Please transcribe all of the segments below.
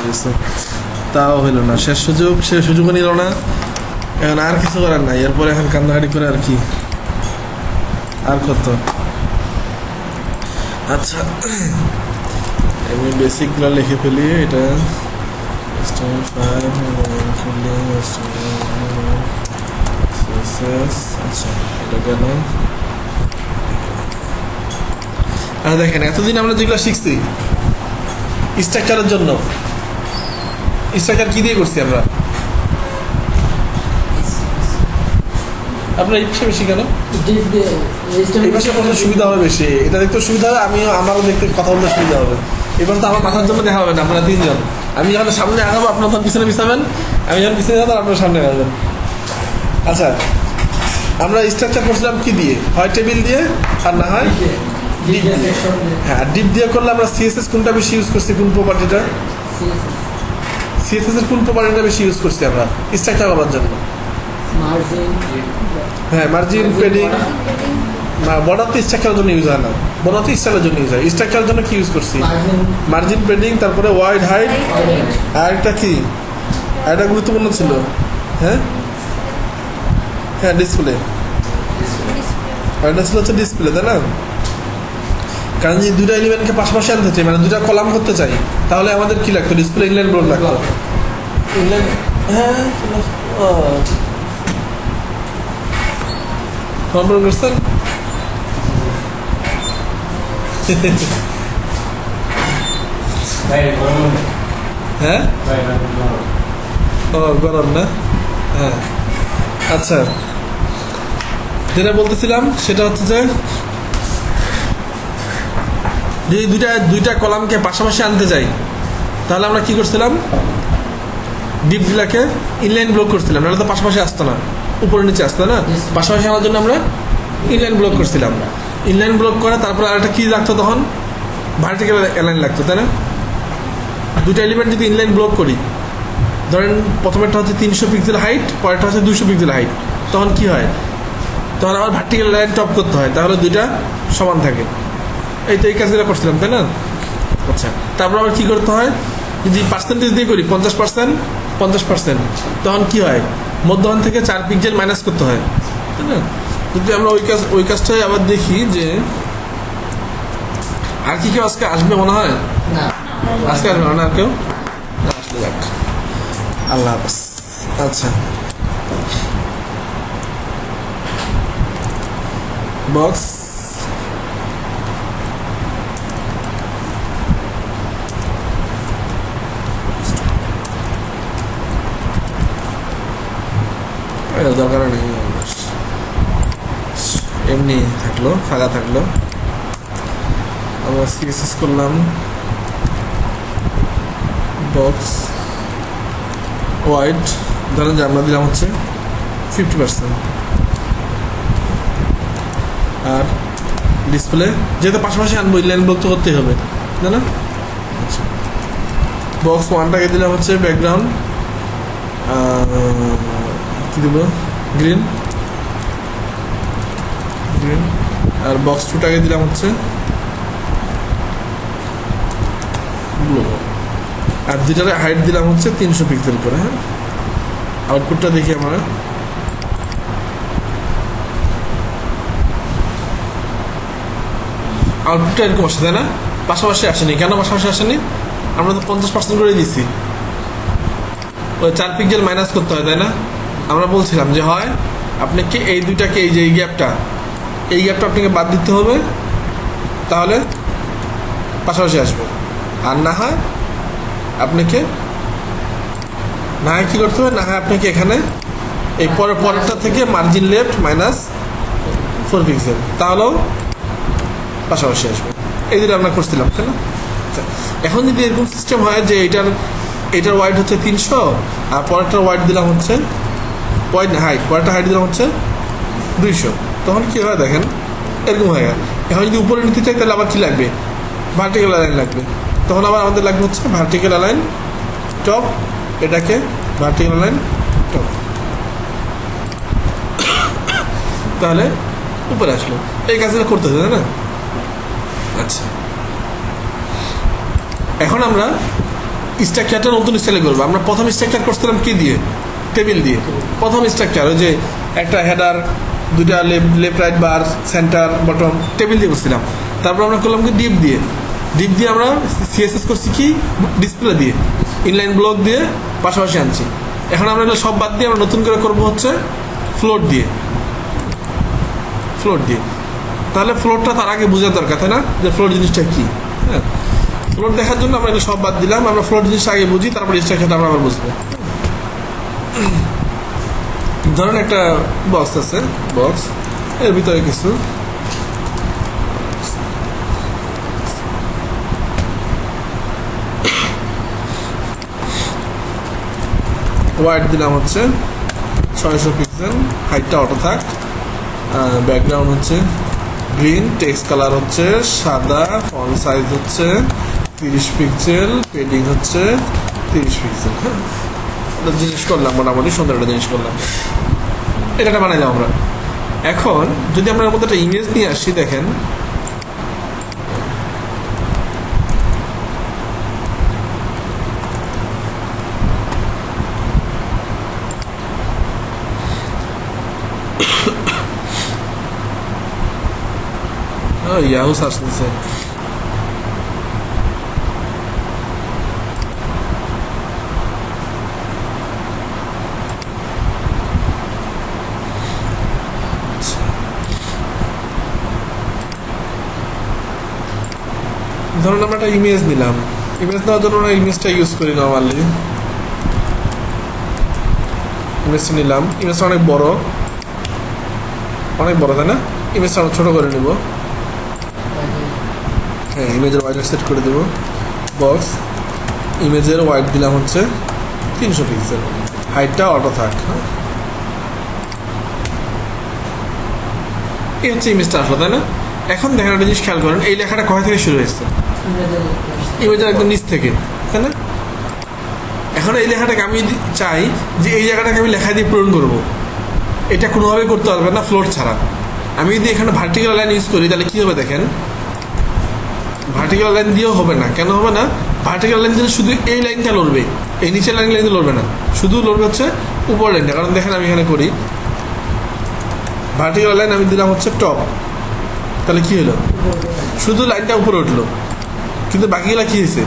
কিছু, তাও হইল না। শেষ সুযোগও নিল না। এখন আর কিছু করার নাই, এরপরে এখন কান্দাকাটি করে আর কি, আর কত। আচ্ছা আমি বেসিকগুলো লিখে ফেলি। এটা আচ্ছা এটা কেন। আর দেখেন এতদিন আমরা যেগুলো শিখছি স্ট্রাকচারের জন্য, স্ট্রাকচার কি দিয়ে করছি আমরা? আপনার এই পাশে বেশি কেন? এই পাশে কোনো সুবিধা হবে বেশি, এটা দেখতে সুবিধা হবে, আমারও দেখতে কথা বলতে সুবিধা হবে। এবার তো আমার মাথার জন্য দেখা হবে না, আপনারা তিনজন। আমি যখন সামনে আগাবো আপনার তখন পিছনে পিছাবেন, আমি যখন পিছনে যাবো আপনার সামনে আগাবেন। আচ্ছা আমরা স্ট্রাকচার করছিলাম কি দিয়ে? হয় টেবিল দিয়ে আর না হয় ডিপ দিয়ে। হ্যাঁ ডিপ দিয়ে করলে আমরা সিএসএস কোনটা বেশি ইউজ করছি, কোন প্রপার্টিটা? সিএসএস এর কোন প্রপার্টিটা বেশি ইউজ করছি আমরা স্ট্রাকচার করার জন্য? হ্যাঁ মার্জিন, পেডিং। বর্ডার তো স্ট্রাকচারের জন্য ইউজ হয় না, বর্ডার তো স্টাইলের জন্য ইউজ হয়। স্ট্রাকচারের জন্য কি ইউজ করছি? মার্জিন, পেডিং, তারপরে ওয়াইড, হাইট। আর একটা কি, এটা গুরুত্বপূর্ণ ছিল। হ্যাঁ হ্যাঁ ডিসপ্লে, এটা ছিল হচ্ছে ডিসপ্লে, তাই না? কারণ যে দুটা এলিমেন্টকে পাশাপাশি আনতে চাই, মানে দুটা কলাম করতে চাই, তাহলে আমাদের কি লাগতো? ডিসপ্লে ইনলাইন ব্লক লাগতো। ইনলাইন, হ্যাঁ কন্ট্রোল করছেন। হ্যাঁ ও গরম না। হ্যাঁ আচ্ছা যেটা বলতেছিলাম সেটা হচ্ছে যে যদি দুইটা কলামকে পাশাপাশি আনতে যাই তাহলে আমরা কি করছিলাম? ডিপগুলাকে ইনলাইন ব্লক করছিলাম, নাহলে তো পাশাপাশি আসতো না, উপরে নিচে আসতো না। পাশাপাশি আনার জন্য আমরা ইনলাইন ব্লক করছিলাম। ইনলাইন ব্লক করে তারপরে আরেকটা কি লাগতো তখন? ভার্টিক্যাল অ্যালাইন লাগতো, তাই না? দুটো এলিমেন্ট যদি ইনলাইন ব্লক করি, ধরেন প্রথমেরটা হচ্ছে 300 পিক্সেল হাইট, পরেরটা হচ্ছে 200 পিক্সেল হাইট, তখন কি হয়? তখন আবার ভার্টিক্যাল লাইন টপ করতে হয়, তাহলে দুইটা সমান থাকে। এই তো এই কাজগুলো করছিলাম, তাই না? আচ্ছা তারপর আবার কি করতে হয়? যদি পার্সেন্টেজ দিয়ে করি 50%, তখন কি হয়? মধ্যখান থেকে 4 পিক্সেল মাইনাস করতে হয়, তাই না? যদি আমরা ওই কাজটাই আবার দেখি যে আর কি কেউ আজকে আসবে মনে হয়? আজকে আসবে না আর কেউ? আসলে যাক, আল্লাহ হাফেজ। আচ্ছা বক্স দরকার নেই, এমনি থাকলো, ফাঁকা থাকলো। আমরা সিএসএস করলাম বক্স ওয়াইড, ধরেন যে আমরা দিলাম হচ্ছে 50%। আর ডিসপ্লে যেহেতু পাশাপাশি আনবো, ইনলাইন ব্লক তো করতেই হবে, তাই না? আচ্ছা বক্স ওয়ানটাকে দিলাম হচ্ছে ব্যাকগ্রাউন্ড, কি দিব? গ্রিন। আর বক্স টুটাকে দিলাম হচ্ছে ব্লু। আর দুটার হাইট দিলাম হচ্ছে 300 পিক্সেল করে। হ্যাঁ আউটপুটটা দেখি আমরা। আউটপুটটা এরকম আসে, তাই না? পাশাপাশি আসেনি কেন? পাশাপাশি আসেনি, আমরা তো 50% করে দিচ্ছি, ওই 4 পিক্সেল মাইনাস করতে হয়, তাই না? আমরা বলছিলাম যে হয় আপনাকে এই দুইটাকে, এই যে এই গ্যাপটা আপনাকে বাদ দিতে হবে, তাহলে পাশাপাশি আসবে। আর না হয় আপনাকে কি করতে হবে? না হয় আপনাকে এখানে এই পরেরটা থেকে মার্জিন লেফট -4 পিক্সেল, তাহলেও পাশাপাশি আসবে। এই দুটো আমরা করছিলাম, তাই না? এখন যদি এরকম সিস্টেম হয় যে এটার ওয়াইড হচ্ছে 300 আর পরেরটার ওয়াইড দিলাম হচ্ছে পরেরটা হাইট দিলাম হচ্ছে 200, তখন কি হয় দেখেন এরকম হয়ে গেল। এখন যদি উপরে নিতে চাই তাহলে আবার কি লাগবে? ভার্টিক্যাল অ্যালাইন লাগবে। তখন আবার আমাদের লাগবে হচ্ছে ভার্টিক্যাল অ্যালাইন টপ, এটাকে ভার্টিক্যাল অ্যালাইন টপ, তাহলে উপরে আসলো। এই কাজটা করতে হবে, তাই না? আচ্ছা এখন আমরা স্ট্রাকচারটা নতুন স্টাইলে করবো। আমরা প্রথম স্ট্রাকচার করছিলাম কি দিয়ে? টেবিল দিয়ে। প্রথম স্ট্রাকচার ওই যে একটা হেডার, দুটা লেফট রাইট বার, সেন্টার বটম, টেবিল দিয়ে করছিলাম। তারপর আমরা করলাম কি ডিপ দিয়ে। ডিপ দিয়ে আমরা সিএসএস করছি কি ডিসপ্লে দিয়ে, ইনলাইন ব্লক দিয়ে পাশাপাশি আনছি। এখন আমরা এগুলো সব বাদ দিয়ে আমরা নতুন করে করবো হচ্ছে ফ্লোট দিয়ে। ফ্লোট দিয়ে তাহলে ফ্লোটটা তার আগে বোঝার দরকার, তাই না? যে ফ্লোট জিনিসটা কি। হ্যাঁ, ফ্লোট দেখার জন্য আমরা এগুলো সব বাদ দিলাম। আমরা ফ্লোট জিনিসটা আগে বুঝি, তারপর স্ট্রাকচারটা আমরা আবার বুঝবো। ধরেন একটা বক্স আছে, বক্স এর ভিতরে কিছু ওয়াইড দিলাম হচ্ছে 600 পিক্সেল, হাইটটা অটো থাক, ব্যাকগ্রাউন্ড হচ্ছে গ্রিন, টেক্সট কালার হচ্ছে সাদা, ফন্ট সাইজ হচ্ছে 30 পিক্সেল, পেডিং হচ্ছে 30 পিক্সেল। হ্যাঁ, এটা জিনিস করলাম, মোটামুটি সুন্দর একটা জিনিস করলাম। এটা বানাইলাম আমরা। এখন যদি আমরা এর মধ্যে একটা ইমেজ নিয়ে আসি, দেখেন ইয়াহু সার্চ দিচ্ছে। ধরুন আমরা একটা ইমেজ নিলাম, ইমেজ নেওয়ার জন্য আমরা ইমেজটা ইউজ করি নর্মালি। ইমেজটা নিলাম, ইমেজটা অনেক বড়, তাই না? ইমেজটা আমরা ছোটো করে নেব। হ্যাঁ, ইমেজের ওয়াইড সেট করে দেবো। বক্স ইমেজের ওয়াইড দিলাম হচ্ছে 300 পিক্সেল, হাইটটা অটো থাক। এই হচ্ছে ইমেজটা আসলো, তাই না? এখন দেখেন একটা জিনিস খেয়াল করেন, এই লেখাটা কোথা থেকে শুরু হয়েছে? ইমেজের একদম নিচ থেকে, তাই না? এখন এই লেখাটাকে আমি চাই যে এই জায়গাটাকে আমি লেখা দিয়ে পূরণ করবো, এটা কোনোভাবেই করতে পারবে না ফ্লোট ছাড়া। আমি যদি এখানে ভার্টিক্যাল লাইন ইউজ করি তাহলে কী হবে দেখেন, ভার্টিক্যাল লাইন দিয়েও হবে না। কেন হবে না? ভার্টিক্যাল লাইন দিলে শুধু এই লাইনটা লড়বে, এই নিচের লাইন লড়বে না, শুধু লড়বে হচ্ছে উপর লাইনটা। কারণ দেখেন আমি এখানে করি ভার্টিক্যাল লাইন, আমি দিলাম হচ্ছে টপ, তাহলে কি হলো? শুধু লাইনটা উপরে উঠলো, কিন্তু বাকিগুলা কি হয়েছে?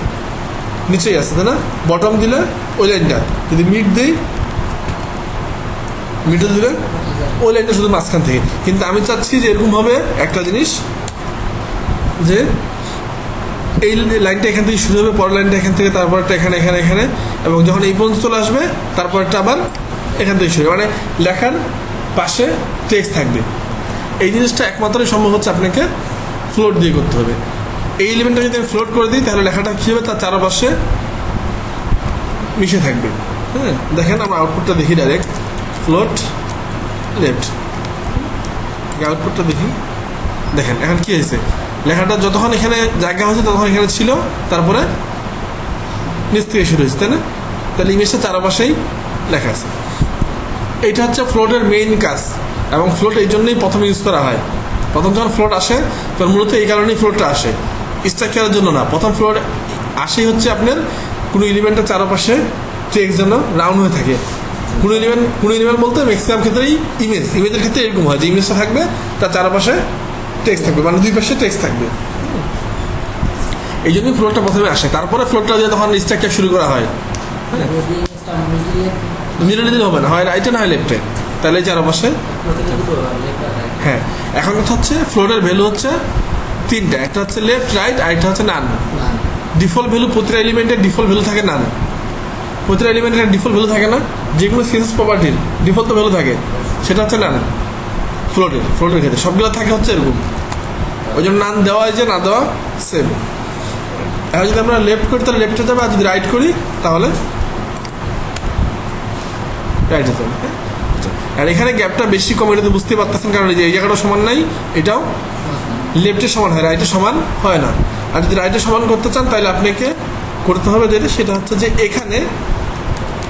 নিচেই আসছে, তাই না? বটম দিলে ওই লাইনটা, যদি মিড দিই, মিডল দিলে ওই লাইনটা শুধু মাঝখান থেকে। কিন্তু আমি চাচ্ছি যে এরকম হবে একটা জিনিস, যে এই লাইনটা এখান থেকে শুরু হবে, পরের লাইনটা এখান থেকে, তারপরটা এখানে এখানে এখানে, এবং যখন এই পর্যন্ত চলে আসবে তারপরটা আবার এখান থেকে শুরু, মানে লেখার পাশে টেক্সট থাকবে। এই জিনিসটা একমাত্রই সম্ভব হচ্ছে আপনাকে ফ্লোট দিয়ে করতে হবে। এই এলিমেন্টটা যদি আমি ফ্লোট করে দিই তাহলে লেখাটা কী হবে, তার চারপাশে মিশে থাকবে। হ্যাঁ, দেখেন আমরা আউটপুটটা দেখি ডাইরেক্ট, ফ্লোট লেফট, আউটপুটটা দেখি। দেখেন এখন কি হয়েছে, লেখাটা যতক্ষণ এখানে জায়গা হয়েছে ততক্ষণ এখানে ছিল, তারপরে নিচ থেকে শুরু হয়েছে, তাই না? তাহলে ইমেজটা চারপাশেই লেখা আছে। এইটা হচ্ছে ফ্লোটের মেইন কাজ, এবং ফ্লোট এই জন্যই প্রথমে ইউজ করা হয়। প্রথম যখন ফ্লোট আসে তখন মূলত এই কারণেই ফ্লোটটা আসে, স্ট্রাকচারের জন্য না। প্রথম ফ্লোট আসেই হচ্ছে আপনার কোনো এলিমেন্টের চারপাশে টেক্সট যেন রাউন্ড হয়ে থাকে। কোনো এলিমেন্ট বলতে ম্যাক্সিমাম ক্ষেত্রেই ইমেজের ক্ষেত্রে এরকম হয় যে ইমেজটা থাকবে, তার চারপাশে টেক্সট থাকবে, মানে দুই পাশে টেক্সট থাকবে। এই জন্যই ফ্লোটটা প্রথমে আসে, তারপরে ফ্লোটটা দিয়ে তখন স্ট্রাকচার শুরু করা হয়। মিডলে দিলে হবে না, হয় রাইটে না হয় লেফটে, তাহলে চারপাশে। হ্যাঁ, এখন কথা হচ্ছে ফ্লোটের ভ্যালু হচ্ছে তিনটা, একটা হচ্ছে লেফট, রাইট, আরেকটা হচ্ছে নান। ডিফল্ট ভ্যালু, প্রতিটা এলিমেন্টের ডিফল্ট ভ্যালু থাকে নান। প্রতিটা এলিমেন্টের ডিফল্ট ভ্যালু থাকে না, যেগুলো সিএসএস প্রপার্টির ডিফল্ট ভ্যালু থাকে সেটা হচ্ছে নান। ফ্লোটের ক্ষেত্রে সবগুলো থাকে হচ্ছে এরকম, ওই জন্য নান দেওয়া যে না দেওয়া সেম। এখন যদি আমরা লেফট করি তাহলে লেফটে যাবে, আর যদি রাইট করি তাহলে রাইটে যাবে। আর এখানে গ্যাপটা বেশি কম, এটা তো বুঝতে পারতেছেন, কারণ এই জায়গাটা সমান নাই, এটাও লেফটের সমান হয়, রাইটের সমান হয় না। আর যদি রাইটের সমান করতে চান তাহলে আপনাকে করতে হবে যেটা, সেটা হচ্ছে যে এখানে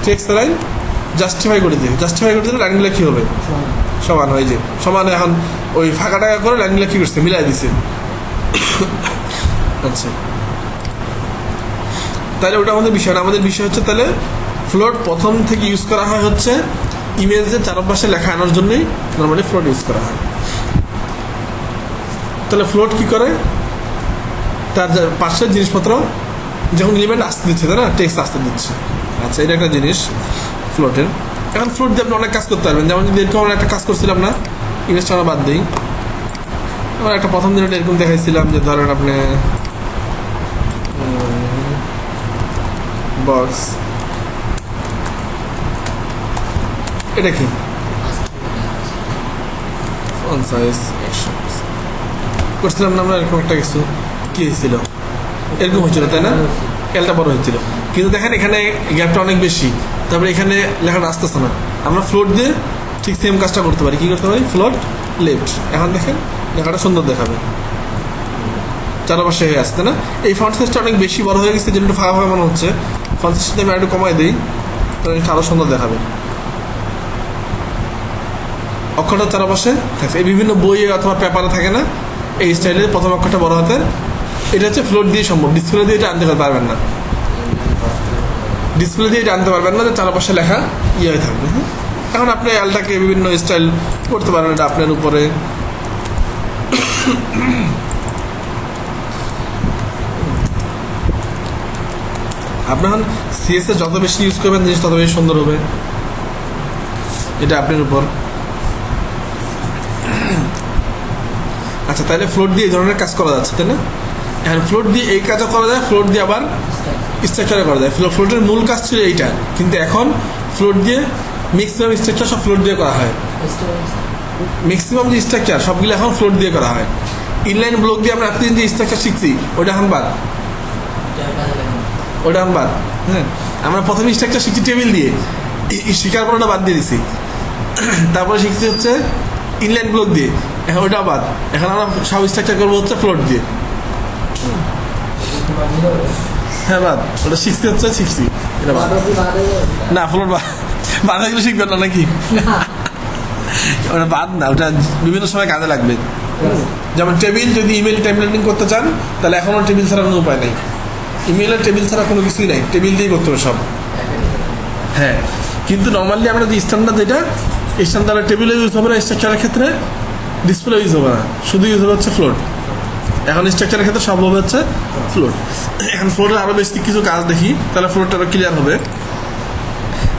টেক্সট লাইন জাস্টিফাই করে দিবে। জাস্টিফাই করে দিলে লাইনগুলো কী হবে, সমান হয়। যে সমান, এখন ওই ফাঁকা টাকা করে লাইনগুলো কী করছে, মিলাই দিছে। আচ্ছা, তাহলে ওটা আমাদের বিষয় না, আমাদের বিষয় হচ্ছে তাহলে ফ্লোট প্রথম থেকে ইউজ করা হয় হচ্ছে ইমেজের চারপাশে লেখা আনার জন্যই নর্মালি ফ্লোট ইউজ করা হয়। তাহলে ফ্লোট কি করে, তার পাশের জিনিসপত্র যখন এলিমেন্ট আসতে দিচ্ছে তাই না, টেক্সট আসতে দিচ্ছে। আচ্ছা, এটা একটা জিনিস ফ্লোটের। এখন ফ্লোট দিয়ে আপনি অনেক কাজ করতে পারবেন, যেমন যদি এরকম আমরা একটা কাজ করছিলাম না, ইমেজটা আমরা বাদ দিই। আমরা একটা প্রথম দিন এরকম দেখাইছিলাম যে ধরেন আপনি বক্স, এটা কি সাইজ করছিলাম না আমরা, এরকম একটা কিছু কি হয়েছিল, এরকম হয়েছিল তাই না, এলটা বড় হয়েছিল। কিন্তু দেখেন এখানে গ্যাপটা অনেক বেশি, তারপরে এখানে লেখাটা আসতেছে না। আমরা ফ্লোট দিয়ে ঠিক সেম কাজটা করতে পারি। কি করতে পারি, ফ্লোট লেফট, এখন দেখেন লেখাটা সুন্দর দেখাবে, চারপাশে হয়ে আসছে না। এই ফন্ট সাইজটা অনেক বেশি বড় হয়ে গেছে, যেটা ফাঁকা ফাঁকা মনে হচ্ছে। ফন্ট সাইজটা আমি একটু কমাই দিই, তাহলে আরো সুন্দর দেখাবে। অক্ষরটা চারপাশে থাকছে, এই বিভিন্ন বইয়ে অথবা পেপারে থাকে না এই স্টাইলের প্রথম অক্ষরটা বড় হাতের। এটা হচ্ছে ফ্লোট দিয়ে সম্ভব, ডিসপ্লে দিয়ে এটা আনতে পারবেন না, ডিসপ্লে দিয়ে এটা আনতে পারবেন না, যে চারপাশে লেখা ইয়ে হয়ে থাকবে। হ্যাঁ, এখন আপনি এলটাকে বিভিন্ন স্টাইল করতে পারেন, এটা আপনার উপরে। আপনার সিএস এ যত বেশি ইউজ করবেন জিনিস তত বেশি সুন্দর হবে, এটা আপনার উপর। আচ্ছা, তাহলে ফ্লোট দিয়ে এই ধরনের কাজ করা যাচ্ছে তাই না। এখন ফ্লোট দিয়ে এই কাজও করা যায়, ফ্লোট দিয়ে আবার স্ট্রাকচারে করা যায়। ফ্লোটের মূল কাজ ছিল এইটা, কিন্তু এখন ফ্লোট দিয়ে ম্যাক্সিমাম স্ট্রাকচার সব ফ্লোট দিয়ে করা হয়। ম্যাক্সিমাম যে স্ট্রাকচার সবগুলো এখন ফ্লোট দিয়ে করা হয়। ইনলাইন ব্লক দিয়ে আমরা এতদিন যে স্ট্রাকচার শিখছি ওটা এখন বাদ, ওটা এখন বাদ। হ্যাঁ, আমরা প্রথমে স্ট্রাকচার শিখছি টেবিল দিয়ে, শিখার পর ওটা বাদ দিয়ে দিছি। তারপরে শিখছি হচ্ছে ইনলাইন ব্লক দিয়ে, এখন ওটা বাদ। এখন আমরা সব স্ট্রাকচার করবো হচ্ছে ফ্লোট দিয়ে। হ্যাঁ, বাদ, ওটা শিখছি হচ্ছে শিখছি, এটা বাদ না, ফ্লোট বাদ হয়ে গেলে শিখবেন না নাকি? ওটা বাদ না, ওটা বিভিন্ন সময় কাজে লাগবে। যেমন টেবিল, যদি ইমেল টাইমলাইনিং করতে চান তাহলে এখনও টেবিল ছাড়া কোনো উপায় নেই। ইমেলের টেবিল ছাড়া কোনো কিছুই নাই, টেবিল দিয়েই করতে হবে সব। হ্যাঁ, কিন্তু নর্মালি আমরা যে স্ট্যান্ডার্ড, যেটা স্ট্যান্ডার্ড টেবিলে ইউজ হবে না স্ট্রাকচারের ক্ষেত্রে, ডিসপ্লে ইউজ হবে না, শুধু ইউজ হবে হচ্ছে ফ্লোট। এখন স্ট্রাকচারের ক্ষেত্রে সব হবে হচ্ছে ফ্লোট। এখন ফ্লোটের আরও বেশি কিছু কাজ দেখি, তাহলে ফ্লোটটা আরও ক্লিয়ার হবে।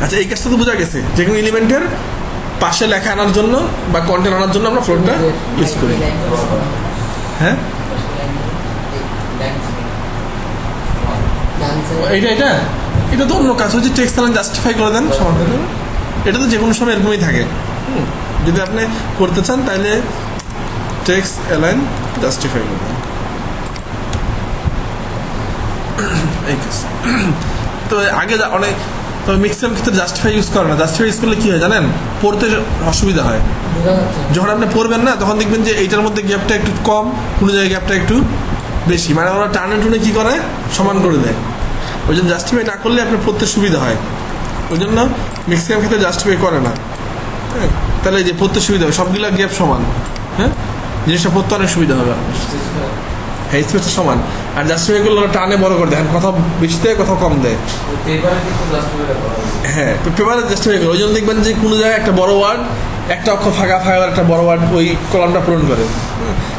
আচ্ছা, এই কাজটা তো বোঝা গেছে, যে কোনো এলিমেন্টের পাশে লেখা আনার জন্য বা কন্টেন্ট আনার জন্য আমরা ফ্লোটটা ইউজ করি। হ্যাঁ, এইটা এটা এটা তো অন্য কাজ হচ্ছে, টেক্সট লাইন জাস্টিফাই করে দেন সমাধান। এটা তো যে কোনো সময় এরকমই থাকে। যদি আপনি করতে চান তাহলে টেক্সট অ্যালাইন জাস্টিফাই করবেন, এই কাজ। তো আগে অনেক, তবে ম্যাক্সিমাম ক্ষেত্রে জাস্টিফাই ইউজ করে না। জাস্টিফাই ইউজ করলে কি হয় জানেন, পড়তে অসুবিধা হয়। যখন আপনি পড়বেন না তখন দেখবেন যে এইটার মধ্যে গ্যাপটা একটু কম, কোনো জায়গায় গ্যাপটা একটু বেশি, মানে ওরা টানে টুনে কি করে সমান করে দেয়। ওই জন্য জাস্টিফাই না করলে আপনার পড়তে সুবিধা হয়, ওই জন্য ম্যাক্সিমাম ক্ষেত্রে জাস্টিফাই করে না। হ্যাঁ, তাহলে যে পড়তে সুবিধা হবে, সবগুলা গ্যাপ সমান। হ্যাঁ, জিনিসটা পড়তে অনেক সুবিধা হবে। হ্যাঁ, স্পেসটা সমান। আর জাস্টিফাই করলে ওরা টানে বড় করে দেয়, কথা বেশি দেয় কথা কম দেয়। হ্যাঁ, পেপারে জাস্টিফাই করে, ওই জন্য দেখবেন যে কোনো জায়গায় একটা বড় ওয়ার্ড, একটা অক্ষর ফাঁকা ফাঁকা একটা বড় ওয়ার্ড ওই কলামটা পূরণ করে।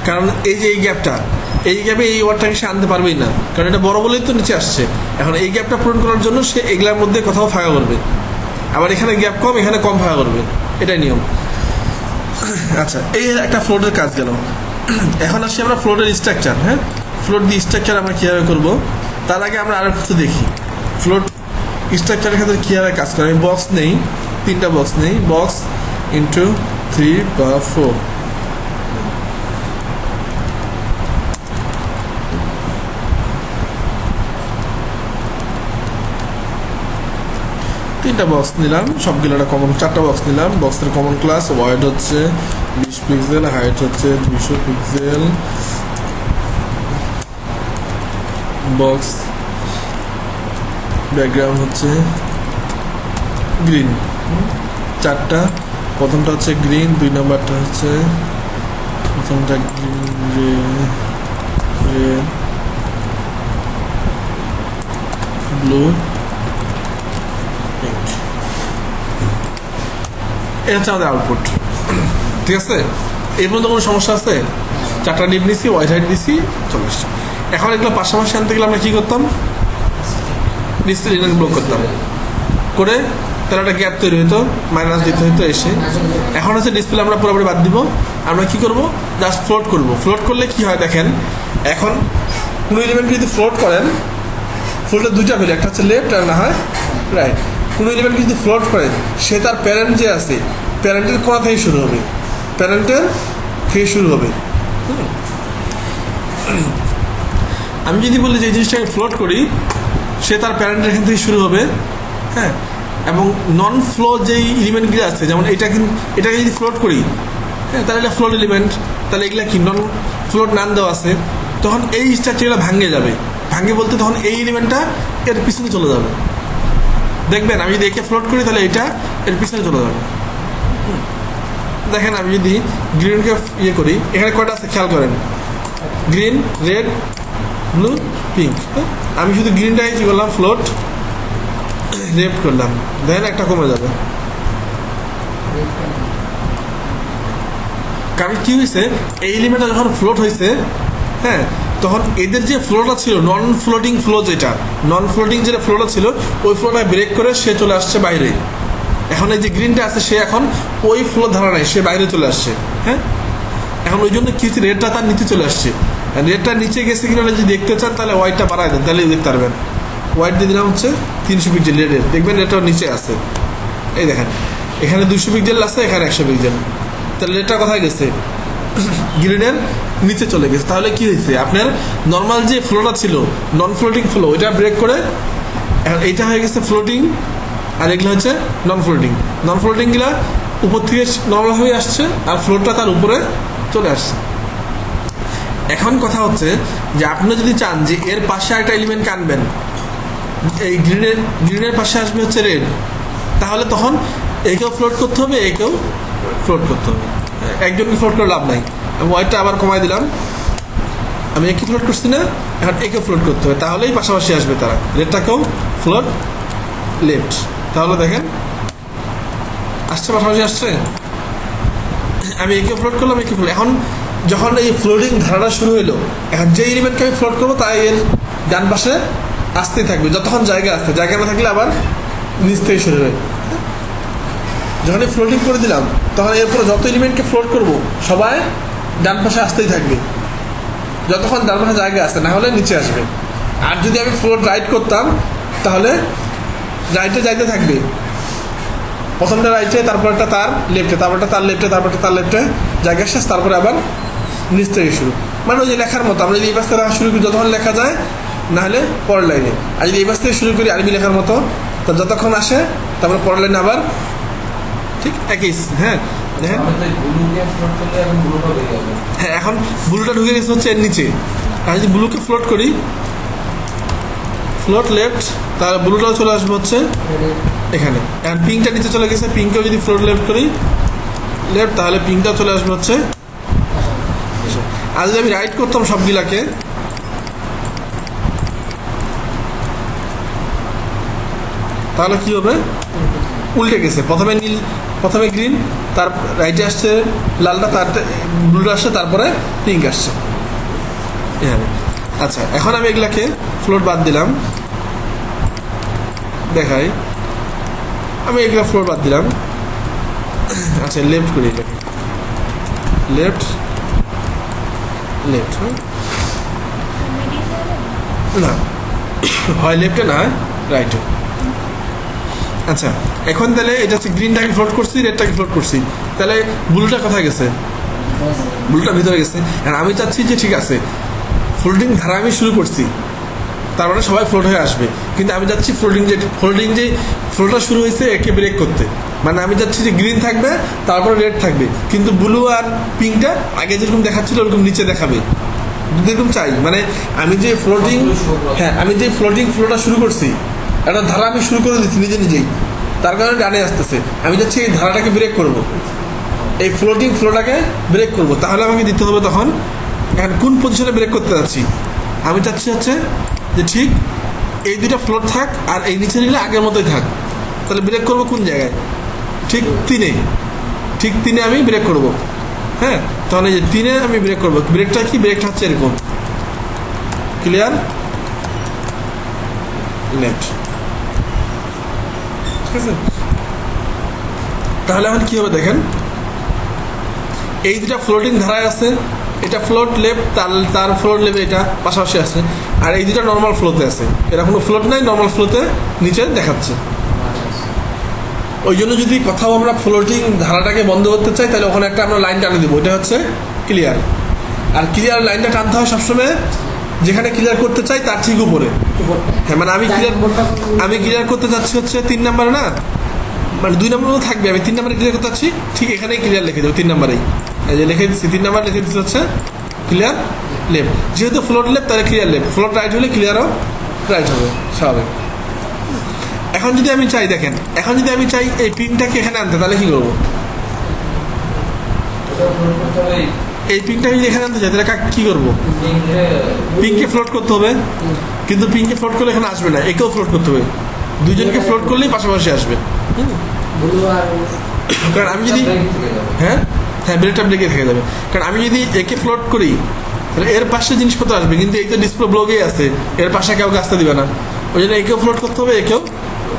কারণ এই যে এই গ্যাপটা, এই গ্যাপে এই ওয়ার্ডটাকে সে আনতে পারবেই না, কারণ এটা বড় বলেই তো নিচে আসছে। এখন এই গ্যাপটা পূরণ করার জন্য সে এগুলার মধ্যে কোথাও ফাঁকা করবে, আবার এখানে গ্যাপ কম, এখানে কম ফাঁকা করবে, এটাই নিয়ম। আচ্ছা, এই একটা ফ্লোটের কাজ গেল। এখন আসছি আমরা ফ্লোটের স্ট্রাকচার। হ্যাঁ, ফ্লোট দিয়ে স্ট্রাকচার আমরা কীভাবে করবো, তার আগে আমরা আরও কিছু দেখি। ফ্লোট স্ট্রাকচারের ক্ষেত্রে কীভাবে কাজ করে। আমি বক্স নেই, 3টা বক্স নেই, বক্স ইন্টু 3 বা 4। তিনটা বক্স নিলাম, সবগুলো একটা কমন, 4টা বক্স নিলাম। বক্সের কমন ক্লাস ওয়াইড হচ্ছে 20 পিক্সেল, হাইট হচ্ছে 200 পিক্সেল। বক্স ব্যাকগ্রাউন্ড হচ্ছে গ্রিন, 4টা। প্রথমটা হচ্ছে গ্রিন, 2 নম্বরটা হচ্ছে প্রথমটা গ্রিন, রেড, ব্লু পিঙ্ক, এটা হচ্ছে আমাদের আউটপুট। ঠিক আছে, এর মধ্যে কোনো সমস্যা আছে? 4টা ডিপ নিছি, হোয়াইট হাইট দিছি, চলে আসছে। এখন এগুলো পাশাপাশি আনতে গেলে আমরা কী করতাম? ডিসপ্লে ইনলাইন ব্লক করতাম, করে তাহলে একটা গ্যাপ তৈরি হতো, মাইনাস দিতে হতো এসে। এখন হচ্ছে ডিসপ্লে আমরা পুরোপুরি বাদ দিব, আমরা কি করব? জাস্ট ফ্লোট করব। ফ্লোট করলে কি হয় দেখেন, এখন কোনো এলিমেন্ট যদি ফ্লোট করেন, ফ্লোটের দুইটা ভ্যালু, একটা হচ্ছে লেফট আর না হয় রাইট। কোনো এলিমেন্ট যদি ফ্লোট করেন, সে তার প্যারেন্ট যে আছে, প্যারেন্টের কোণা থেকে শুরু হবে, প্যারেন্টের থেকে শুরু হবে। আমি যদি বলি যে এই জিনিসটাকে ফ্লোট করি, সে তার প্যারেন্টের এখান থেকে শুরু হবে, হ্যাঁ। এবং নন ফ্লো যেই এলিমেন্টগুলো আছে, যেমন এটাকে যদি ফ্লোট করি, হ্যাঁ, তাহলে এটা ফ্লোট এলিমেন্ট, তাহলে এগুলো কি নন ফ্লোট নাম দেওয়া আছে, তখন এই স্ট্রাকচারগুলো ভাঙে যাবে। ভাঙে বলতে তখন এই এলিমেন্টটা এর পিছনে চলে যাবে। দেখবেন আমি যদি একে ফ্লোট করি, তাহলে এটা এর পিছনে চলে যাবে। দেখেন আমি যদি গ্রিনকে ইয়ে করি, এখানে কয়টা আছে খেয়াল করেন, গ্রিন, রেড, ব্লু, পিঙ্ক। আমি শুধু গ্রিনটাই কি করলাম, ফ্লোট লেফট করলাম, দেন একটা কমে যাবে। কারণ কি হয়েছে, এই এলিমেন্টটা যখন ফ্লোট হয়েছে, হ্যাঁ, তখন এদের যে ফ্লোটা ছিল, নন ফ্লোটিং ফ্লো, যেটা নন ফ্লোটিং যেটা ফ্লোটা ছিল, ওই ফ্লোটা ব্রেক করে সে চলে আসছে বাইরে। এখন এই যে গ্রিনটা আছে, সে এখন ওই ফ্লো ধারা নাই, সে বাইরে চলে আসছে, হ্যাঁ। এখন ওই জন্য কি হচ্ছে, রেডটা তার নিচে চলে আসছে। রেডটা নিচে গেছে কিনা যদি দেখতে চান, তাহলে হোয়াইটটা বাড়ায় দেন, তাহলে দেখতে পারবেন। হোয়াইট দিয়ে দিলাম হচ্ছে 300 পিক্সেল রেডের, দেখবেন রেডটাও নিচে আছে। এই দেখেন এখানে 200 পিক্সেল আছে, এখানে 100 পিক্সেল, তাহলে রেডটা কোথায় গেছে? গ্রিনের নিচে চলে গেছে। তাহলে কি হয়েছে, আপনার নর্মাল যে ফ্লোটা ছিল, নন ফ্লোটিং ফ্লো, ওইটা ব্রেক করে এখন এইটা হয়ে গেছে ফ্লোটিং, আর এগুলো হচ্ছে নন ফ্লোটিং। নন ফ্লোটিংগুলা উপর থেকে নর্মাল হয়ে আসছে, আর ফ্লোরটা তার উপরে চলে আসছে। এখন কথা হচ্ছে যে আপনি যদি চান যে এর পাশে একটা এলিমেন্ট আনবেন, এই গ্রিনের পাশে আসবে হচ্ছে রেড, তাহলে তখন একেও ফ্লোট করতে হবে, একেও ফ্লোট করতে হবে। একজনকে ফ্লোট করে লাভ নাই। আমি হোয়াইটটা আবার কমাই দিলাম, আমি একে ফ্লোট করছি না, এখন একে ফ্লোট করতে হবে, তাহলেই পাশাপাশি আসবে তারা। রেডটাকেও ফ্লোট লেফট, তাহলে দেখেন আসছে, পাশাপাশি আসছে। আমি একে ফ্লোট করলাম, একে ফ্লোট। এখন যখন এই ফ্লোটিং ধারাটা শুরু হলো, এখন যে এলিমেন্টকে আমি ফ্লোট করবো, তাই এর ডান পাশে আসতেই থাকবে, যতক্ষণ জায়গা আসতে, জায়গা না থাকলে আবার নিচ থেকে শুরু হবে। যখন এই ফ্লোটিং করে দিলাম, তখন এরপরে যত এলিমেন্টকে ফ্লোট করবো, সবাই ডান পাশে আসতেই থাকবে, যতক্ষণ ডান পাশে জায়গা আসতে, না হলে নিচে আসবে। আর যদি আমি ফ্লোট রাইট করতাম, তাহলে রাইটে যাইতে থাকবে, প্রথমটা রাইটে, তারপরটা তার লেফটে, তারপরটা তার লেফটে, তারপরটা তার লেফটে, জায়গা শেষ, তারপরে আবার নিচ থেকে শুরু। মানে ওই যে লেখার মতো, আমরা যদি এই পাশ থেকে লেখা শুরু করি, যতক্ষণ লেখা যায়, না হলে পরের লাইনে। আর যদি এই পাশ থেকে শুরু করি আরবি লেখার মতো, তো যতক্ষণ আসে, তারপরে পরের লাইনে আবার ঠিক একই। হ্যাঁ দেখেন, হ্যাঁ এখন ব্লুটা ঢুকে গেছে হচ্ছে এর নিচে। আর যদি ব্লুকে ফ্লোট করি, ফ্লোট লেফট, তাহলে ব্লুটাও চলে আসবে হচ্ছে এখানে। এখন পিঙ্কটা নিচে চলে গেছে, পিঙ্ককেও যদি ফ্লোট লেফট করি, লেফট, তাহলে পিঙ্কটাও চলে আসবে হচ্ছে। আর যদি আমি রাইট করতাম সবগুলাকে, তাহলে কি হবে, উল্টে গেছে। প্রথমে গ্রিন, তার রাইটে আসছে লালটা, তার ব্লুটা আসছে, তারপরে পিঙ্ক আসছে। আচ্ছা, এখন আমি এগুলাকে ফ্লোট বাদ দিলাম, দেখাই। আমি এগুলো ফ্লোট বাদ দিলাম। আচ্ছা, লেফট করি, লেফট লেফট, না হয় লেফটে, না হয় রাইটে। আচ্ছা, এখন তাহলে এটা হচ্ছে গ্রিনটাকে ফ্লোট করছি, রেডটাকে ফ্লোট করছি, তাহলে ব্লুটা কোথায় গেছে? ব্লুটা ভিতরে গেছে। আর আমি চাচ্ছি যে ঠিক আছে, ফ্লোটিং ধারা আমি শুরু করছি, তার মানে সবাই ফ্লোট হয়ে আসবে, কিন্তু আমি যাচ্ছি ফ্লোটিং যে ফ্লোটা শুরু হয়েছে, একে ব্রেক করতে। মানে আমি যাচ্ছি যে গ্রিন থাকবে, তারপরে রেড থাকবে, কিন্তু ব্লু আর পিঙ্কটা আগে যেরকম দেখাচ্ছিল ওরকম নিচে দেখাবে, যেরকম চাই। মানে আমি যে ফ্লোটিং, হ্যাঁ আমি যে ফ্লোটিং ফ্লোটা শুরু করছি, একটা ধারা আমি শুরু করে দিচ্ছি নিজেই, তার কারণে ডানে আসতেছে। আমি যাচ্ছি এই ধারাটাকে ব্রেক করব, এই ফ্লোটিং ফ্লোটাকে ব্রেক করব, তাহলে আমাকে দিতে হবে তখন এখন কোন পজিশনে ব্রেক করতে যাচ্ছি। আমি চাচ্ছি হচ্ছে যে ঠিক এই দুইটা ফ্লোট থাক আর এই নিচে নিলে আগের মতোই থাক। তাহলে ব্রেক করবো কোন জায়গায়? ঠিক তিনে আমি ব্রেক করব। হ্যাঁ, তাহলে যে তিনে আমি ব্রেক করবো। ব্রেকটা কি? ব্রেকটা হচ্ছে এরকম, ক্লিয়ার লেফট। ঠিক আছে, তাহলে এখন কি হবে দেখেন, এই দুটা ফ্লোটিং ধারায় আছে, এটা ফ্লোট লেফট, তার ফ্লোট লেফট এটা পাশাপাশি আছে, আর এই দুটা নর্মাল ফ্লোতে আছে। এরা কোনো ফ্লোট নাই, নর্মাল ফ্লোতে নিচে দেখাচ্ছে। ওই জন্য যদি কোথাও আমরা ফ্লোটিং ধারাটাকে বন্ধ করতে চাই তাহলে ওখানে একটা আমরা লাইন টানে দেবো, এটা হচ্ছে ক্লিয়ার। আর ক্লিয়ার লাইনটা টানতে হয় সবসময় যেখানে ক্লিয়ার করতে চাই তার ঠিক উপরে। হ্যাঁ, মানে আমি ক্লিয়ার করতে চাচ্ছি হচ্ছে 3 নাম্বারে, না মানে 2 নম্বর থাকবে, আমি 3 নম্বরে ক্লিয়ার করতে চাচ্ছি, ঠিক এখানেই ক্লিয়ার লিখে দেবো 3 নম্বরেই। এই যে লিখে দিচ্ছি 3 নাম্বার লিখে দিচ্ছি হচ্ছে ক্লিয়ার লেফট। যেহেতু ফ্লোট লেফট তাহলে ক্লিয়ার লেফট, ফ্লোট রাইট হলে ক্লিয়ারও রাইট হবে, স্বাভাবিক। এখন যদি আমি চাই, দেখেন এখন যদি আমি চাই এই পিনটাকে এখানে আনতে, তাহলে কি করবো? এই পিনটা যদি এখানে আনতে চাই তাহলে কি করবো? পিনকে ফ্লোট করতে হবে, কিন্তু পিনকে ফ্লোট করলে এখানে আসবে না, একেও ফ্লোট করতে হবে। দুজনকে ফ্লোট করলেই পাশাপাশি আসবে। কারণ আমি যদি হ্যাঁ ব্রেকটা ব্রেকে থেকে যাবে। কারণ আমি যদি একে ফ্লোট করি তাহলে এর পাশে জিনিসপত্র আসবে, কিন্তু এই তো ডিসপ্লে ব্লকেই আছে, এর পাশে কাউকে আসতে দিবে না। ওই জন্য একেও ফ্লোট করতে হবে, একেও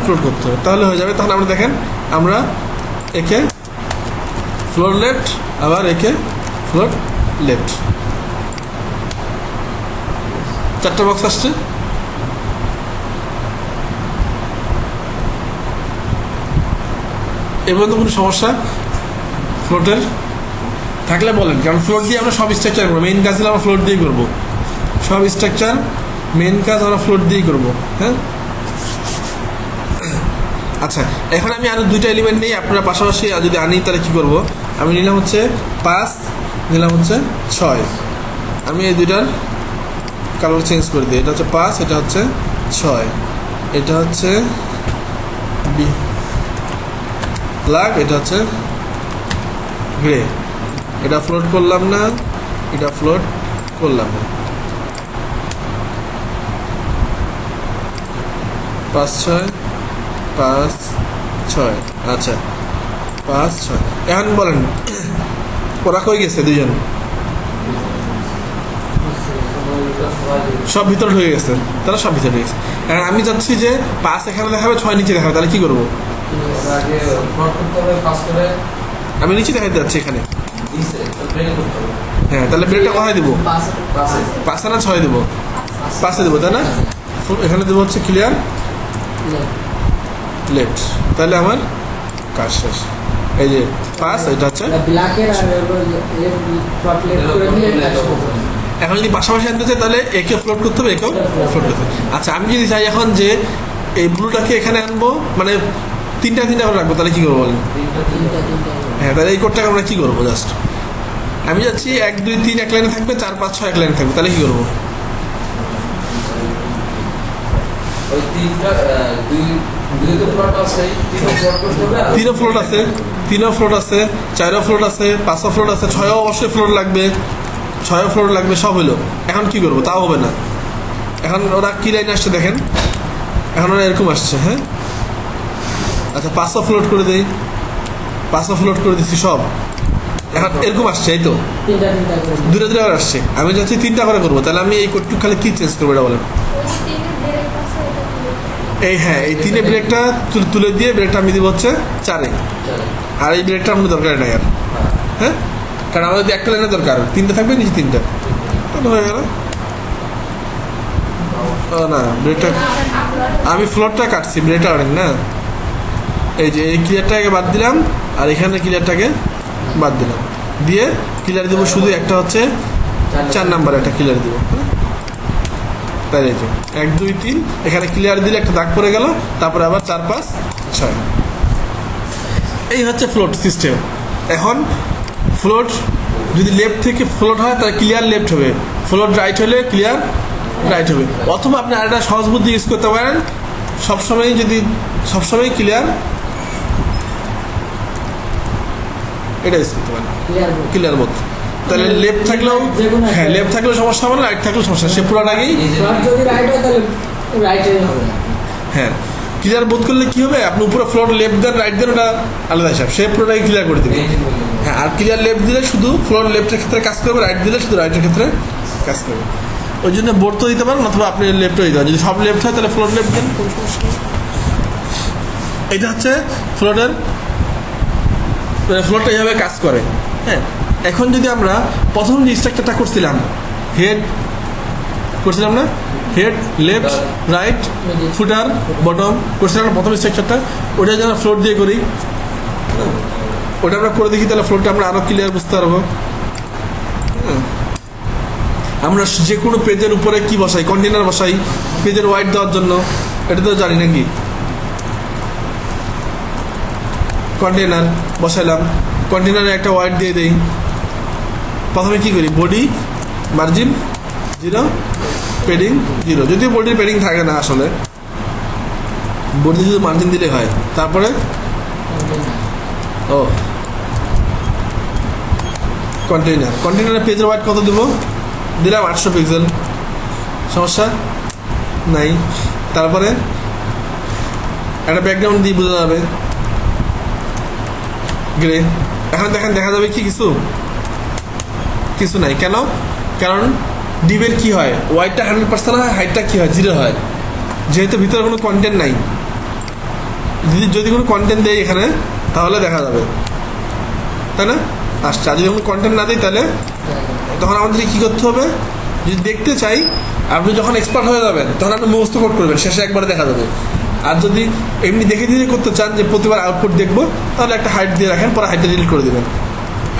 ফ্লোট করতে হবে, তাহলে হয়ে যাবে। তাহলে আমরা দেখেন, আমরা একে ফ্লোট লেফট, আবার একে ফ্লোট লেফট, 4টা বক্স আসছে। এর মধ্যে কোনো সমস্যা ফ্লোটের থাকলে বলেন, কারণ ফ্লোট দিয়ে আমরা সব স্ট্রাকচার করবো, মেইন কাজ আমরা ফ্লোট দিয়েই করবো, সব স্ট্রাকচার মেইন কাজ আমরা ফ্লোট দিয়েই করবো। হ্যাঁ, আচ্ছা, এখন আমি আরো 2টা এলিমেন্ট নিই, আপনারা পাশাপাশি যদি আনি তাহলে কি করব? আমি নিলাম হচ্ছে 5, নিলাম হচ্ছে 6। আমি এই দুইটার কালার চেঞ্জ করে দিই, এটা হচ্ছে 5, এটা হচ্ছে 6, এটা হচ্ছে ব্ল্যাক, এটা হচ্ছে গ্রে। এটা ফ্লোট করলাম না, এটা ফ্লোট করলাম না। 5 6 5 6, আচ্ছা 5 6। এখন বলেন ওরা কই গেছে? দুজন সব ভিতরে ঢুকে গেছে, তারা সব ভিতরে গেছে। এখন আমি চাচ্ছি যে 5 এখানে দেখাবে, 6 নিচে দেখাবে, তাহলে কি করবো? আমি নিচে দেখাতে যাচ্ছি এখানে। হ্যাঁ, তাহলে ব্রেকটা কোথায় দেবো? 5 না 6 দেবো? 5-এ দেবো, তাই না? এখানে দেবো হচ্ছে ক্লিয়ার লেফট, তাহলে আমার কাজ শেষ। এই যে 5, এটা হচ্ছে। এখন যদি পাশাপাশি আনতে চাই তাহলে একে ফ্লোট করতে হবে, একেও ফ্লোট করতে হবে। আচ্ছা, আমি যদি চাই এখন যে এই ব্লুটাকে এখানে আনবো, মানে 3টা করে রাখবো, তাহলে কি করবো বলেন? হ্যাঁ, তাহলে এই কোডটাকে আমরা কি করবো? জাস্ট আমি যাচ্ছি 1 2 3 এক লাইনে থাকবে, 4 5 6 এক লাইনে থাকবে, তাহলে কি করবো? তিনও ফ্লোট আছে, 3ও ফ্লোট আছে, 4ও ফ্লোট আছে, 5ও ফ্লোট আছে, 6ও অবশ্যই ফ্লোট লাগবে, 6ও ফ্লোট লাগবে, সব হলো। এখন কি করবো? তাও হবে না। এখন ওরা কি লাইন আসছে দেখেন, এখন ওরা এরকম আসছে। হ্যাঁ, আচ্ছা 5ও ফ্লোট করে দেই, 5ও ফ্লোট করে দিচ্ছি সব। এখন এরকম আসছে, এই তো 2টা করে আসছে। আমি যাচ্ছি 3টা করে করবো, তাহলে আমি এই কোডটুকু খালি কি চেঞ্জ করবো এটা বলেন? এই হ্যাঁ, এই 3-এ ব্রেকটা তুলে দিয়ে ব্রেকটা আমি দিব হচ্ছে 4-এ, আর এই ব্রেকটা আমাদের দরকার নাই আর। হ্যাঁ, কারণ আমাদের যদি একটা লাইনের দরকার, 3টা থাকবে, নিচে 3টা, তাহলে হয়ে গেল। না, ব্রেকটা আমি ফ্লোরটা কাটছি, ব্রেকটা আনেন না। এই যে এই ক্লিয়ারটাকে বাদ দিলাম, আর এখানে ক্লিয়ারটাকে বাদ দিলাম, দিয়ে ক্লিয়ার দেবো শুধু একটা হচ্ছে 4 নাম্বার একটা ক্লিয়ার দেবো। তাই এই যে 1 2 3 এখানে ক্লিয়ার দিলে একটা দাগ পড়ে গেল, তারপরে আবার 4 5 6। এই হচ্ছে ফ্লোট সিস্টেম। এখন ফ্লোট যদি লেফট থেকে ফ্লোট হয় তাহলে ক্লিয়ার লেফট হবে, ফ্লোট রাইট হলে ক্লিয়ার রাইট হবে। অথবা আপনি আরেকটা সহজ বুদ্ধি ইউজ করতে পারেন, সবসময় ক্লিয়ার এটা ইউজ করতে পারেন, ক্লিয়ার বোধ। তাহলে লেফট থাকলেও, হ্যাঁ লেফট থাকলেও সমস্যা হবে না, রাইট থাকলেও সমস্যা, সে পুরো আগেই রাইটে হবে না। হ্যাঁ, ক্লিয়ার বোধ করলে কি হবে, আপনি উপরে floor left then right then, ওটা আলাদা হিসাব, সে পুরোটাই ক্লিয়ার করে দেবে। হ্যাঁ, আর ক্লিয়ার লেফট দিলে শুধু ফ্লোর লেফটের ক্ষেত্রে কাজ করবে, রাইট দিলে শুধু রাইটের ক্ষেত্রে কাজ করবে। ওই জন্য বোর্ড তো দিতে পারেন, অথবা আপনি লেফটও দিতে পারেন। যদি সব লেফট হয় তাহলে ফ্লোর লেফট দেন, কোনো সমস্যা নেই। এটা হচ্ছে ফ্লোরের, ফ্লোরটা এইভাবে কাজ করে। হ্যাঁ, এখন যদি আমরা প্রথম যে স্ট্রাকচারটা করছিলাম, হেড করছিলাম না, হেড লেফট রাইট ফুটার বটম করছিলাম না প্রথম স্ট্রাকচারটা, ওটা যেন ফ্লোর দিয়ে করি, ওটা আমরা করে দেখি, তাহলে ফ্লোরটা আমরা আরও ক্লিয়ার বুঝতে পারবো। আমরা যে কোনো পেজের উপরে কি বসাই, কন্টেনার বসাই পেজের ওয়াইড দেওয়ার জন্য, এটা তো জানি নাকি। কন্টেনার বসাইলাম, কন্টেনারে একটা ওয়াইড দিয়ে দেই। প্রথমে কি করি, বডি মার্জিন 0, পেডিং 0, যদিও বডির পেডিং থাকে না আসলে, বডি শুধু মার্জিন দিলে হয়। তারপরে ও কন্টেনারের পেজের ওয়াইড কত দেবো, দিলাম 800 পিক্সেল, সমস্যা নাই। তারপরে একটা ব্যাকগ্রাউন্ড দিয়ে বোঝা যাবে গ্রে। এখন দেখেন দেখা যাবে কি কিছু নাই, কেন? কারণ ডিবের কি হয়, ওয়াইডটা 100% হয়, হাইটটা কি হয় 0 হয়, যেহেতু ভিতরে কোনো কন্টেন্ট নাই। যদি কোনো কন্টেন্ট দেয় এখানে তাহলে দেখা যাবে, তাই না? আচ্ছা, যদি কোনো কন্টেন্ট না দিই তাহলে তখন আমাদের কি করতে হবে, যদি দেখতে চাই, আপনি যখন এক্সপার্ট হয়ে যাবেন তখন আপনি মুখস্থ কোড করবেন, শেষে একবারে দেখা যাবে। আর যদি এমনি দেখে দিয়ে করতে চান যে প্রতিবার আউটপুট দেখবো, তাহলে একটা হাইট দিয়ে রাখেন, পরে হাইটটা ডিলিট করে দেবেন।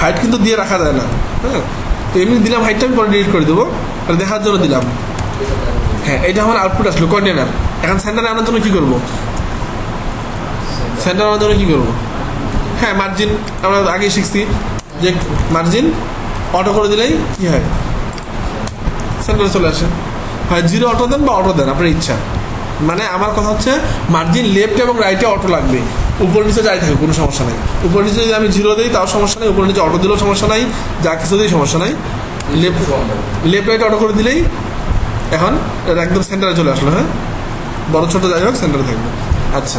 হাইট কিন্তু দিয়ে রাখা যায় না, হ্যাঁ, তো এমনি দিলাম হাইটটা, আমি পরে ডিলিট করে দেবো, আর দেখার জন্য দিলাম। হ্যাঁ, এটা আমার আউটপুট আসলো কন্টেনার। এখন সেন্টারে আনার জন্য কী করবো, সেন্টার আনার জন্য কী করবো? হ্যাঁ, মার্জিন আমরা আগেই শিখছি যে মার্জিন অটো করে দিলেই কী হয়, সেন্টারে চলে আসে। হয় 0 অটো দেন বা অটো দেন, আপনার ইচ্ছা। মানে আমার কথা হচ্ছে মার্জিন লেফট এবং রাইটে অটো লাগবে, উপর নিচে যাই থাকে কোনো সমস্যা নাই। উপর নিচে যদি আমি 0 দিই তাও সমস্যা নেই, উপর নিচে অটো দিলেও সমস্যা নাই, যা কিছু দিই সমস্যা নাই। লেফট রাইট অটো করে দিলেই এখন এটা একদম সেন্টারে চলে আসলো। হ্যাঁ, বড় ছোট যাই হোক সেন্টারে থাকবে। আচ্ছা,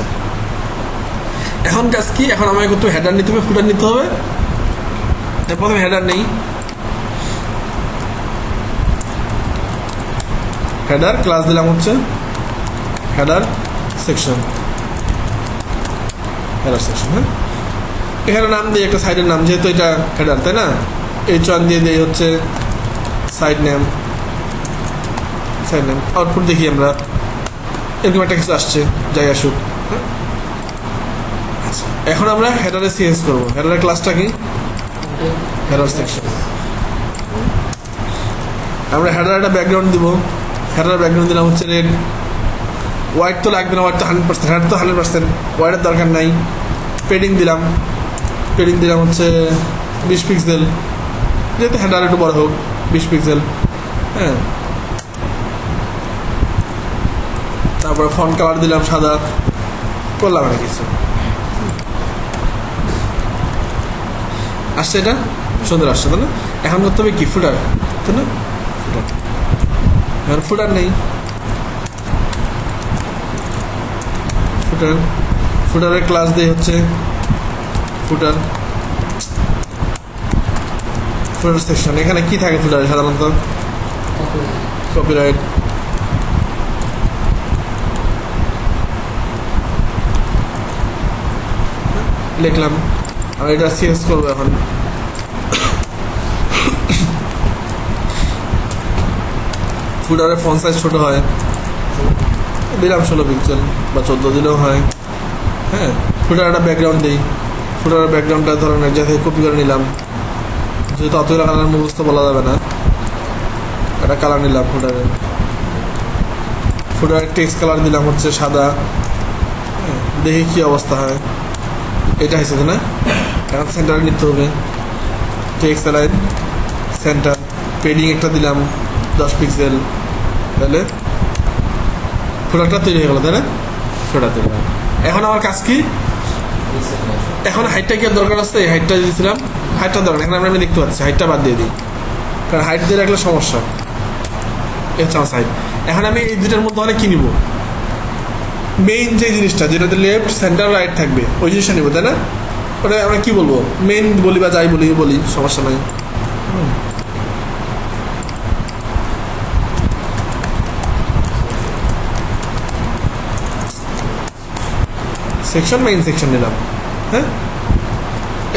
এখন কাজ কি, এখন আমাকে করতে হেডার নিতে হবে, ফুটার নিতে হবে। প্রথমে হেডার নেই, হেডার ক্লাস দিলাম হচ্ছে হেডার সেকশন, হেডার সেকশন। হ্যাঁ, এখানে নাম দিই একটা সাইডের নাম, যেহেতু এটা হেডার, তাই না? H1 দিয়ে দিই হচ্ছে সাইড নেম, আউটপুট দেখি আমরা, এরকম একটা কিছু আসছে, যাই আসুক। আচ্ছা, এখন আমরা হেডারে সিএস করবো। হেডারের ক্লাসটা কি, হেডার সেকশন। আমরা হেডার একটা ব্যাকগ্রাউন্ড দিব, হেডার ব্যাকগ্রাউন্ড দিলাম হচ্ছে রেড। হোয়াইট তো লাগবে না, হোয়াইট তো 100%, হেডার তো 100%, হোয়াইটের দরকার নাই। পেডিং দিলাম হচ্ছে 20 পিক্সেল, যেহেতু হেডার একটু বড় হোক, 20 পিক্সেল। হ্যাঁ, তারপরে ফন্ট কালার দিলাম সাদা, করলাম আর কিছু। আসছে, এটা সুন্দর আসছে, তাই না? এখন করতে হবে কি, ফুটার, তাই না? এখন ফুটার নেই, ফুটারের ক্লাস দিয়ে হচ্ছে ফুটার সেকশন। এখানে কি থাকে ফুটারে সাধারণত, কপিরাইট। লিখলাম, আর এটা সিএস করবো। এখন ফুটারের ফন্ট সাইজ ছোট হয়, দিলাম 16 পিক্সেল বা 14 দিলেও হয়। হ্যাঁ, ফুটার একটা ব্যাকগ্রাউন্ড দিই, ফুটারের ব্যাকগ্রাউন্ডটা ধরেন এক জায়গায় কপি করে নিলাম, যেহেতু অতগুলো কালার মুখস্থ বলা যাবে না, একটা কালার নিলাম ফুটারের টেক্সট কালার দিলাম হচ্ছে সাদা। দেখি কি অবস্থা হয়, এটা হয়েছে না? এখন সেন্টারে নিতে হবে, টেক্সট অ্যালাইন সেন্টার, পেডিং একটা দিলাম 10 পিক্সেল, তাহলে ফুটারটা তৈরি হয়ে গেল, তাই না? ফুটার তৈরি। এখন আমার কাজ কি, এখন হাইটটা কি দরকার আছে? এই হাইটটা দিয়েছিলাম, হাইটটা দরকার, এখন আমরা দেখতে পাচ্ছি, হাইটটা বাদ দিয়ে দিই, কারণ হাইট দিয়ে রাখলে সমস্যা। এই হচ্ছে আমার সাইড। এখন আমি এই দুটার মধ্যে অনেক কি নিব, মেইন যে জিনিসটা যেটাতে লেফট সেন্টার রাইট থাকবে ওই জিনিসটা নিব, তাই না? ওটা আমরা কি বলবো, মেইন বলি বা যাই বলি সমস্যা নাই। সেকশন মেইন সেকশন নিলাম। হ্যাঁ,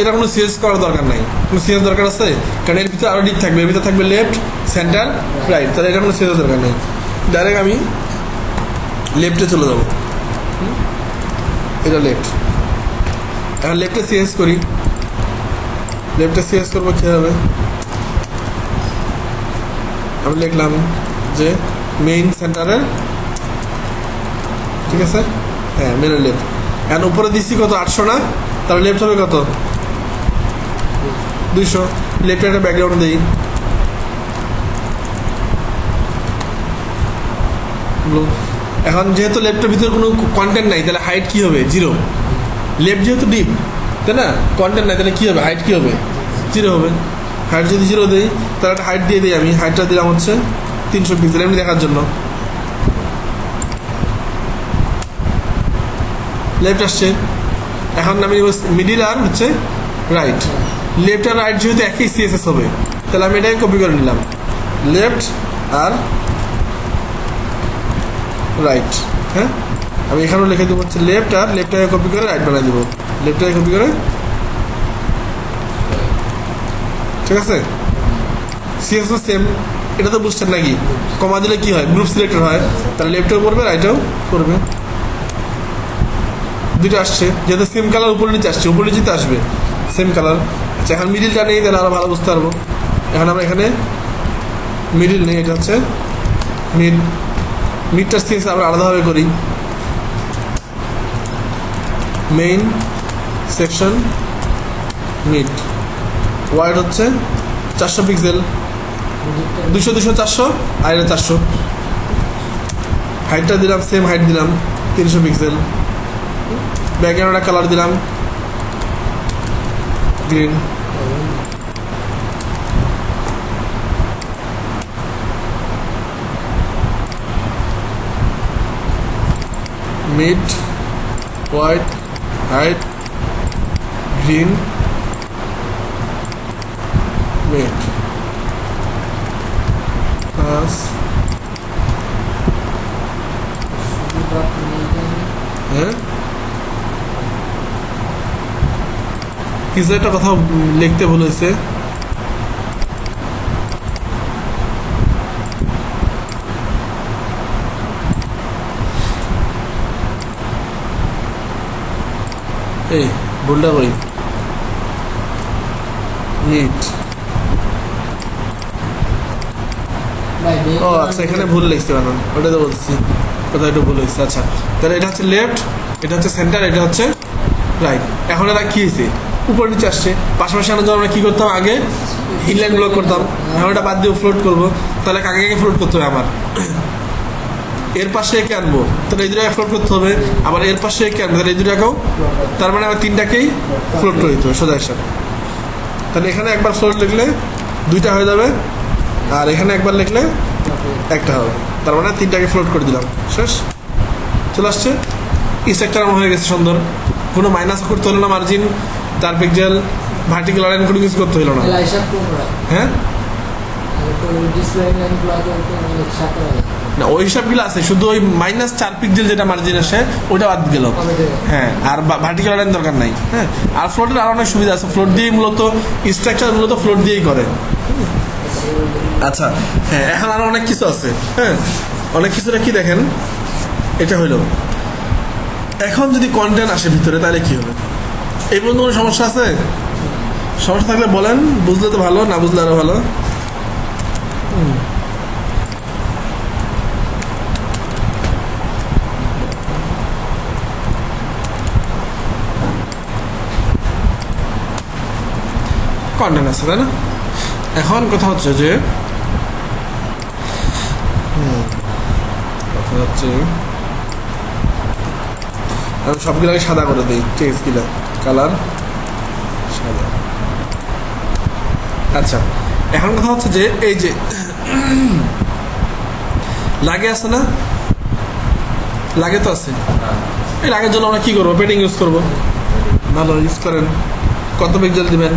এটা কোনো সিএস করার দরকার নাই। কোনো সিএস দরকার আছে? কারণ এর ভিতরে আরও ডিপ থাকবে, এর ভিতরে থাকবে লেফট সেন্টার রাইট, তাহলে এটা কোনো সিএস দরকার নেই। ডাইরেক্ট আমি লেফটে চলে যাবো। এটা লেফট, এখন লেফটে সিএস করি। লেফটে সিএস করবো কী হবে, আমি লিখলাম যে মেইন সেন্টারের, ঠিক আছে? হ্যাঁ, মেনের লেফট। এখন উপরে দিচ্ছি কত, 800 না? তাহলে লেফট হবে কত, 200। লেফটে একটা ব্যাকগ্রাউন্ড দিই, এখন যেহেতু লেফটের ভিতরে কোনো কন্টেন্ট নাই তাহলে হাইট কি হবে, 0। লেফট যেহেতু ডিপ, তাই না, কন্টেন্ট নাই, তাহলে কী হবে, হাইট কী হবে, 0 হবে। হাইট যদি 0 দিই তাহলে একটা হাইট দিয়ে দিই, আমি হাইটটা দিলাম হচ্ছে 300 পিক্সেল, এমনি দেখার জন্য। লেফট আসছে। এখন আমি মিডিল আর হচ্ছে রাইট, লেফট আর রাইট যেহেতু একই সিএসএস হবে তাহলে আমি এটাকে কপি করে নিলাম, লেফট আর রাইট। হ্যাঁ, আমি এখানেও লিখে দেবো হচ্ছে লেফট, আর লেফটটাকে কপি করে রাইট বানিয়ে দেবো, লেফটটাকে কপি করে, ঠিক আছে? সিএসএস সেম, এটা তো বুঝছেন নাকি? কমা দিলে কি হয়, গ্রুপ সিলেক্টর হয়, তাহলে লেফটেও করবে রাইটেও করবে। দুটো আসছে, যেহেতু সেম কালার উপরে নিচে আসছে, উপরে নিচেতে আসবে সেম কালার। আচ্ছা, এখন মিডিলটা নেই, তাহলে আরো ভালো বুঝতে পারবো। এখন আমরা এখানে মিডিল নেই, এটা হচ্ছে মিডটার সিএস আমরা আলাদাভাবে করি, মেইন সেকশন মিড, ওয়াইড হচ্ছে 400 পিক্সেল, 200 200 400, আর এটা 400। হাইটটা দিলাম সেম হাইট দিলাম 300 পিক্সেল। ব্যাকগ্রাউন্ডটা কালার দিলাম green. Mid, white, height, green, mid, হ্যাঁ, কিছু একটা কথা লিখতে বলেছে, এই ভুলটা করি, মিট, ও আচ্ছা এখানে ভুল লিখতে পারেন, ওটা তো বলছি কোথাও একটু ভুল হয়েছে। আচ্ছা, তাহলে এটা হচ্ছে লেফট, এটা হচ্ছে সেন্টার, এটা হচ্ছে রাইট। এখন এটা কি হয়েছে, উপর নিচে আসছে। পাশাপাশি আনার জন্য আমরা কী করতাম, আগে ইনলাইন ব্লক করতাম, এখন এটা বাদ দিয়ে ফ্লোট করবো। তাহলে কাকে কাকে ফ্লোট করতে হবে, আমার এর পাশে একে আনবো, তাহলে এই দুটাকে ফ্লোট করতে হবে, আবার এর পাশে একে আনবো, তাহলে এই দুটাকেও, তার মানে আমার তিনটাকেই ফ্লোট করে দিতে হবে সোজা হিসাবে। তাহলে এখানে একবার ফ্লোট লিখলে 2টা হয়ে যাবে, আর এখানে একবার লিখলে 1টা হবে, তার মানে 3টাকে ফ্লোট করে দিলাম, শেষ। চলে আসছে, স্ট্রাকচার আমার হয়ে গেছে সুন্দর, কোনো মাইনাস করতে হলো না, মার্জিন 4 পিক্সেল ভার্টিক্যাল লাইন কোনো কিছু করতে হলো না। হ্যাঁ, না ওই হিসাবগুলো আছে, শুধু ওই -4 পিক্সেল যেটা মার্জিন আসে ওটা বাদ গেল। হ্যাঁ, আর ভার্টিক্যাল লাইন দরকার নাই। হ্যাঁ, আর ফ্লোটের আরো অনেক সুবিধা আছে, ফ্লোট দিয়েই মূলত স্ট্রাকচার মূলত ফ্লোট দিয়েই করে। আচ্ছা, হ্যাঁ, এখন আরো অনেক কিছু আছে। হ্যাঁ, অনেক কিছুটা কি দেখেন, এটা হইল এখন যদি কন্টেন্ট আসে ভিতরে তাহলে কি হবে, এই পর্যন্ত কোনো সমস্যা আছে? সমস্যা থাকলে বলেন, বুঝলে তো ভালো, না বুঝলে আরো ভালো। কন্টেন্ট আছে, তাই না? এখন কথা হচ্ছে যে কথা হচ্ছে আমি সবগুলোকে সাদা করে দিই, টেক্সটগুলো কালার সাদা। আচ্ছা, এখন কথা হচ্ছে যে এই যে লাগে আছে না? লাগে তো আছে। এই লাগের জন্য আমরা কি করবো? পেডিং ইউজ করবো। ভালো, ইউজ করেন। কত পিক্সেল দিবেন?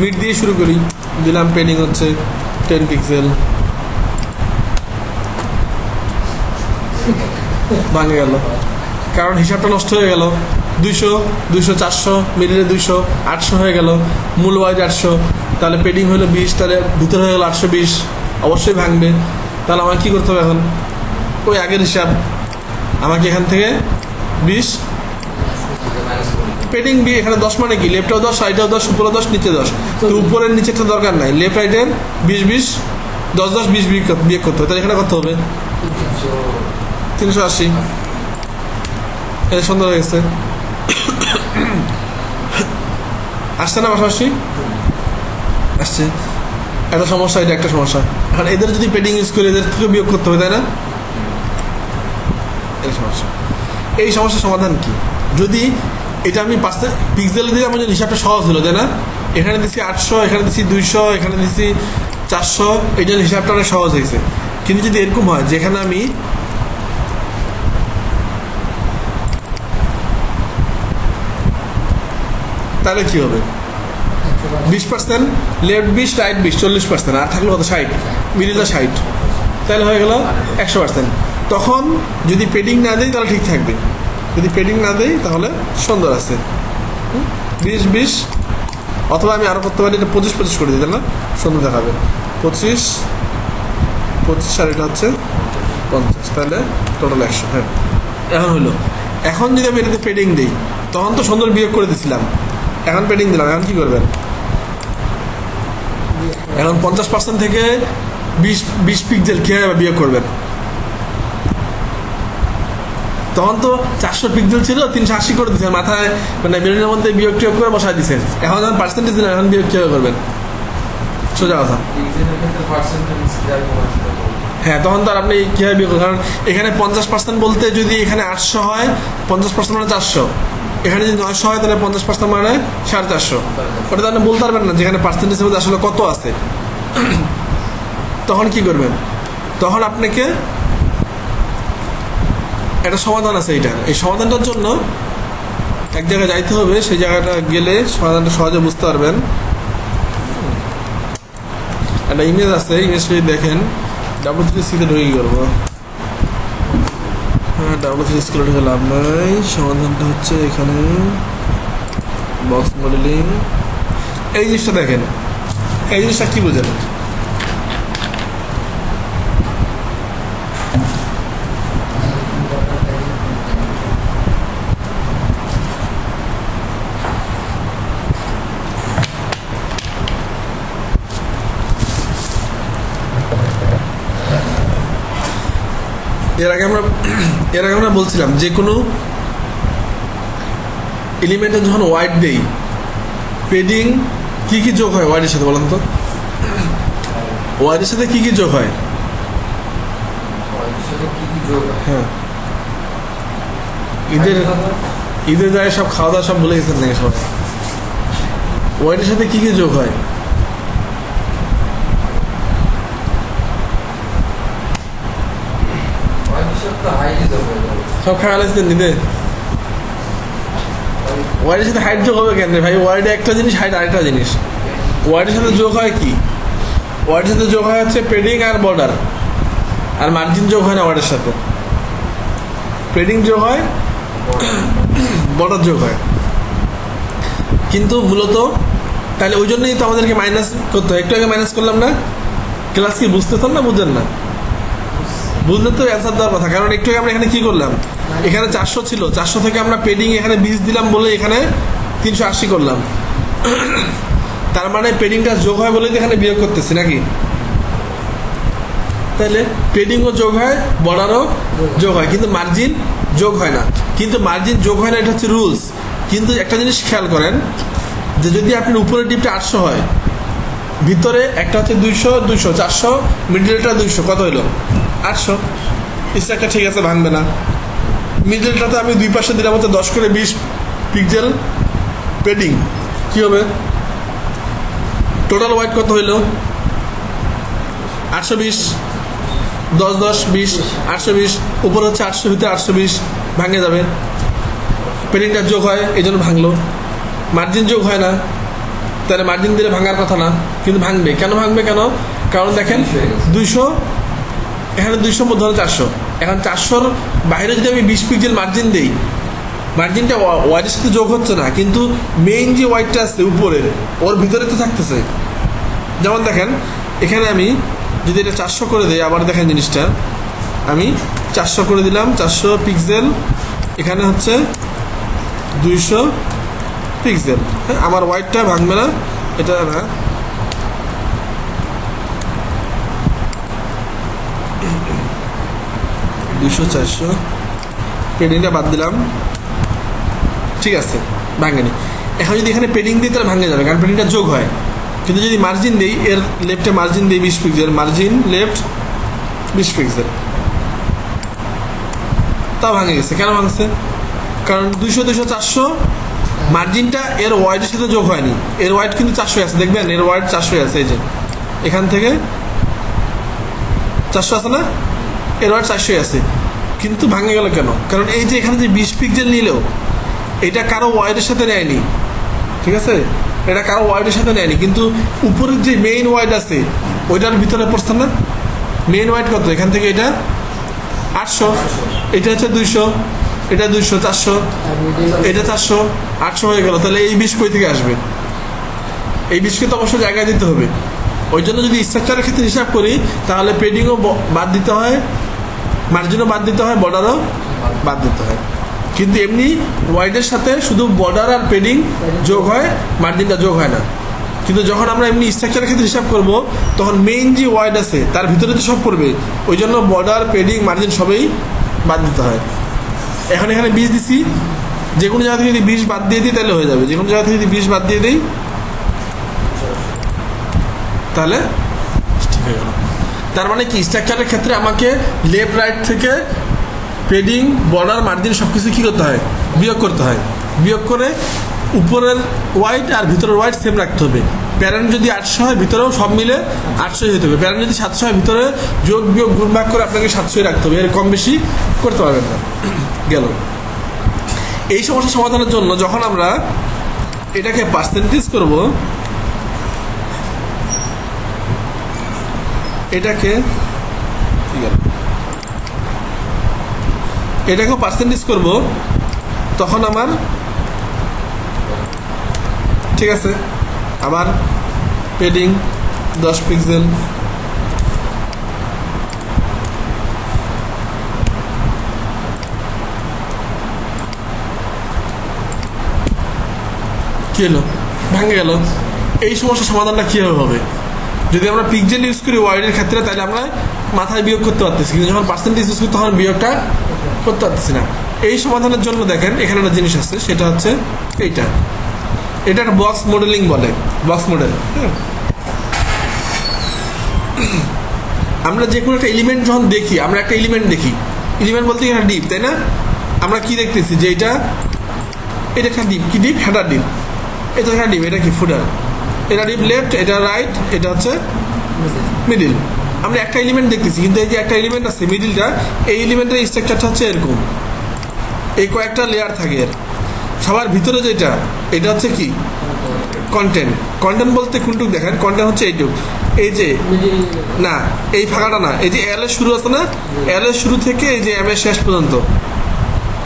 মিড দিয়ে শুরু করি। দিলাম পেডিং হচ্ছে 10 পিক্সেল। ভাঙে গেল, কারণ হিসাবটা নষ্ট হয়ে গেল। 200 200 400, মিডিলে 200, 800 হয়ে গেল, মূল ওয়াইড 800, তাহলে পেডিং হলো 20, তাহলে ভিতরে হয়ে গেল 820, অবশ্যই ভাঙবে। তাহলে আমাকে কী করতে হবে এখন? ওই আগের হিসাব, আমাকে এখান থেকে 20 পেডিং বি, এখানে 10 মানে কি? লেফটেও 10, রাইটেও 10, উপরে 10, নিচে 10। তো উপরের নিচেটা দরকার নাই, লেফট রাইটের 20 20, 10 10, 20 বিয়োগ করতে হবে। তাহলে এখানে কত হবে? 380। এটা সুন্দর হয়ে গেছে। আসছে না পাশাপাশি? আসছে। একটা সমস্যা, এটা একটা সমস্যা। এখন এদের যদি পেডিং ইউজ করি, এদের থেকে বিয়োগ করতে হবে, তাই না? এই সমস্যা, এই সমস্যার সমাধান কি? যদি এটা আমি পিক্সেল দিয়ে আমার হিসাবটা সহজ হলো, তাই না? এখানে দিচ্ছি 800, এখানে দিচ্ছি 200, এখানে দিচ্ছি 400, এটার হিসাবটা অনেক সহজ হয়েছে। কিন্তু যদি এরকম হয় যেখানে আমি তাহলে কি হবে? 20% লেফট 20, রাইট 20, 40%, আর থাকলো কত? 60, মিডিলটা 60, তাহলে হয়ে গেল 100%। তখন যদি পেডিং না দেয় তাহলে ঠিক থাকবে, যদি পেডিং না দেয় তাহলে সুন্দর আছে 20 20, অথবা আমি আরও করতে পারি, এটা 25 25 করে দিতে না, সুন্দর দেখাবে। 25 25, আর এটা হচ্ছে 50, তাহলে টোটাল 100। হ্যাঁ, এখন হইলো। এখন যদি আমি এটাতে পেডিং দিই, তখন তো সুন্দর বিয়োগ করে দিয়েছিলাম, এখন পেডিং দিলাম, এখন কি করবেন? এখন 50% থেকে 20 পিক্সেল কীভাবে বিয়োগ করবেন? তখন তো 400 পিক্সেল ছিল, 380 করে দিচ্ছেন মাথায়, মানে ব্রেনের মধ্যে বিয়োগ টিয়োগ করে বসায় দিচ্ছেন। এখন যখন পার্সেন্টেজ দিলেন, এখন বিয়োগ কীভাবে করবেন? সোজা কথা। হ্যাঁ, তখন তো আর আপনি কীভাবে বিয়োগ করবেন? কারণ এখানে 50% বলতে যদি এখানে 800 হয়, 50% মানে 400, এখানে যদি 900 হয়, তাহলে 50% মানে 450। ওটা তো আপনি বলতে পারবেন না যেখানে পার্সেন্টেজের মধ্যে আসলে কত আছে। তখন কি করবেন? তখন আপনাকে একটা সমাধান আছে। এই সমাধানটার জন্য এক জায়গায় যাইতে হবে, সেই জায়গাটা গেলে সমাধানটা সহজে বুঝতে পারবেন। একটা ইমেজ আছে, ইমেজটা যদি দেখেন, W3C-তে ঢুকে করবো। হ্যাঁ, W3C ঢুকে লাভ নাই। সমাধানটা হচ্ছে এখানে বক্স মডেলিং। এই জিনিসটা দেখেন, এই জিনিসটা কি বোঝেন? এর আগে আমরা বলছিলাম যে কোনো এলিমেন্টে যখন ওয়াইড দেই, পেডিং কি কি যোগ হয় ওয়াইডের সাথে? বলেন তো, ওয়াইডের সাথে কি কি যোগ হয়? হ্যাঁ, ঈদের যায় সব খাওয়া দাওয়া সব ভুলে গেছেন নাকি সবাই? ওয়াইডের সাথে কি কি যোগ হয়? সব খাওয়া লাগছেন নিতে। ওয়াইডের সাথে হাইট যোগ হবে কেন ভাই? ওয়াইডে একটা জিনিস, হাইট আরেকটা জিনিস। ওয়াইডের সাথে যোগ হয় কি? ওয়াইডের সাথে যোগ হয় হচ্ছে পেডিং আর বর্ডার, আর মার্জিন যোগ হয় না ওয়াইডের সাথে। পেডিং যোগ হয়, বর্ডার যোগ হয়। কিন্তু মূলত তাহলে ওই জন্যই তো আমাদেরকে মাইনাস করতে হয়। একটু আগে মাইনাস করলাম না? ক্লাস কি বুঝতেছেন না বুঝেন না? বুঝলে তো অ্যান্সার দেওয়ার কথা। কারণ একটু আমরা এখানে কি করলাম, এখানে 400 ছিল, 400 থেকে আমরা পেডিং এখানে 20 দিলাম বলে এখানে 380 করলাম। তার মানে পেডিংটা যোগ হয় বলে এখানে বিয়োগ করতেছি নাকি? তাহলে পেডিংও যোগ হয়, বর্ডারও যোগ হয়, কিন্তু মার্জিন যোগ হয় না। কিন্তু মার্জিন যোগ হয় না, এটা হচ্ছে রুলস। কিন্তু একটা জিনিস খেয়াল করেন, যে যদি আপনার উপরের ডিপটা 800 হয়, ভিতরে একটা হচ্ছে 200 200, 400, মিডলটা 200, কত হইলো? 800। স্ট্রাকটা ঠিক আছে, ভাঙবে না। মিডলটাতে আমি দুই পাশে দিলাম হচ্ছে 10 করে 20 পিক্সেল পেডিং, কি হবে? টোটাল ওয়াইড কত হইল? 820। 10 10 20 820 উপর হচ্ছে 800 ভিতরে 820 ভাঙে যাবে। পেডিংটা যোগ হয় এই জন্য ভাঙলো। মার্জিন যোগ হয় না, তাহলে মার্জিন দিলে ভাঙার কথা না, কিন্তু ভাঙবে। কেন ভাঙবে? কেন? কারণ দেখেন 200 এখানে 200 মধ্যে হলো 400। এখন 400-র বাইরে যদি আমি 20 পিক্সেল মার্জিন দিই, মার্জিনটা ওয়াইডের সাথে যোগ হচ্ছে না, কিন্তু মেইন যে ওয়াইডটা আছে উপরের ওর ভিতরে তো থাকতেছে। যেমন দেখেন এখানে আমি যদি এটা 400 করে দিই, আবার দেখেন জিনিসটা আমি 400 করে দিলাম, 400 পিক্সেল, এখানে হচ্ছে 200 পিক্সেল। হ্যাঁ, আমার ওয়াইডটা ভাঙবে না, এটা না। দুশো 400 পেডিংটা বাদ দিলাম, ঠিক আছে, ভাঙেনি। এখন যদি এখানে পেডিং দিই তাহলে ভাঙে যাবে, কারণ পেডিংটা যোগ হয়। কিন্তু যদি মার্জিন দিই, এর লেফটে মার্জিন দিই 20 পিক্সেল, মার্জিন লেফট 20 পিক্সেল, তাও ভাঙে গেছে। কেন ভাঙছে? কারণ 200 200 400 মার্জিনটা এর ওয়াইডের সাথে যোগ হয়নি। এর ওয়াইড কিন্তু 400 আছে, দেখবেন এর ওয়াইড 400 আছে। এই যে এখান থেকে 400 আছে না, এর ওয়াইড 400 আছে, কিন্তু ভাঙে গেল কেন? কারণ এই যে এখানে যে 20 পিক্সেল নিলেও এটা কারো ওয়াইডের সাথে নেয়নি, ঠিক আছে, এটা কারো ওয়াইডের সাথে নেয়নি, কিন্তু উপরের যে মেইন ওয়াইড আছে ওইটার ভিতরে পড়ছে না। মেইন ওয়াইড কত? এখান থেকে এটা 800, এটা হচ্ছে 200, এটা 200 400, এটা 400 800 হয়ে গেল। তাহলে এই 20 কই থেকে আসবে? এই 20কে তো অবশ্যই জায়গায় দিতে হবে। ওই জন্য যদি স্ট্রাকচারের ক্ষেত্রে হিসাব করি, তাহলে পেডিংও বাদ দিতে হয়, মার্জিনও বাদ দিতে হয়, বর্ডারও বাদ দিতে হয়। কিন্তু এমনি ওয়াইডের সাথে শুধু বর্ডার আর পেডিং যোগ হয়, মার্জিনটা যোগ হয় না। কিন্তু যখন আমরা এমনি স্ট্রাকচারের ক্ষেত্রে হিসাব করব, তখন মেইন যে ওয়াইড আছে তার ভিতরে তো সব পড়বে, ওই জন্য বর্ডার পেডিং মার্জিন সবই বাদ দিতে হয়। এখন এখানে 20 দিছি, যে কোনো জায়গা থেকে যদি 20 বাদ দিয়ে দিই তাহলে হয়ে যাবে। যে কোনো জায়গা থেকে যদি 20 বাদ দিয়ে দিই তাহলে ঠিক হয়ে গেল। তার মানে কি, স্ট্রাকচারের ক্ষেত্রে আমাকে লেফট রাইট থেকে পেডিং বর্ডার মার্জিন সব কিছু কী করতে হয়? বিয়োগ করতে হয়। বিয়োগ করে উপরের ওয়াইড আর ভিতরের ওয়াইড সেম রাখতে হবে। প্যারেন্ট যদি 800 হয়, ভিতরেও সব মিলে 800 হতে হবে। প্যারেন্ট যদি 700 হয়, ভিতরে যোগ বিয়োগ গুণ ভাগ করে আপনাকে 700 রাখতে হবে, এর কম বেশি করতে পারবেন না। গেল। এই সমস্যা সমাধানের জন্য যখন আমরা এটাকে পার্সেন্টেজ করব, এটাকেও পার্সেন্টেজ করব, তখন আমার ঠিক আছে, আবার পেডিং 10 পিক্সেল, কি হলো? ভাঙে গেল। এই সমস্যার সমাধানটা কীভাবে হবে? যদি আমরা পিক্সেল ইউজ করি ওয়াইডের ক্ষেত্রে, তাহলে আমরা মাথায় বিয়োগ করতে পারতেছি, কিন্তু যখন পার্সেন্টেজ ইউজ করি তখন বিয়োগটা করতে পারতেছি না। এই সমাধানের জন্য দেখেন এখানে একটা জিনিস আছে, সেটা হচ্ছে এইটা। এটা একটা বক্স মডেলিং বলে, বক্স মডেল। আমরা যে কোনো একটা এলিমেন্ট যখন দেখি, আমরা একটা এলিমেন্ট দেখি, এলিমেন্ট বলতে এখানে ডিপ, তাই না? আমরা কি দেখতেছি যে এটা একটা ডিপ। কি ডিপ? Header deep. এটা একটা ডিপ, এটা কি? ফুটার। এটা ডিপ লেফট, এটা রাইট, এটা হচ্ছে মিডিল। আমরা একটা এলিমেন্ট দেখতেছি, কিন্তু এই যে একটা এলিমেন্ট আছে মিডিলটা, এই এলিমেন্টের স্ট্রাকচারটা হচ্ছে এরকম, এই কয়েকটা লেয়ার থাকে এর। সবার ভিতরে যেটা, এটা হচ্ছে কি? কন্টেন্ট। কন্টেন্ট বলতে কোনটুক দেখেন, কন্টেন্ট হচ্ছে এইটুক, এই যে না, এই ফাঁকাটা না, এই যে এল এর শুরু আছে না, এল এর শুরু থেকে এই যে এম এর শেষ পর্যন্ত,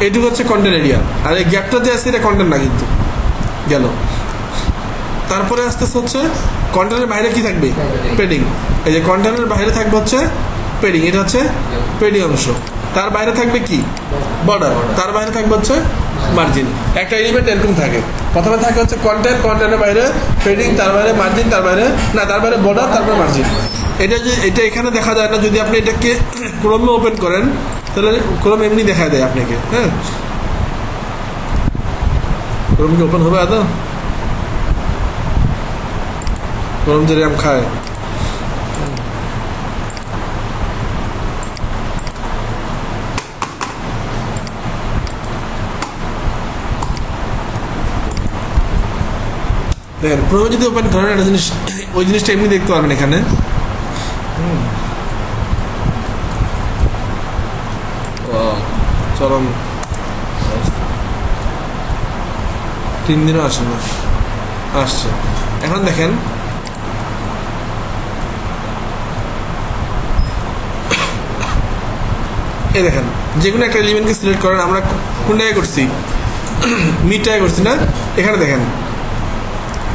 এইটুকু হচ্ছে কন্টেন্ট এরিয়া। আর এই গ্যাপটা যে আছে এটা কন্টেন্ট না কিন্তু। গেল। তারপরে আস্তে আস্তে হচ্ছে কন্টেন্টের বাইরে কি থাকবে? পেডিং। এই যে কন্টেন্টের বাইরে থাকবে হচ্ছে পেডিং, এটা হচ্ছে পেডিং অংশ। তার বাইরে থাকবে কি? বর্ডার। তার বাইরে থাকবে হচ্ছে মার্জিন। একটা এলিমেন্ট এরকম থাকে, প্রথমে থাকে হচ্ছে কন্টেন্ট, কন্টেন্টের বাইরে পেডিং, তার বাইরে মার্জিন, তার বাইরে না, তার বাইরে বর্ডার, তারপরে মার্জিন। এটা এখানে দেখা যায় না। যদি আপনি এটাকে ক্রোমে ওপেন করেন, তাহলে ক্রোম এমনি দেখা দেয় আপনাকে। হ্যাঁ, ক্রোম কি ওপেন হবে? আদৌ ক্রোম যে র্যাম খায়। দেখেন ক্রোমে যদি ওপেন করেন একটা জিনিস, ওই জিনিসটা এমনি দেখতে পারবেন এখানে। চরম 3 দিনও আসে না, আসছে। এখন দেখেন এই দেখেন যে কোনো একটা এলিমেন্টকে সিলেক্ট করেন, আমরা কোন জায়গায় করছি, মিডটায় করছি না? এখানে দেখেন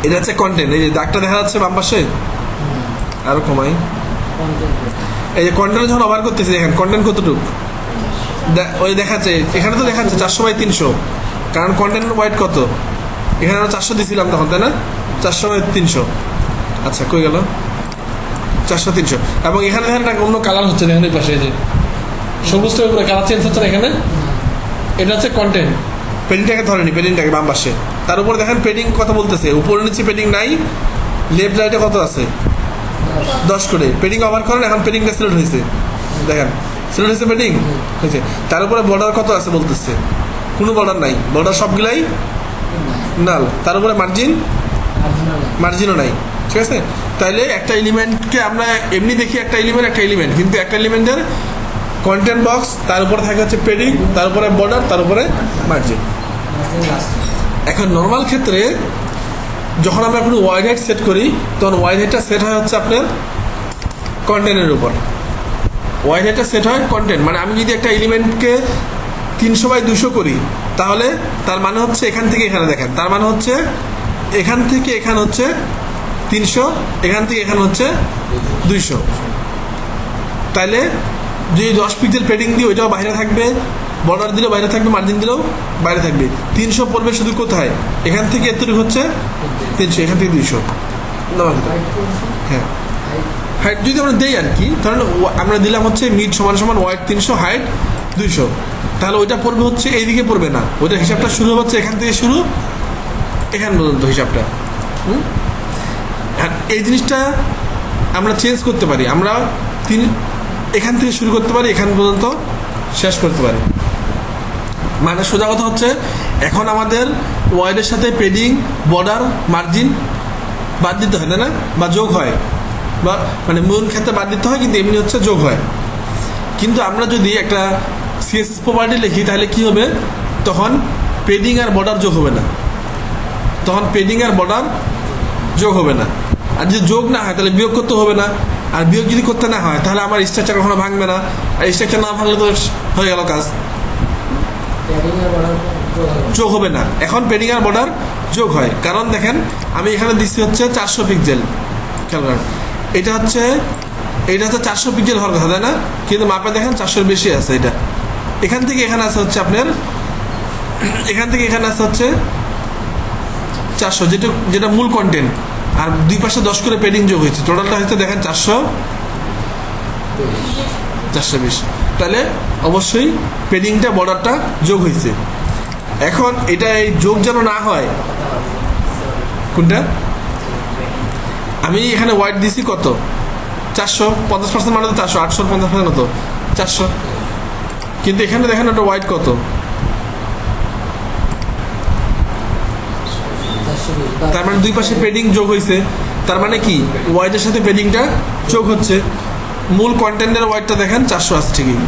এটা হচ্ছে কন্টেন্ট, এই যে দাগটা দেখা যাচ্ছে বাম পাশে, আরো কমাই, এই যে কন্টেন্ট যখন ওভার করতেছি দেখেন কন্টেন্ট কতটুক ওই দেখাচ্ছে, এখানে তো দেখাচ্ছে 400/300, কারণ কন্টেন্ট ওয়াইড কত, এখানে আমরা 400 দিয়েছিলাম তখন, তাই না? 400/300, আচ্ছা কই গেল 400/300। এবং এখানে দেখেন অন্য কালার হচ্ছে, দেখেন এই পাশে যে সবুজটার উপরে কালার চেঞ্জ হচ্ছে না এখানে, এটা হচ্ছে কন্টেন্ট। পেডিংটাকে ধরেনি, পেডিংটাকে বাম পাশে, তার উপরে দেখেন পেডিং কত বলতেছে, উপরে নিচে পেডিং নাই, লেফট রাইটে কত আছে 10 করে। পেডিং ওভার করেন, এখন পেডিংটা সিলেক্ট হয়েছে, দেখেন সিলেক্ট হয়েছে, পেডিং হয়েছে। তার উপরে বর্ডার কত আছে বলতেছে, কোনো বর্ডার নাই, বর্ডার সবগুলাই নাল। তার উপরে মার্জিনও নাই, ঠিক আছে? তাইলে একটা এলিমেন্টকে আমরা এমনি দেখি একটা এলিমেন্ট, কিন্তু একটা এলিমেন্টের কন্টেন্ট বক্স, তার উপরে থাকে হচ্ছে পেডিং, তার উপরে বর্ডার, তার উপরে মার্জিন। এখন নর্মাল ক্ষেত্রে যখন আমরা কোনো ওয়াইড হাইট সেট করি, তখন ওয়াইড হাইটটা সেট হয় হচ্ছে আপনার কন্টেন্টের উপর। ওয়াইড হাইটটা সেট হয় কন্টেন্ট, মানে আমি যদি একটা এলিমেন্টকে 300/200 করি, তাহলে তার মানে হচ্ছে এখান থেকে এখানে দেখেন, তার মানে হচ্ছে এখান থেকে এখানে হচ্ছে 300, এখান থেকে এখানে হচ্ছে 200। তাইলে যদি 10 পিক্সেল পেডিং দিই ওইটাও বাইরে থাকবে, বর্ডার দিলেও বাইরে থাকবে, মার্জিন দিলেও বাইরে থাকবে। 300 পড়বে শুধু কোথায়, এখান থেকে এতটুকু হচ্ছে 300, এখান থেকে 200। হ্যাঁ, হাইট যদি আমরা দেই আর কি, তাহলে আমরা দিলাম হচ্ছে মিড সমান ওয়াইড 300, হাইট 200, তাহলে ওইটা পড়বে হচ্ছে এইদিকে পড়বে না, ওইটা হিসাবটা শুরু হচ্ছে এখান থেকে শুরু এখান পর্যন্ত হিসাবটা। এই জিনিসটা আমরা চেঞ্জ করতে পারি, আমরা এখান থেকে শুরু করতে পারি, এখান পর্যন্ত শেষ করতে পারি। মানে সোজা কথা হচ্ছে এখন আমাদের ওয়াইডের সাথে পেডিং, বর্ডার, মার্জিন বাদ দিতে হয়, না বা যোগ হয়, বা মানে মূল ক্ষেত্রে বাদ দিতে হয়, কিন্তু এমনি হচ্ছে যোগ হয়। কিন্তু আমরা যদি একটা সিএসএস প্রপার্টি লিখি তাহলে কি হবে, তখন পেডিং আর বর্ডার যোগ হবে না, তখন পেডিং আর বর্ডার যোগ হবে না। আর যদি যোগ না হয় তাহলে বিয়োগ করতে হবে না, আর বিয়োগ যদি করতে না হয় তাহলে আমার স্ট্রাকচার কখনো ভাঙবে না, আর স্ট্রাকচার না ভাঙলে তো হয়ে গেল কাজ, যোগ হবে না। এখন পেডিং আর বর্ডার যোগ হয়, কারণ দেখেন আমি এখানে দিচ্ছি হচ্ছে 400 পিক্সেল, খেয়াল করেন এটা হচ্ছে 400 পিক্সেল হওয়ার কথা, তাই না? কিন্তু মাপে দেখেন 400-এর বেশি আছে। এটা এখান থেকে এখানে আছে হচ্ছে আপনার, এখান থেকে এখানে আছে হচ্ছে 400, যেটা মূল কন্টেন্ট, আর দুই পাশে 10 করে পেডিং যোগ হয়েছে, টোটালটা হচ্ছে দেখেন 420। তাহলে অবশ্যই পেডিংটা বর্ডারটা যোগ হয়েছে। এখন এটা এই যোগ যেন না হয়, কোনটা আমি এখানে ওয়াইড দিছি কত 400, 50% মানে তো 400, 850% কত 400, কিন্তু এখানে দেখেন ওটা ওয়াইড কত, তার মানে দুই পাশে পেডিং যোগ হয়েছে, তার মানে কি ওয়াইডের সাথে পেডিংটা যোগ হচ্ছে। মূল কন্টেন্টের ওয়াইডটা দেখেন 400 আসছে ঠিকই,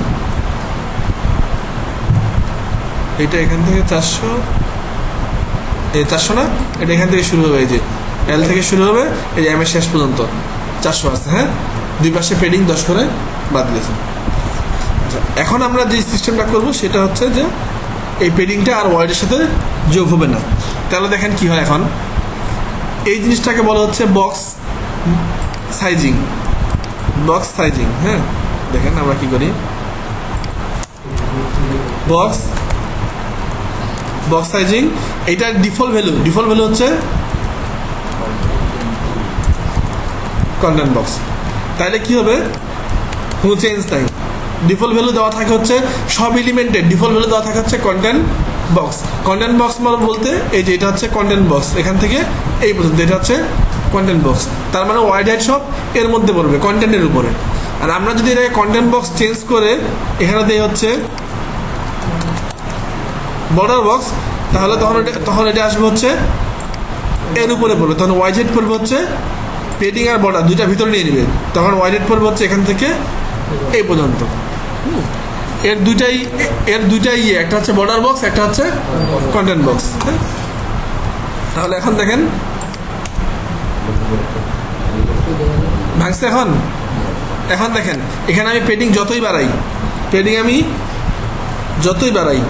এটা এখান থেকে 400, এই 400 না, এটা এখান থেকে শুরু হবে, এই যে এল থেকে শুরু হবে, এই এম এর শেষ পর্যন্ত 400 আছে। হ্যাঁ, দুই পাশে পেডিং 10 করে বাদ দিয়েছে। এখন আমরা যে সিস্টেমটা করব সেটা হচ্ছে যে এই পেডিংটা আর ওয়াইডের সাথে যোগ হবে না। তাহলে দেখেন কি হয়, এখন এই জিনিসটাকে বলা হচ্ছে বক্স সাইজিং। হ্যাঁ, দেখেন আমরা কি করি, বক্স সাইজিং, এইটার ডিফল্ট ভ্যালু হচ্ছে কন্টেন্ট বক্স। তাহলে কি হবে, কোনো চেঞ্জ নাই, ডিফল্ট ভ্যালু দেওয়া থাকে হচ্ছে সব এলিমেন্টের ডিফল্ট ভ্যালু দেওয়া থাকে হচ্ছে কন্টেন্ট বক্স বলতে এই যে এটা হচ্ছে কন্টেন্ট বক্স, এখান থেকে এই পর্যন্ত এটা হচ্ছে কন্টেন্ট বক্স, তার মানে ওয়াইড হাইট সব এর মধ্যে পড়বে কন্টেন্টের উপরে। আর আমরা যদি এটাকে কন্টেন্ট বক্স চেঞ্জ করে এখানে দেই হচ্ছে বর্ডার বক্স, তাহলে তখন এটা আসবে হচ্ছে এর উপরে পড়বে, তখন ওয়াইড হাইট পড়বে হচ্ছে পেডিং আর বর্ডার দুইটা ভিতরে নিয়ে নেবে, তখন ওয়াইড হাইট পড়বে হচ্ছে এখান থেকে এই পর্যন্ত। এর দুইটাই একটা হচ্ছে বর্ডার বক্স, একটা হচ্ছে কন্টেন্ট বক্স। তাহলে এখন দেখেন ভাঙছে। এখন দেখেন এখানে আমি পেডিং যতই বাড়াই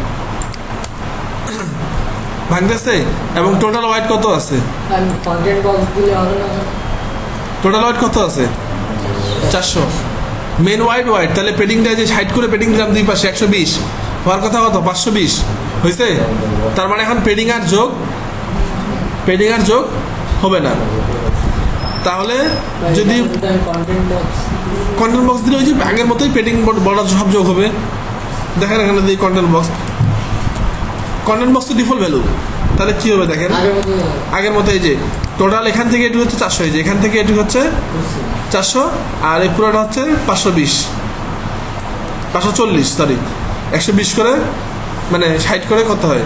ভাঙতেছে, এবং টোটাল ওয়াইড কত আছে? টোটাল ওয়াইড কত আছে? 400। মেন ওয়াইড তাহলে পেডিংটা যে সাইড করে পেডিং দিলাম দুই পাশে 120 হওয়ার কথা কত? 520 হয়েছে। তার মানে এখন পেডিং আর যোগ হবে না। তাহলে যদি কন্টেন্ট বক্স দিলে ওই যে আগের মতোই পেডিং বর্ডার সব যোগ হবে। দেখেন এখানে দিই কন্টেন্ট বক্স তো ডিফল্ট ভ্যালু। তাহলে কি হবে দেখেন আগের মতো, এই যে টোটাল এখান থেকে এটুকু হচ্ছে 400, এই যে এখান থেকে এটুকু হচ্ছে 400, আর এই পুরোটা হচ্ছে 540 সরি 120 করে, মানে 60 করে কত হয়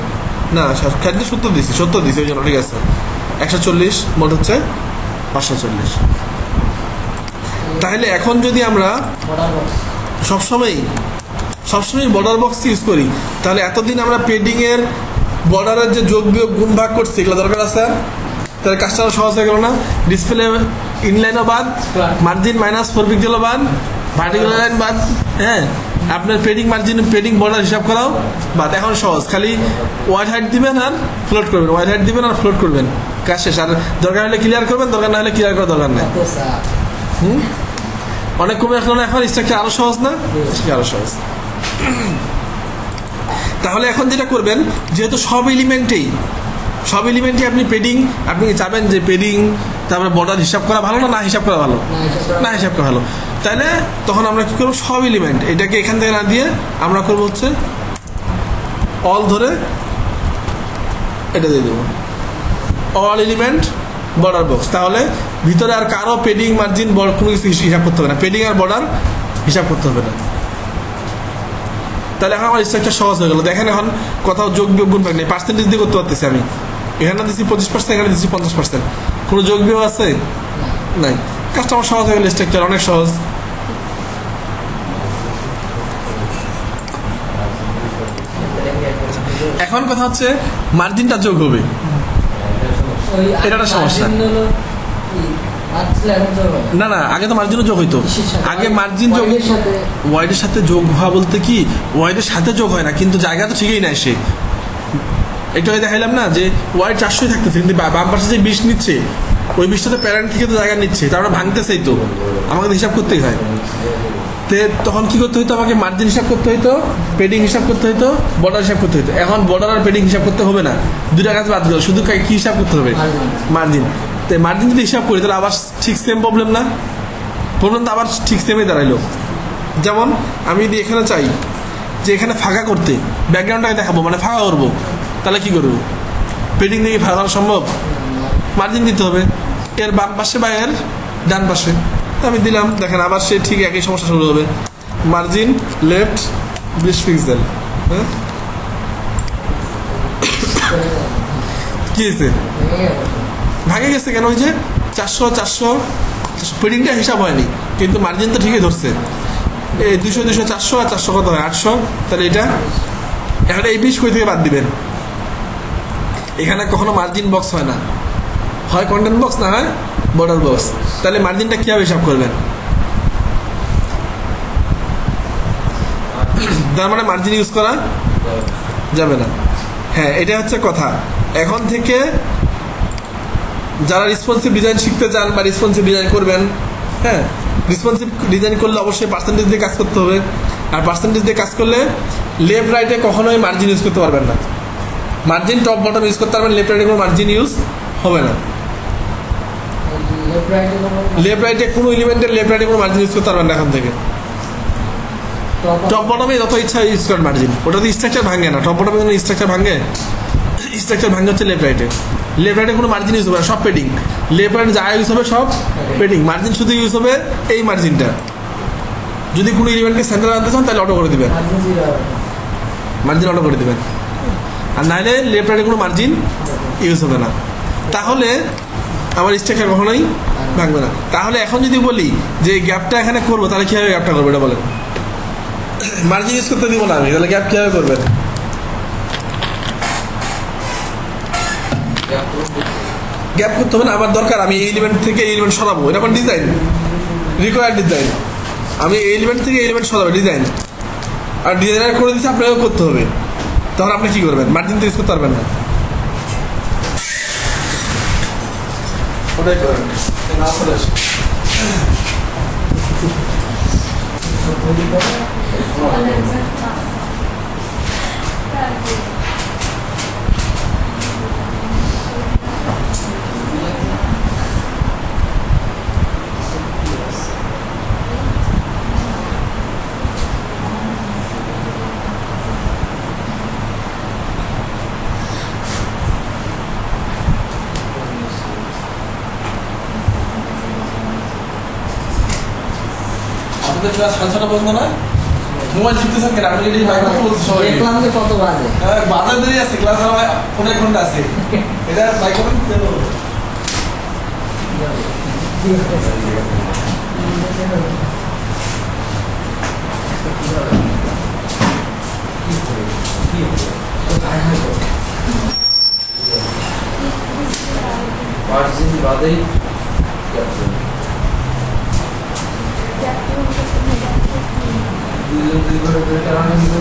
না, 70 দিছি ওই জন্য ঠিক আছে। 140 মোট হচ্ছে 540। তাহলে এখন যদি আমরা সবসময় বর্ডার বক্স ইউজ করি, তাহলে এতদিন আমরা পেডিং এর বর্ডারের যে যোগ বিয়োগ গুণ ভাগ করছি এগুলো দরকার আছে। তাহলে কাজটা সহজ হয়ে গেল না? ডিসপ্লে ইনলাইনও বাদ, মার্জিন -4 পিক্সেলও বাদ, ভার্টিক্যাল লাইন বাদ, হ্যাঁ আপনার পেডিং বর্ডার হিসাব করাও বাদ। এখন সহজ, খালি ওয়াইড হাইট দিবেন আর ফ্লোট করবেন, কাজ শেষ। আর দরকার হলে ক্লিয়ার করবেন, দরকার না হলে ক্লিয়ার করার দরকার নেই। অনেক কমে আসলো না? এখন স্ট্রাকচার আরো সহজ না? আরো সহজ। তাহলে এখন যেটা করবেন, যেহেতু সব এলিমেন্টেই আপনি চাবেন যে পেডিং তারপরে বর্ডার হিসাব করা ভালো না হিসাব করা ভালো? না হিসাব করা ভালো। তাহলে তখন আমরা কি করবো, সব এলিমেন্ট এটাকে এখান থেকে না দিয়ে আমরা করবো হচ্ছে অল ধরে এটা দিয়ে দেবো, অল এলিমেন্ট বর্ডার বক্স। তাহলে ভিতরে আর কারো পেডিং মার্জিন কোনো কিছু হিসাব করতে হবে না, পেডিং আর বর্ডার হিসাব করতে হবে না। তাহলে এখন আমার স্ট্রাকচার সহজ হয়ে গেল। দেখেন এখন কোথাও যোগ বিয়োগ গুণ ভাগ নেই, পার্সেন্টেজ দিয়ে করতে পারতেছি আমি। এখানে দিচ্ছি 25%, এখানে দিচ্ছি 50%, কোনো যোগ বিয়োগ আছে নাই। কাজটা আমার সহজ হয়ে গেল, স্ট্রাকচার অনেক সহজ। এখন কথা হচ্ছে মার্জিনটা যোগ হবে, এটা একটা সমস্যা। না আগে তো মার্জিনও যোগ হইতো। আগে মার্জিন যোগ ওয়াইডের সাথে যোগ হওয়া বলতে কি, ওয়াইডের সাথে যোগ হয় না, কিন্তু জায়গা তো ঠিকই নেয় সে। একটু আগে দেখাইলাম না যে ওয়াইড 400 থাকতেছে, কিন্তু বাম পাশে যে 20 নিচ্ছে ওই 20টা তো প্যারেন্ট থেকে তো জায়গা নিচ্ছে, তারপরে ভাঙতেছেই তো, আমাকে হিসাব করতেই হয়। তখন কি করতে হইতো, আমাকে মার্জিন হিসাব করতে হইতো, পেডিং হিসাব করতে হইতো, বর্ডার হিসাব করতে হইতো। এখন বর্ডার আর পেডিং হিসাব করতে হবে না, দুইটা কাজ বাদ গেল, শুধু কি হিসাব করতে হবে? মার্জিন। তো মার্জিন যদি হিসাব করি তাহলে আবার ঠিক সেম প্রবলেম না? প্রবলেম তো আবার ঠিক সেমই দাঁড়াইলো। যেমন আমি যদি এখানে চাই যে এখানে ফাঁকা করতে, ব্যাকগ্রাউন্ডটাকে দেখাবো, মানে ফাঁকা করবো, তাহলে কি করবো? পেডিং দিয়ে ফাঁকা করা সম্ভব? মার্জিন দিতে হবে এর বাম পাশে বা এর ডান পাশে। আমি দিলাম, দেখেন আবার সে ঠিক একই সমস্যা শুরু হবে। মার্জিন লেফট 20 পিক্সেল, হ্যাঁ কি হয়েছে? ভাগে গেছে কেন? ওই যে 400 পেডিংটা হিসাব হয়নি, কিন্তু মার্জিন তো ঠিকই ধরছে। এই 200 400 আর 400 কত হয়? 800। তাহলে এটা এখন এই 20 কই থেকে বাদ দিবেন? এখানে কখনো মার্জিন বক্স হয় না, হয় কন্টেন্ট বক্স না হয় বর্ডার বক্স। তাহলে মার্জিনটা কিভাবে হিসাব করবেন? তার মানে মার্জিন ইউজ করা যাবে না। হ্যাঁ, এটা হচ্ছে কথা। এখন থেকে যারা রেসপন্সিভ ডিজাইন শিখতে চান বা রেসপন্সিভ ডিজাইন করবেন, হ্যাঁ রেসপন্সিভ ডিজাইন করলে অবশ্যই পার্সেন্টেজ দিয়ে কাজ করতে হবে। আর পার্সেন্টেজ দিয়ে কাজ করলে লেফট রাইটে কখনোই মার্জিন ইউজ করতে পারবেন না। মার্জিন টপ বটম ইউজ করতে পারবেন, লেফট রাইটে কোনো মার্জিন ইউজ হবে না। লেফট রাইটে কোনো এলিমেন্টের লেফট রাইটে কোনো মার্জিন ইউজ করতে পারবেন না এখন থেকে। টপ বটমে যত ইচ্ছা ইউজ করেন মার্জিন, ওটাতে স্ট্রাকচার ভাঙে না। টপ বটমে কোনো স্ট্রাকচার ভাঙে? স্ট্রাকচার ভাঙে হচ্ছে লেফট রাইটে। লেফট রাইটে কোনো মার্জিন ইউজ হবে না, সব পেডিং। লেফট রাইটে যা ইউজ হবে সব পেডিং, মার্জিন শুধু ইউজ হবে এই মার্জিনটা। যদি কোনো এলিমেন্টকে সেন্টার আনতে চান তাহলে অটো করে দেবেন, মার্জিন অটো করে দেবেন। আর নাহলে লেফট রাইটে কোনো মার্জিন ইউজ হবে না। তাহলে আমার স্ট্রাকচার কখনোই ভাঙবে না। তাহলে এখন যদি বলি যে গ্যাপটা এখানে করবো, তাহলে কীভাবে গ্যাপটা করবো এটা বলেন? মার্জিন ইউজ করতে দিব না আমি, তাহলে গ্যাপ কিভাবে করবেন? গ্যাপ করতে হবে না, আমার দরকার আমি এই এলিমেন্ট থেকে এই এলিমেন্ট সরাবো, এটা আমার ডিজাইন, রিকোয়ার্ড ডিজাইন। আমি এই এলিমেন্ট থেকে এই এলিমেন্ট সরাবো, ডিজাইন। আর ডিজাইনার করে দিচ্ছে, আপনাকেও করতে হবে। তখন আপনি কি করবেন? মার্জিন তো ইউজ করতে পারবেন না। ওটাই করেন না আসলে ক্লাস 6:30 পর্যন্ত না? মোবাইল চিপতেছেন কেন? আপনি যদি ভাই কথা বলছেন সবাই দেখলাম যে কত বাজে। বাজার দেরি আছে, ক্লাস আমার অনেক ঘন্টা আছে। এটা ভাই করেন মার্জিন বাদেই দুই ঘরে করে চালানো হলো।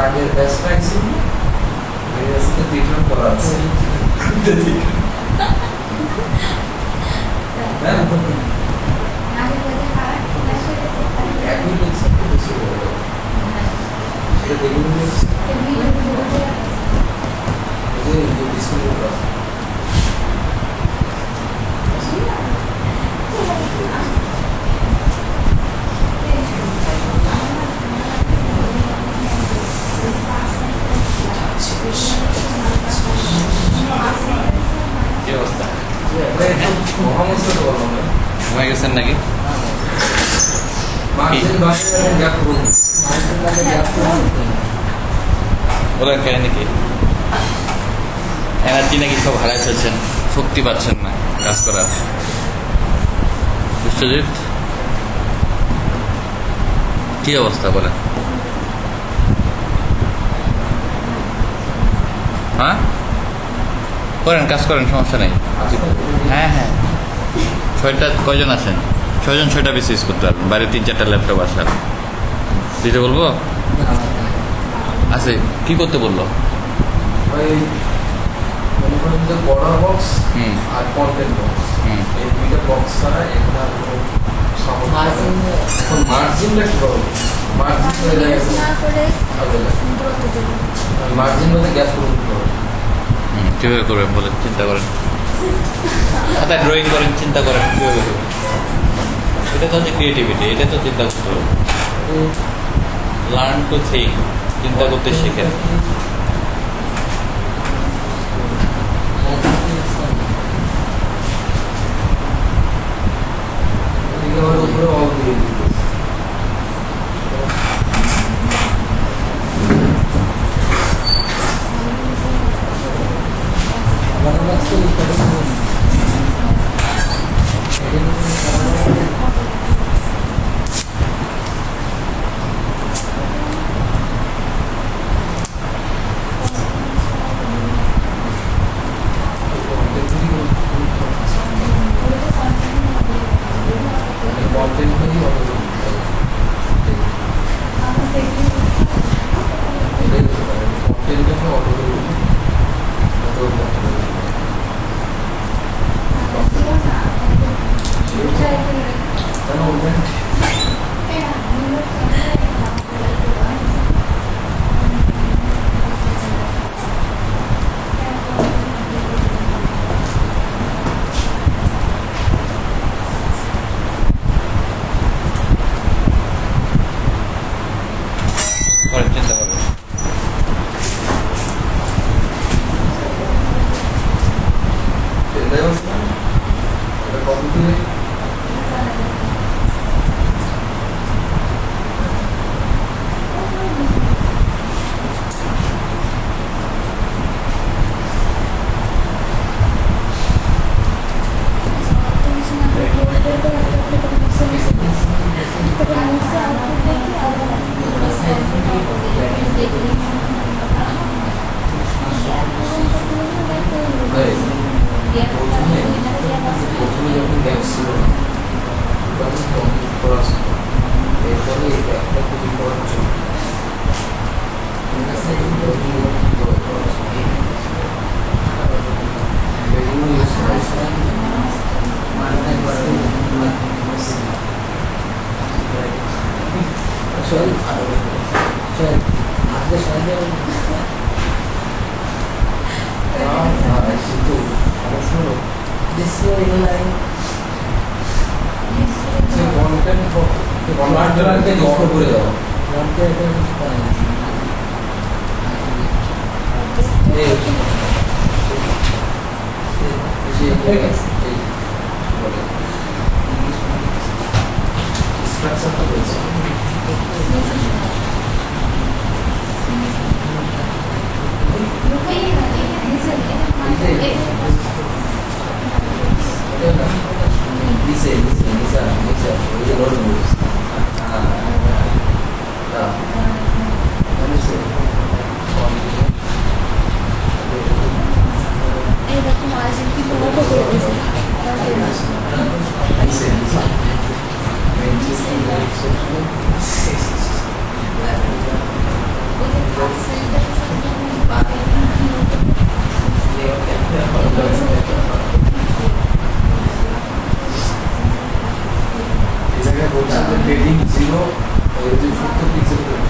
আগের বেস্ট প্রাইস ট্রিটমেন্ট করা আছে। ঘুমাই গেছেন নাকি? ওরা কেন নাকি এনার্জি নাকি সব হারাই ফেলছেন, শক্তি পাচ্ছেন না কাজ করার। বিশ্বজিৎ কি অবস্থা বলেন? হ্যাঁ করেন, কাজ করেন, সমস্যা নেই। হ্যাঁ হ্যাঁ, 6টা কয়জন আছেন? 6 জন 6টা পিস ইউজ করতে পারবেন। বাইরে 3-4টা ল্যাপটপ আসার দিতে বলবো আছে। কি করতে বললো? বড় বক্স আর কন্টেন্ট বক্স, এই দুইটা বক্স ছাড়া এখানে মার্জিনটা কি বলবো? মার্জিন হয়ে গেছে, মার্জিন মধ্যে গ্যাপ করুন কীভাবে করবেন বলে চিন্তা করেন, খাতায় ড্রয়িং করেন, চিন্তা করেন কীভাবে করবেন। এটা তো হচ্ছে ক্রিয়েটিভিটি, এটা তো চিন্তা করতে হবে। লার্ন টু থিঙ্ক, চিন্তা করতে শেখেন। উপরে অল দিয়ে দিতে কন্টেন্ট কন্টেন্টকে অফ করে দাও স্ট্রাকচারটা বলছি গ্রেডিং 0 ওই যে 70 পিক্সেল করে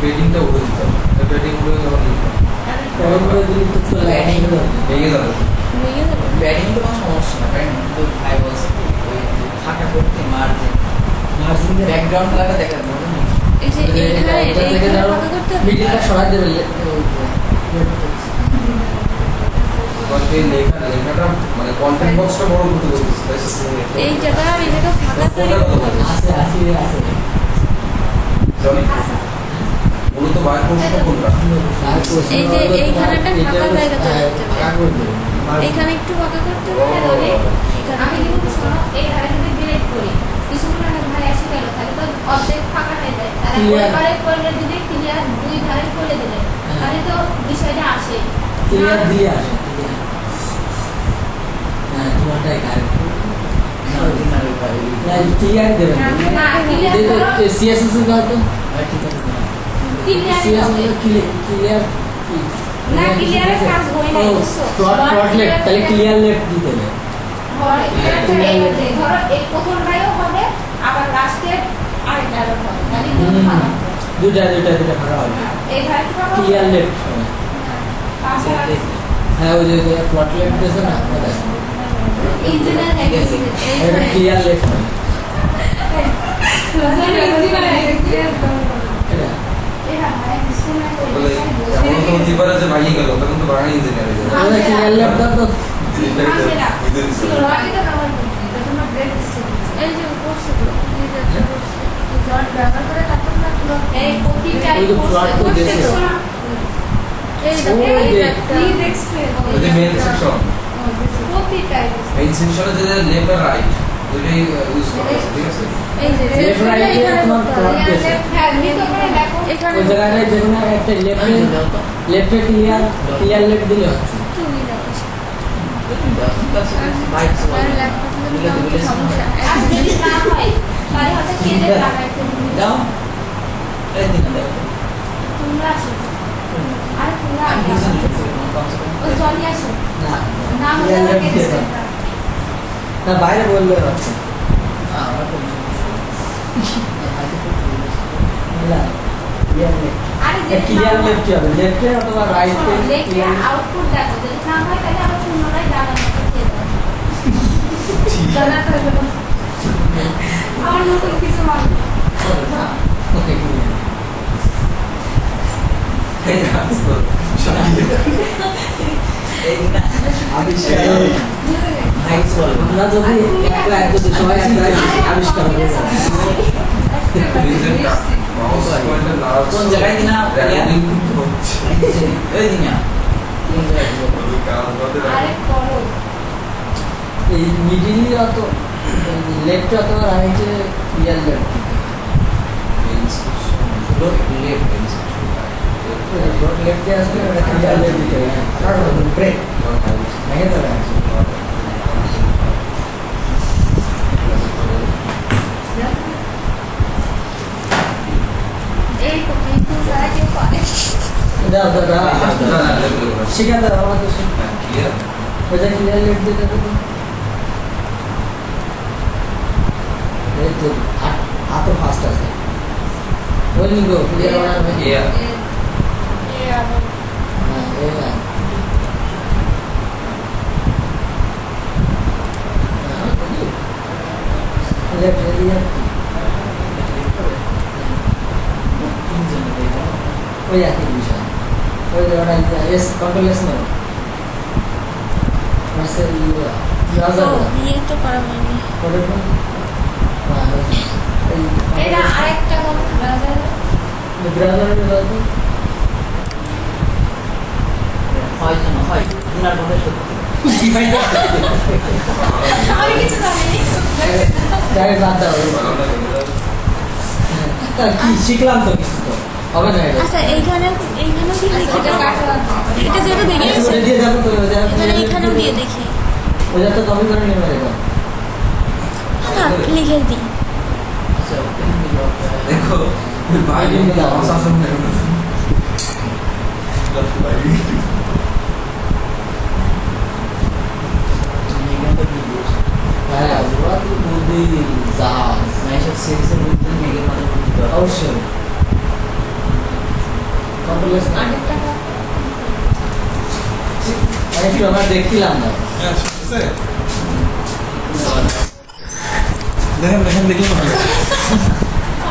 বেডিংটা উড়ে দিতে হবে বেডিং উড়ে যখন ভেঙে যাবে ব্যাটিং তো কোনো সমস্যা না কারণ তো ভাই বলছে ফাঁকা করতে মার্জিন ব্যাকগ্রাউন্ড লাগা দেখা যাবে এই যে এইখানে ফাঁকা করতে হবে মিডিলটা সরাই দেবে লেখাটা মানে কন্টেন্ট বক্সটা বড় করতে বলতেছে এই জায়গা আর এই জায়গা ফাঁকা করে আছে জানি মূলত বাইর করতে কোনটা এই যে এইখানেটা ফাঁকা জায়গা চলে এইখানে একটু ফাঁকা করতে হবে আমি কিন্তু শোনো এই ধারে যদি ডিলিট করি কিছুক্ষণ আগে ভাই এসে গেল তাহলে তো অর্ধেক ফাঁকা হয়ে যায় আর একবারে করলে যদি ক্লিয়ার দুই ধারে করে দিলে তাহলে তো বিষয়টা আসে ক্লিয়ার দিয়ে আসে হ্যাঁ তোমারটাই কারেক্ট না ক্লিয়ার দেবেন না ক্লিয়ার করো সিএসএস এর কথা ঠিক আছে ক্লিয়ার হবে ক্লিয়ার না ক্লিয়ারের কাজ হয় না বুঝছো শর্ট লেফট তাহলে ক্লিয়ার লেফট দিতে হবে হয় ধরো এই প্রথমটাও হবে আবার লাস্টের আরেকটাও হবে মানে দুটা ভাড়া হবে এই ধারে কি পাবো ক্লিয়ার লেফট পাশে হ্যাঁ ওই যে প্লট লেফট দিয়েছে না ওটা ইঞ্জিনিয়ার হ্যাঁ এটা ক্লিয়ার লেফট হবে এমন তো হতে পারে যে ভাঙিয়ে গেল তখন তো বাঙালি ইঞ্জিনিয়ার হয়ে যাবে আমাদের ক্লিয়ার লেফট তো এই যে করছে তো এই যে জট ব্যবহার করে তারপর না পুরো এই প্রতিটা ওই যে plot তো দিয়েছে। এই প্লিজ এক্সপ্লেন ওই যে মেইন সেকশন প্রতিটা মেইন সেকশনে যে লেফট আর রাইট দুটোই ইউজ করা আছে ঠিক আছে এই যে Left right এ তোমার plot দিয়েছে। হ্যাঁ নিতে করে দেখো এখানে ওই জায়গায় যেখানে একটা লেফটে ক্লিয়ার লেফট দিলে হচ্ছে তুমি দাও বাইক সমস্যা আর যদি না হয় তাহলে হচ্ছে কেটে লাগাইতে দাও এই দিন দাও তোমরা আসো আর তোমরা আমি আসো কিছু ও চলে আসো না না হলে clear left কেটে দিয়ে দাও। না বাইরে বললে হচ্ছে আমার তো না আরে যে ক্লিয়ার লেফট হবে লেফটে অথবা রাইটে দেখে ক্লিয়ার আউটপুট দেখো যদি না হয় তাহলে আবার পুনরায় জানানো দিয়ে দাও জানাতে হবে আমার নতুন কিছু মানে ওকে এই কাজ তো এই না আমি ভাইস বলে আমরা যদি একটা যদি সবাই চিন্তায় আবিষ্কার করে কোন জায়গায় দিনা এই দিনা আরে করো এই মিডিল অত লেফট অত রাইটে ক্লিয়ার লেফট লেফট দিয়ে আসলে ওটা ক্লিয়ার লেফট দিতে হবে আর ব্রেক ভেঙে দেবে এই কপিটা যারা কেউ পারে দাও শিখা দাও আমাকে ওটা ক্লিয়ার লেফট দিতে হবে এই তো এত ফাস্ট আছে বলনি গো ক্লিয়ার হওয়ার আগে এ আবার लेफ्ट एरिया कोई आके दिशा कोई जरा एस कंट्रोल एस नो वैसे ये ও বিয়ে তো করা হয়নি এটা আরেকটা কথা ব্রাজার ब्राउज़र में जाओ হয় যেন হয় দিনার কথা সত্যি আমি কিছু জানি डायरेक्ट बात दाও কি শিখলাম তো কিছু তো হবে না এটা আচ্ছা এইখানেও কি লিখে এটা কাটা এটা যেটা ভেঙে গেছে করে দিয়ে যাবো তো এখানে এইখানেও দিয়ে দেখি ওটা তো কপি করে নিয়ে যাবো না লিখে দিই আচ্ছা ওপেন দিলো দেখো বাইরে নিয়ে আওয়াজ আসে না হ্যাঁ ওরা তো বুদ্ধি জাহাজ মেশা সিরিজের মধ্যে মেঘের মাঝে বুদ্ধি করা অবশ্যই কন্ট্রোল এস না আরেকটা একটু আমরা দেখছিলাম না হ্যাঁ শিখছে দেখেন দেখলে ভালো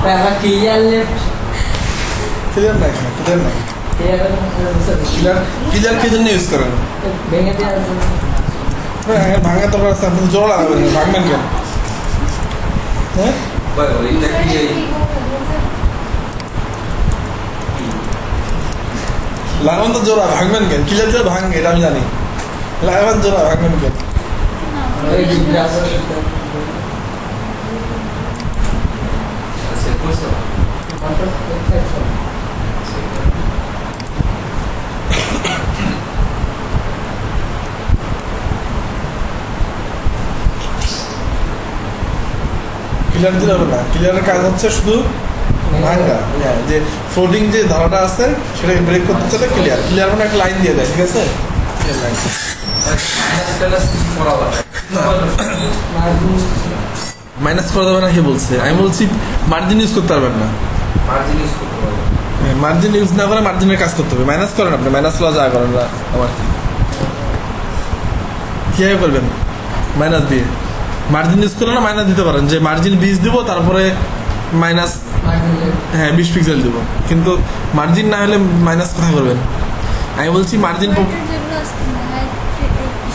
তাই আমরা ক্লিয়ার লেফট ক্লিয়ার না এখানে ক্লিয়ার না ক্লিয়ার ক্লিয়ার কি জন্য ইউজ করেন ভেঙে দেওয়ার জন্য ভাঙা তো রাস্তা আপনি জোর লাগাবেন না, ভাঙবেন কেন হ্যাঁ ভাই ওই দেখি এই লাগাবেন তো জোড়া ভাঙবেন কেন ক্লিয়ার দিয়ে ভাঙবে এটা আমি জানি লাগাবেন জোড়া ভাঙবেন কেন ওই ব্রাউজার সেট করছো কন্ট্রোল ক্লিয়ার দিলে হবে না ক্লিয়ারের কাজ হচ্ছে শুধু ভাঙা যে ফ্লোটিং যে ধারাটা আছে সেটাকে ব্রেক করতে চলে ক্লিয়ার মানে একটা লাইন দিয়ে দেয় ঠিক আছে স্ট্যাটাস কিছু করা হবে মাইনাস করা যাবে না কি বলছে আমি বলছি মার্জিন ইউজ করতে পারবেন না মার্জিন ইউজ করতে হবে মার্জিন ইউজ না করে মার্জিনের কাজ করতে হবে মাইনাস করেন আপনি মাইনাস করা যা করেন না আমার কীভাবে করবেন মাইনাস দিয়ে মার্জিন ইউজ করলে না মাইনাস দিতে পারেন যে মার্জিন 20 দিব তারপরে মাইনাস হ্যাঁ 20 পিক্সেল দিব কিন্তু মার্জিন না হলে মাইনাস কোথায় করবেন আমি বলছি মার্জিন যেগুলো আছে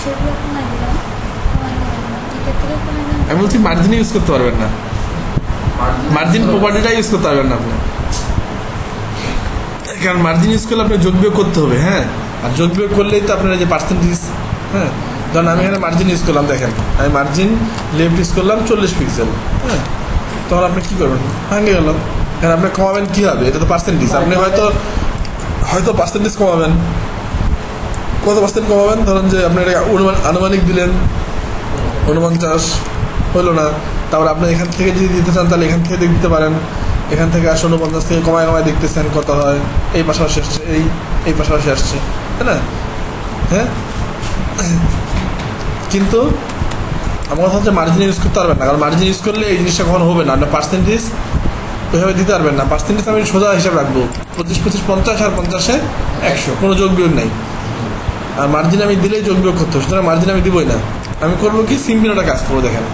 সেগুলো কমাই দিলাম এটার থেকে কমাই দিলাম আমি বলছি মার্জিন ইউজ করতে পারবেন না মার্জিন প্রপার্টিটা ইউজ করতে পারবেন না আপনি কারণ মার্জিন ইউজ করলে আপনি যোগ বিয়োগ করতে হবে হ্যাঁ আর যোগ বিয়োগ করলেই তো আপনার যে পার্সেন্টেজ হ্যাঁ ধরুন আমি এখানে মার্জিন ইউজ করলাম দেখেন আমি মার্জিন লেফট ইউজ করলাম 40 পিক্সেল হ্যাঁ তখন আপনি কী করবেন ভাঙে গেল কারণ আপনি কমাবেন কী হবে এটা তো পার্সেন্টেজ আপনি হয়তো পার্সেন্টেজ কমাবেন কত পার্সেন্ট কমাবেন ধরুন যে আপনি এটা আনুমানিক দিলেন 49 হলো না তারপর আপনি এখান থেকে যদি দিতে চান তাহলে এখান থেকে দিতে পারেন এখান থেকে 49 থেকে কমায় দেখতেছেন কত হয় এই পাশাপাশি আসছে এই পাশাপাশি আসছে তাই না হ্যাঁ কিন্তু আমার কথা হচ্ছে মার্জিন ইউজ করতে পারবেন না কারণ মার্জিন ইউজ করলে এই জিনিসটা কখনো হবে না আপনার পার্সেন্টেজ ওইভাবে দিতে পারবেন না পার্সেন্টেজ আমি সোজা হিসাব রাখবো 25 50 আর 50-এ 100 কোনো যোগ বিয়োগ নেই আর মার্জিন আমি দিলেই যোগ বিয়োগ করতে হবে সুতরাং মার্জিন আমি দিবই না আমি করবো কি সিম্পল একটা কাজ করবো দেখেন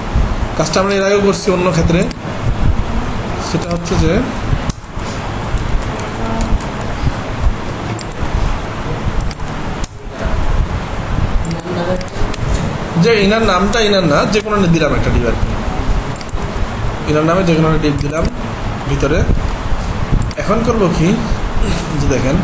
কাজটা আমরা এর আগেও করছি অন্য ক্ষেত্রে সেটা হচ্ছে যে যে ইনার নামটা ইনার না, যে কোনো দিলাম একটা ডিপ আর কি, ইনার নামে যে কোনো ডিপ দিলাম ভিতরে। এখন করবো কি, যে দেখেন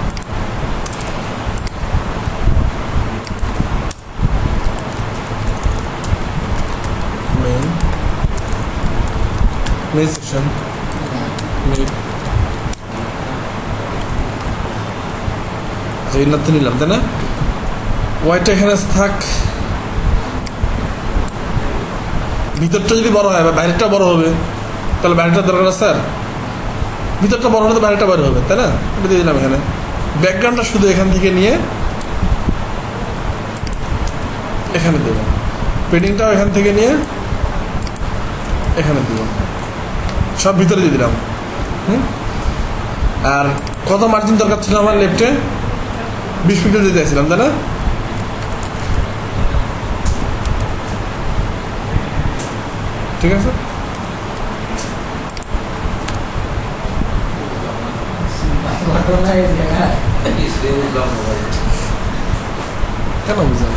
মেইন সেকশন ইনার তো নিলাম তাই না। ওয়াইটা এখানে থাক, ভিতরটা যদি বড় হয় বা বাইরেটা বড় হবে তাহলে বাইরেটা দরকার আছে স্যার, ভিতরটা বড় হলে তো বাইরেটা বড় হবে তাই না। এটা দিয়ে দিলাম এখানে। ব্যাকগ্রাউন্ডটা শুধু এখান থেকে নিয়ে এখানে দেবো, পেডিংটাও এখান থেকে নিয়ে এখানে দেবো, সব ভিতরে দিয়ে দিলাম। আর কত মার্জিন দরকার ছিল আমার লেফটে, 20 পিক্সেল দিতে চাইছিলাম তাই না। ঠিক আছে, কেন বুঝলাম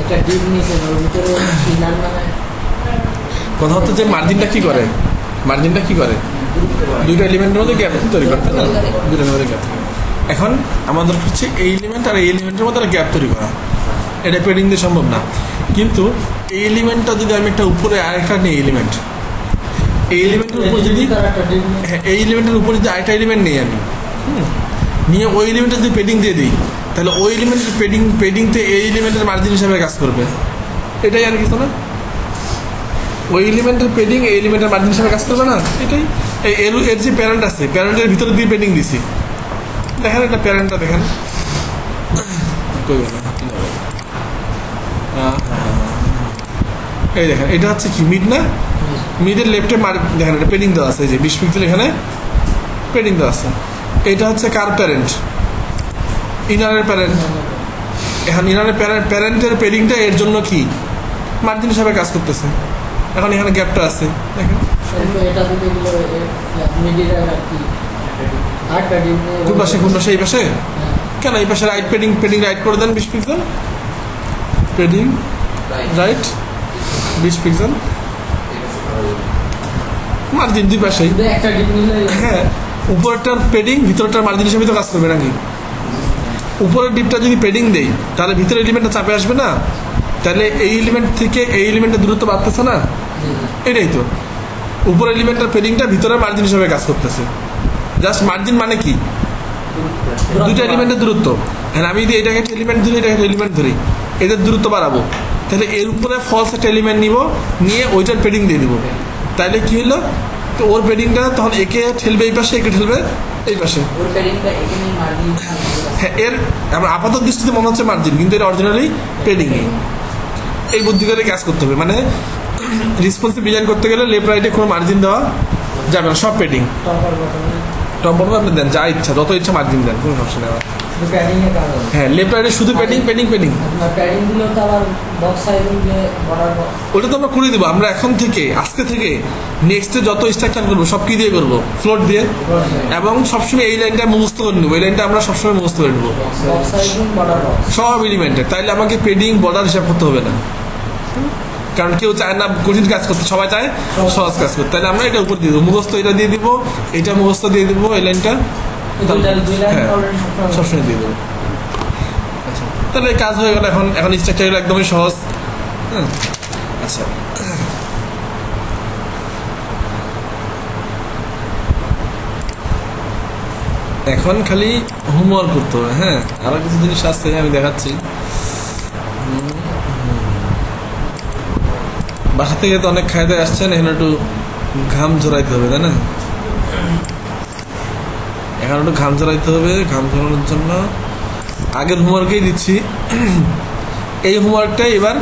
একটা ডিপ নিচে ওর ভিতরে ইনার মানে কথা হচ্ছে যে মার্জিনটা কি করে, মার্জিনটা কি করে, দুইটা এলিমেন্টের মধ্যে গ্যাপ তৈরি করে তাই না, দুইটার মধ্যে গ্যাপ। এখন আমাদের হচ্ছে এই এলিমেন্ট আর এই এলিমেন্টের মধ্যে গ্যাপ তৈরি করা, এটা পেডিং দিয়ে সম্ভব না। কিন্তু এই এলিমেন্টটা যদি আমি একটা উপরে আরেকটা নিই এলিমেন্ট, এই এলিমেন্টের উপর যদি হ্যাঁ এই এলিমেন্টের উপর যদি আরেকটা এলিমেন্ট নিই আমি, নিয়ে ওই এলিমেন্টে যদি পেডিং দিয়ে দিই তাহলে ওই এলিমেন্টের পেডিংতে এই এলিমেন্টের মার্জিন হিসাবে কাজ করবে, এটাই আর কিছু না। ওই এলিমেন্টের পেডিং এই এলিমেন্টের মার্জিন হিসাবে কাজ করবে না, এটাই। এর যে প্যারেন্ট আছে, প্যারেন্টের ভিতরে দিয়ে পেডিং দিছি, দেখেন এটা প্যারেন্টটা দেখেন, এই দেখেন এটা হচ্ছে কি মিড না, মিডের লেফটে দেখেন এটা পেডিং দেওয়া আছে, এই যে 20 পিক্সেল এখানে পেডিং দেওয়া আছে। এটা হচ্ছে কার প্যারেন্ট, ইনারের প্যারেন্ট। এখন ইনারের প্যারেন্টের পেডিংটা এর জন্য কি মার্জিন হিসাবে কাজ করতেছে। এখন এখানে গ্যাপটা আছে দেখেন, কোন পাশে কোন পাশে, এই পাশে কেন, এই পাশে রাইট পেডিং রাইট করে দেন 20 pixel, padding right 20 pixel, margin দুই পাশেই। হ্যাঁ, উপরেরটার পেডিং ভিতরটার মার্জিন হিসেবে তো কাজ করবে নাকি। উপরের ডিপটা যদি পেডিং দেই তাহলে ভিতরের এলিমেন্টটা চাপে আসবে না, তাহলে এই এলিমেন্ট থেকে এই এলিমেন্টের দূরত্ব বাড়তেছে না, এটাই তো। উপরের এলিমেন্টের পেডিংটা ভিতরের মার্জিন হিসেবে কাজ করতেছে। জাস্ট মার্জিন মানে কি, দুইটা এলিমেন্টের দূরত্ব। হ্যাঁ, আমি যদি এটাকে একটা এলিমেন্ট ধরি, এটাকে একটা এলিমেন্ট ধরি, এদের দূরত্ব বাড়াবো, তাহলে এর উপরে ফলস একটা এলিমেন্ট নিব, নিয়ে ওইটার পেডিং দিয়ে দিব। তাহলে কি হলো, তো ওর পেডিংটা তখন একে ঠেলবে এই পাশে, একে ঠেলবে এই পাশে। হ্যাঁ, এর আমার আপাতত দৃষ্টিতে মনে হচ্ছে মার্জিন, কিন্তু এটা অরিজিনালি পেডিং। এই বুদ্ধি করে কাজ করতে হবে, মানে রেসপন্সিভ ডিজাইন করতে গেলে লেফট রাইটে কোনো মার্জিন দেওয়া যাবে না, সব পেডিং। টপ বটম আপনি দেন যা ইচ্ছা, যত ইচ্ছা মার্জিন দেন, কোনো সমস্যা নেই। হ্যাঁ, লেফট রাইটে শুধু পেডিং। ওটা তো আমরা করে দেবো। আমরা এখন থেকে আজকে থেকে নেক্সটে যত স্ট্রাকচার করবো সব কি দিয়ে করবো, ফ্লোট দিয়ে। এবং সবসময় এই লাইনটা মুখস্থ করে নেবো, এই লাইনটা আমরা সবসময় মুখস্থ করে নেবো সব এলিমেন্টের। তাইলে আমাকে পেডিং বর্ডার হিসাব করতে হবে না, কারণ কেউ চায় না কঠিন কাজ করতে, সবাই চায় সহজ কাজ করতে। তাহলে আমরা এটা উপর দিয়ে দেবো, মুখস্থ এটা দিয়ে দিব, এটা মুখস্থ দিয়ে দিব, এই লাইনটা সবসময় দিয়ে দেবো। আচ্ছা, তাহলে কাজ হয়ে গেল। এখন স্ট্রাকচারগুলো একদমই সহজ। হ্যাঁ, আচ্ছা, এখন খালি হোমওয়ার্ক করতে হবে। হ্যাঁ, আরো কিছু জিনিস আছে আমি দেখাচ্ছি। বাসা থেকে তো অনেক খাইতে আসছেন, এখন একটু ঘাম ঝরাইতে হবে তাই না। এখন একটু ঘাম ঝরাইতে হবে। ঘাম ঝরানোর জন্য আগের হোমওয়ার্কেই দিচ্ছি। এই হোমওয়ার্কটা এবার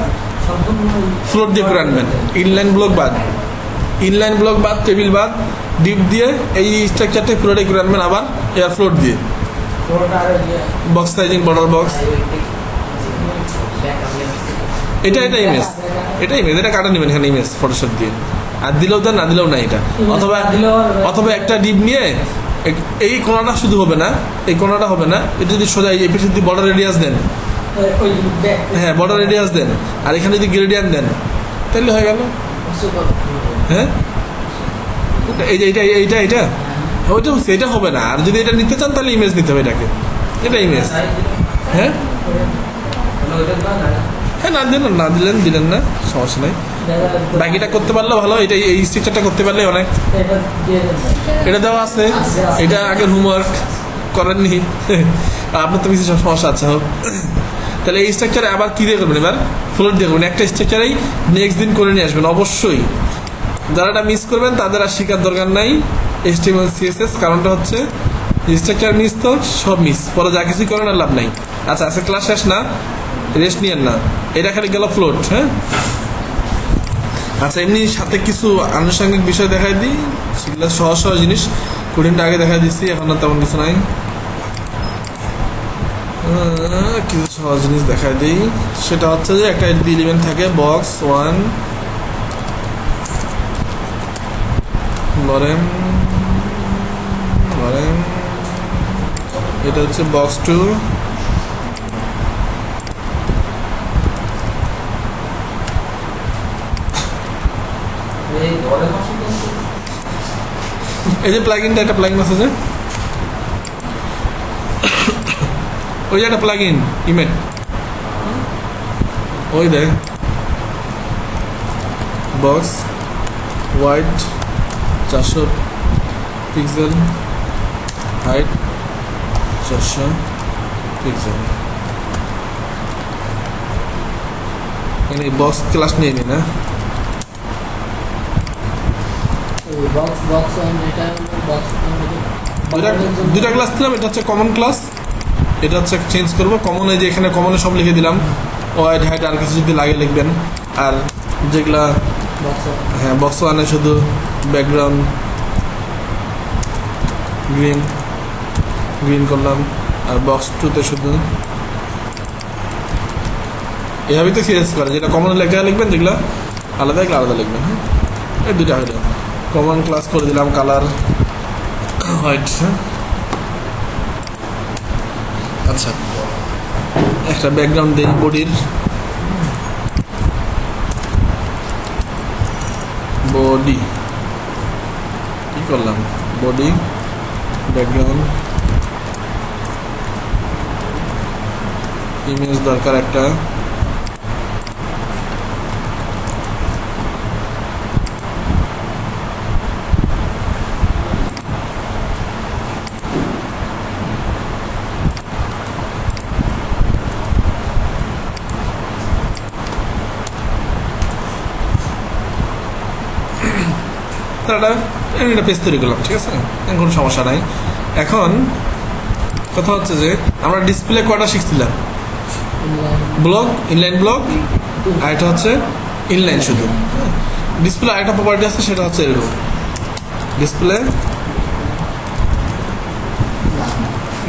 ফ্লোট দিয়ে করে আনবেন। ইনলাইন ব্লক বাদ টেবিল বাদ ডিপ দিয়ে এই স্ট্রাকচারটা পুরোটাই করে আনবেন। আবার এবার ফ্লোট দিয়ে বক্স সাইজিং, বর্ডার বক্স, এটা ইমেজ, এটা কাটা নেবেন এখানে ইমেজ ফটোশপ দিয়ে। আর দিলেও দেন, না দিলেও না এটা। অথবা একটা ডিপ নিয়ে এই কোণাটা শুধু হবে না, এই কোণাটা হবে না, এটা যদি সোজা এই পেছনে যদি বর্ডার রেডিয়াস দেন, হ্যাঁ বর্ডার রেডিয়াস দেন, আর এখানে যদি গ্রেডিয়ান্ট দেন তাহলে হয়ে গেল। হ্যাঁ এই যে এইটা ওইটা সেটা হবে না, আর যদি এটা নিতে চান তাহলে ইমেজ নিতে হবে এটাকে, এটা ইমেজ। হ্যাঁ হ্যাঁ না দিলেন না দিলেন না সমস্যা নেই, বাকিটা করতে পারলে ভালো। এটা এই স্ট্রাকচারটা করতে পারলে অনেক। এটা দেওয়া আছে, এটা আগের হোমওয়ার্ক করেননি আপনার তো কিছু সমস্যা আছে। তাহলে এই স্ট্রাকচারে আবার কী দিয়ে করবেন, এবার ফ্লোট দিয়ে করবেন। একটা স্ট্রাকচারেই নেক্সট দিন করে নিয়ে আসবেন অবশ্যই। যারা এটা মিস করবেন তাদের আর শেখার দরকার নাই HTML CSS, কারণটা হচ্ছে স্ট্রাকচার মিস তো সব মিস, পরে যা কিছু করেন আর লাভ নাই। আচ্ছা আজকে ক্লাস শেষ না, রেস্ট নিয়েন না, এটা খালি গেল ফ্লোট। হ্যাঁ আচ্ছা এমনি সাথে কিছু আনুষঙ্গিক বিষয় দেখাই দিই, সেগুলো সহজ সহজ জিনিস, কঠিনটা আগে দেখা দিচ্ছি, এখন আর তেমন কিছু নাই। কিছু সহজ জিনিস দেখাই দিই, সেটা হচ্ছে যে একটা এলিমেন্ট থাকে বক্স 1 ধরেন, এটা হচ্ছে বক্স 2, এই যে প্লাগইনটা, একটা প্লাগইন আছে যে ওই যে একটা প্লাগইন ইমেজ, ওই দেখ box white 400 pixel, height 400 pixel. এখানে বক্স ক্লাস নিয়ে নি না, দুটা ক্লাস দিলাম। এটা হচ্ছে কমন ক্লাস, এটা হচ্ছে চেঞ্জ করবো কমন। এই যে এখানে কমনে সব লিখে দিলাম, ওয়াইড হাইট আর কিছু যদি লাগে লিখবেন। আর যেগুলা হ্যাঁ বক্স 1-এ শুধু ব্যাকগ্রাউন্ড গ্রিন করলাম, আর বক্স 2-তে শুধু এভাবেই তো সিরিয়াস করে, যেটা কমন লেখা লিখবেন, যেগুলো আলাদা আলাদা লিখবেন। হ্যাঁ এই দুটা হইল কমন ক্লাস করে দিলাম, কালার হোয়াইট। আচ্ছা একটা ব্যাকগ্রাউন্ড দিই বডির, বডি কি করলাম, বডি ব্যাকগ্রাউন্ড ইমেজ দরকার একটা, এটা পেজ তৈরি করলাম। ঠিক আছে, কোনো সমস্যা নাই। এখন কথা হচ্ছে যে আমরা ডিসপ্লে কয়টা শিখছিলাম, ব্লক, ইনলাইন ব্লক, আর এটা হচ্ছে ইনলাইন শুধু। ডিসপ্লে আরেকটা প্রপার্টি আছে, সেটা হচ্ছে এরকম ডিসপ্লে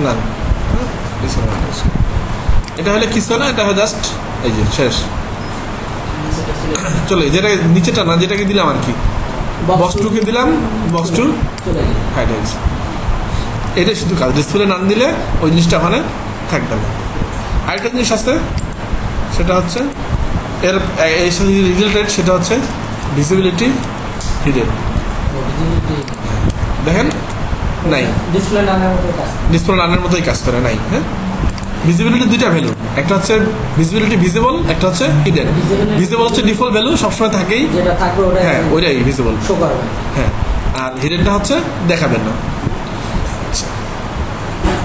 না, এটা হলে কিছু না, এটা হয় জাস্ট এই যে শেষ চলে। যেটা নিচেটা না, যেটাকে দিলাম আর কি, বক্স 2-কে দিলাম, বক্স 2 হাইড হয়ে গেছে। এটা শুধু কাজ, ডিসপ্লে নাম দিলে ওই জিনিসটা ওখানে থাকবে না। আরেকটা জিনিস আছে, সেটা হচ্ছে এর সাথে রিলেটেড, সেটা হচ্ছে ভিজিবিলিটি হিডেন। দেখেন নাই, ডিসপ্লে নামের মতোই কাজ করে নাই। হ্যাঁ ভিজিবিলিটি দুইটা ভ্যালু, একটা হচ্ছে ভিজিবিলিটি ভিজিবল, একটা হচ্ছে হিডেন। ভিজিবল হচ্ছে ডিফল্ট ভ্যালু, সবসময় থাকেই, হ্যাঁ ওইটাই ভিজিবল। হ্যাঁ আর হিডেনটা হচ্ছে দেখাবেন না।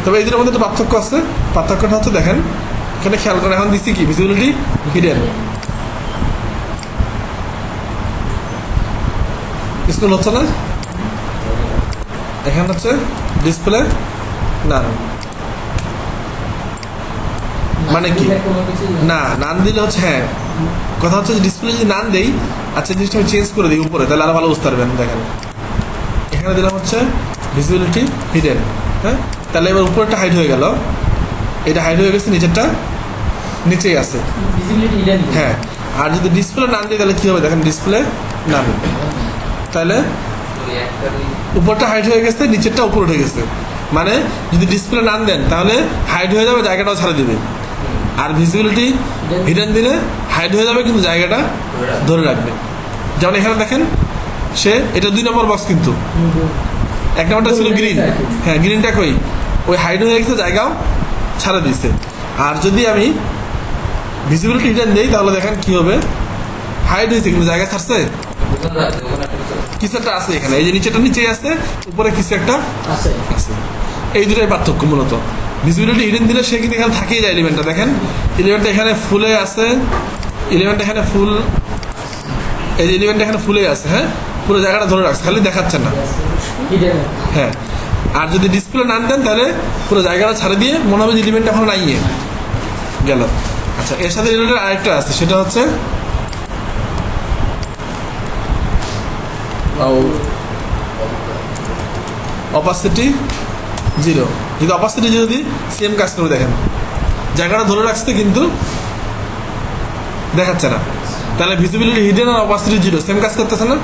তবে এই দুটোর মধ্যে একটা পার্থক্য আছে, পার্থক্যটা হচ্ছে দেখেন এখানে খেয়াল করে, এখন দিচ্ছি কি ভিজিবিলিটি হিডেন, স্কুল হচ্ছে না, এখানে হচ্ছে ডিসপ্লে নাম। মানে কি না নাম দিলে হচ্ছে, হ্যাঁ কথা হচ্ছে ডিসপ্লে যদি নাম দেই, আচ্ছা জিনিসটা আমি চেঞ্জ করে দিই উপরে, তাহলে আরো ভালো বুঝতে পারবেন। দেখেন এখানে দিলাম হচ্ছে ভিজিবিলিটি হিডেন। হ্যাঁ তাহলে এবার উপরেরটা হাইড হয়ে গেল, এটা হাইড হয়ে গেছে, নিচেরটা নিচেই আছে। হ্যাঁ আর যদি ডিসপ্লে নাম দিই তাহলে কি হবে, দেখেন ডিসপ্লে নাম, তাহলে উপরটা হাইড হয়ে গেছে, নিচেরটা উপরে উঠে গেছে। মানে যদি ডিসপ্লে নাম দেন তাহলে হাইড হয়ে যাবে, জায়গাটাও ছাড়ে দিবে। আর ভিজিবিলিটি হিডেন দিলে হাইড হয়ে যাবে কিন্তু জায়গাটা ধরে রাখবে। যেমন এখানে দেখেন সে এটা 2 নম্বর বক্স, কিন্তু 1 নম্বরটা ছিল গ্রিন, হ্যাঁ গ্রিনটা কই ওই হাইড হয়ে গেছে, জায়গাও ছাড়া দিচ্ছে। আর যদি আমি ভিজিবিলিটি হিডেন দেই তাহলে দেখেন কি হবে, হাইড হয়েছে কিন্তু জায়গা ছাড়ছে, কিছু একটা আছে এখানে, এই যে নিচেটা নিচেই আছে, উপরে কিছু একটা আছে। এই দুটোই পার্থক্য মূলত। ভিজিবিলিটি হিডেন দিলে সে কিন্তু এখানে থাকেই যায় এলিমেন্টটা, দেখেন এলিমেন্টটা এখানে ফুলে আছে, এলিমেন্টটা এখানে ফুল, এই যে এলিমেন্টটা এখানে ফুলে আছে, হ্যাঁ পুরো জায়গাটা ধরে রাখছে, খালি দেখাচ্ছে না, হ্যাঁ। আর যদি ডিসপ্লে নান দেন তাহলে পুরো জায়গাটা ছাড়ে দিয়ে মনে হবে যে এলিমেন্টটা এখন নাই গেল। আচ্ছা, এর সাথে রিলেটেড আরেকটা আছে, সেটা হচ্ছে অপাসিটি 0। যদি অপাসিটি 0 দিই সেম কাজ করে, দেখেন জায়গাটা ধরে রাখছে কিন্তু দেখাচ্ছে না, তাহলে ভিজিবিলিটি হিডেন আর অপাসিটি 0 সেম কাজ করতেছে না।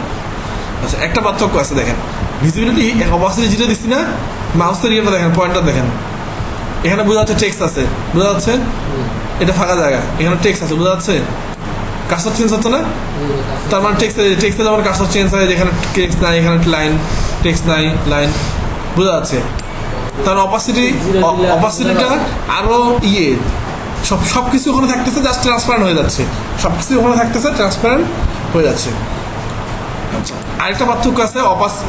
আচ্ছা, একটা পার্থক্য আছে, দেখেন ভিজিবিলিটি অপাসিটি 0 দিচ্ছি না, মাউসের ইয়েটা দেখেন, পয়েন্টার দেখেন, এখানে বোঝা যাচ্ছে টেক্সট আছে, বোঝা যাচ্ছে এটা ফাঁকা জায়গা, এখানে টেক্সট আছে, বোঝা যাচ্ছে কার্সর চেঞ্জ হচ্ছে না, তার মানে টেক্সটে যেমন কার্সর চেঞ্জ হয়, যেখানে টেক্সট নাই এখানে লাইন, টেক্সট নাই লাইন, বোঝা যাচ্ছে। তার অপাসিটিটা আরো সবকিছু ওখানে থাকতেছে, জাস্ট ট্রান্সপারেন্ট হয়ে যাচ্ছে, সবকিছু ওখানে থাকতেছে, ট্রান্সপারেন্ট হয়ে যাচ্ছে। আচ্ছা, আরেকটা পার্থক্য আছে,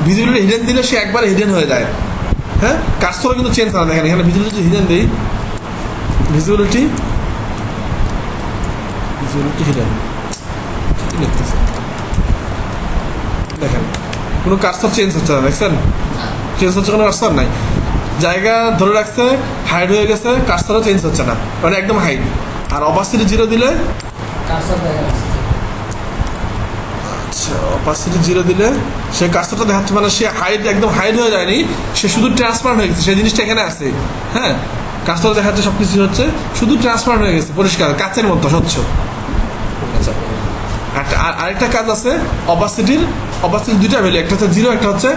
ভিজিবিলিটি হিডেন দিলে সে একবার হিডেন হয়ে যায়, হ্যাঁ কার্সর কিন্তু চেঞ্জ হয় না। দেখেন এখানে ভিজিবিলিটি হিডেন দেই, ভিজিবিলিটি হিডেন লিখতেছে, দেখেন কোনো কার্সর চেঞ্জ হচ্ছে না, দেখছেন চেঞ্জ হচ্ছে, কোনো কার্সর নাই, জায়গা ধরে রাখছে, হাইড হয়ে গেছে, কার্সরও চেঞ্জ হচ্ছে না, মানে একদম হাইড। আর অপাসিটি 0 দিলে আচ্ছা, অপাসিটি 0 দিলে সে কার্সরটা দেখাচ্ছে, মানে সে হাইড একদম হাইড হয়ে যায়নি, সে শুধু ট্রান্সপারেন্ট হয়ে গেছে, সেই জিনিসটা এখানে আছে, হ্যাঁ কার্সর দেখাচ্ছে, সবকিছু হচ্ছে, শুধু ট্রান্সপারেন্ট হয়ে গেছে, পরিষ্কার কাচের মতো স্বচ্ছ। আচ্ছা, আরেকটা কাজ আছে অপাসিটি 2টা ভ্যালু, একটা হচ্ছে 0, একটা হচ্ছে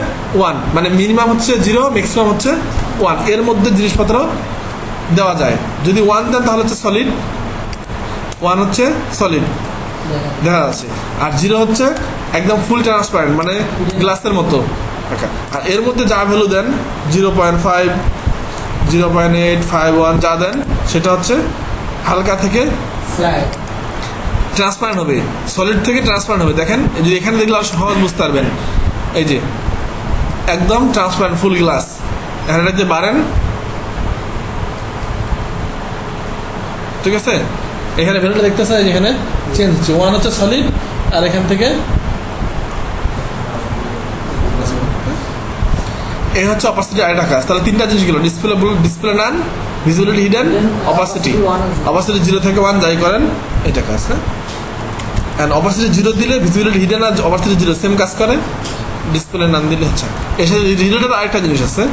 1, মানে মিনিমাম হচ্ছে 0, ম্যাক্সিমাম হচ্ছে 1, এর মধ্যে জিনিসপত্র দেওয়া যায়। যদি 1 দেন তাহলে হচ্ছে সলিড, 1 হচ্ছে সলিড দেখা যাচ্ছে, আর 0 হচ্ছে একদম ফুল ট্রান্সপারেন্ট, মানে গ্লাসের মতো। আর এর মধ্যে যা ভ্যালু দেন 0.5, 0.8, 5, 1 যা দেন সেটা হচ্ছে হালকা থেকে ট্রান্সপারেন্ট হবে, সলিড থেকে ট্রান্সপারেন্ট হবে। দেখেন যদি এখানে দেখলে আর সহজ বুঝতে পারবেন, এই যে একদম ট্রান্সপারেন্ট ফুল গ্লাস, এখানে যে বাড়েন, ঠিক আছে এখানে ভ্যালুটা দেখতেছে, এখানে চেঞ্জ হচ্ছে, 1 হচ্ছে সলিড, আর এখান থেকে এই হচ্ছে অপাসিটি আরেকটা কাজ। তাহলে 3টা জিনিস গেল, ডিসপ্লে নান, ভিজিবিলিটি হিডেন, অপাসিটি 0 থেকে 1 যাই করেন এটা কাজ, হ্যাঁ। অ্যান্ড অপাসিটি 0 দিলে ভিজিবিলিটি হিডেন আর অপাসিটি 0 সেম কাজ করে, ডিসপ্লে নান দিলে হচ্ছে। এর সাথে রিলেটেড আরেকটা জিনিস আছে,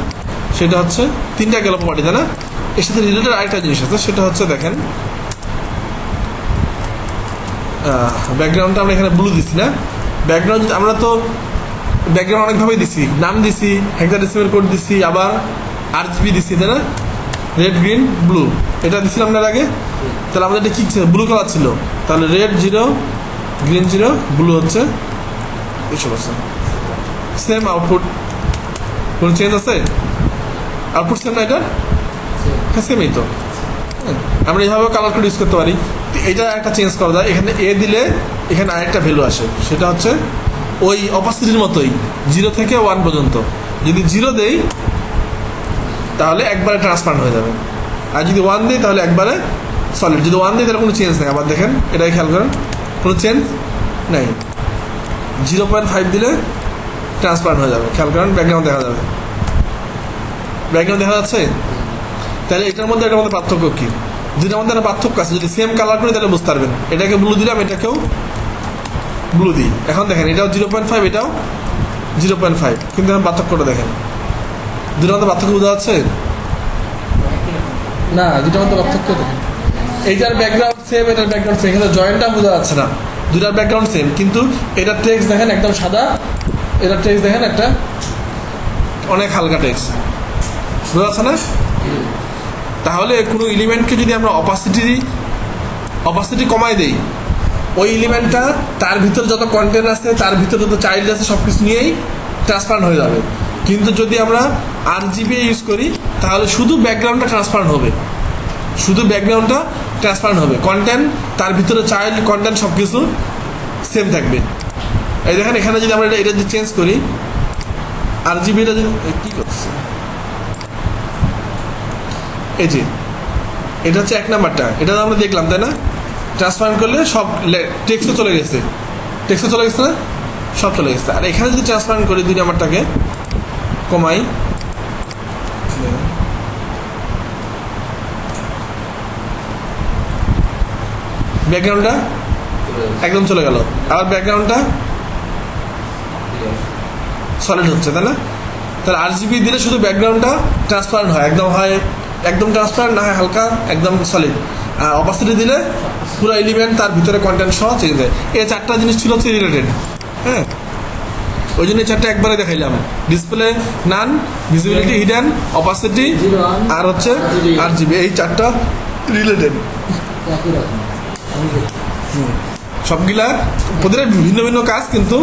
সেটা হচ্ছে 3টা গেল প্রপার্টি, তাই না। এর সাথে রিলেটেড আরেকটা জিনিস আছে, সেটা হচ্ছে দেখেন ব্যাকগ্রাউন্ডটা আমরা এখানে ব্লু দিচ্ছি না, ব্যাকগ্রাউন্ড আমরা তো ব্যাকগ্রাউন্ড অনেকভাবেই দিছি, নাম দিছি, হেক্সাডেসিমাল কোড দিছি, আবার RGB দিছি, তাই না, রেড গ্রিন ব্লু, এটা দিছিলাম না আগে। তাহলে আমাদের এটা কি ছিল, ব্লু কালার ছিল, তাহলে রেড 0, গ্রিন 0, ব্লু হচ্ছে এসব আছে, সেম আউটপুট, কোনো চেঞ্জ আছে, আউটপুট সেম না এটা, হ্যাঁ সেমই তো। আমরা এইভাবে কালার কোড ইউজ করতে পারি, এটা একটা চেঞ্জ করা যায়, এখানে এ দিলে এখানে আরেকটা ভ্যালু আসে, সেটা হচ্ছে ওই অপাসিটির মতোই 0 থেকে 1 পর্যন্ত। যদি 0 দেই তাহলে একবারে ট্রান্সপারেন্ট হয়ে যাবে, আর যদি 1 দিই তাহলে একবারে সলিড। যদি 1 দিই তাহলে কোনো চেঞ্জ নেই, আবার দেখেন এটাই খেয়াল করেন, কোনো চেঞ্জ নেই। 0.5 দিলে ট্রান্সপারেন্ট হয়ে যাবে, খেয়াল করেন ব্যাকগ্রাউন্ড দেখা যাবে, ব্যাকগ্রাউন্ড দেখা যাচ্ছে। তাহলে এটার মধ্যে এটার মধ্যে পার্থক্য কী, দুটার মধ্যে একটা পার্থক্য আছে, যদি সেম কালার করি তাহলে বুঝতে পারবেন। এটাকে ব্লু দিলাম, এটাকেও ব্লু দিই, এখন দেখেন এটাও 0.5, এটাও 0.5, কিন্তু এখন পার্থক্যটা দেখেন, দুটার মধ্যে পার্থক্য বোঝা যাচ্ছে না, দুটার মধ্যে পার্থক্য দেখেন, এইটার ব্যাকগ্রাউন্ড সেম, এটার ব্যাকগ্রাউন্ড সেম, এখানে জয়েন্টটা বোঝা যাচ্ছে না, দুটার ব্যাকগ্রাউন্ড সেম, কিন্তু এটার টেক্সট দেখেন একদম সাদা, এটার টেক্সট দেখেন একটা অনেক হালকা টেক্সট, বোঝা যাচ্ছে না। তাহলে কোনো এলিমেন্টকে যদি আমরা অপাসিটি অপাসিটি কমাই দেই, ওই এলিমেন্টটা তার ভিতরে যত কন্টেন্ট আছে, তার ভিতরে যত চাইল্ড আছে, সব কিছু নিয়েই ট্রান্সপারেন্ট হয়ে যাবে। কিন্তু যদি আমরা RGB ইউজ করি তাহলে শুধু ব্যাকগ্রাউন্ডটা ট্রান্সপারেন্ট হবে, শুধু ব্যাকগ্রাউন্ডটা ট্রান্সপারেন্ট হবে, কন্টেন্ট তার ভিতরে চাইল্ড কন্টেন্ট সব কিছু সেম থাকবে। এই দেখেন এখানে যদি আমরা এটা যদি চেঞ্জ করি, RGBটা যদি কী করছে, এই যে এটা হচ্ছে 1 নাম্বারটা, এটা আমরা দেখলাম তাই না, ট্রান্সপারেন্ট করলে সব টেক্সটও চলে গেছে, টেক্সটও চলে গেছে না, সব চলে গেছে। আর এখানে যদি ট্রান্সপারেন্ট করি 2 নাম্বারটাকে কমাই, ব্যাকগ্রাউন্ডটা একদম চলে গেল, আবার ব্যাকগ্রাউন্ডটা সলিড হচ্ছে তাই না। তাহলে RGB দিলে শুধু ব্যাকগ্রাউন্ডটা ট্রান্সপারেন্ট হয়, একদম ট্রান্সপারেন্ট না হয় হালকা একদম সলিড। আর অপাসিটি দিলে পুরো এলিমেন্ট তার ভিতরে কন্টেন্ট সহ চেঞ্জ হয়। এই 4টা জিনিস ছিল হচ্ছে রিলেটেড, হ্যাঁ, ওই জন্য এই 4টা একবারে দেখাইলাম, ডিসপ্লে, নান, ভিজিবিলিটি, হিডেন, অপাসিটি আর হচ্ছে RGB, এই 4টা রিলেটেড। সবগুলা ওদের ভিন্ন ভিন্ন কাজ, কিন্তু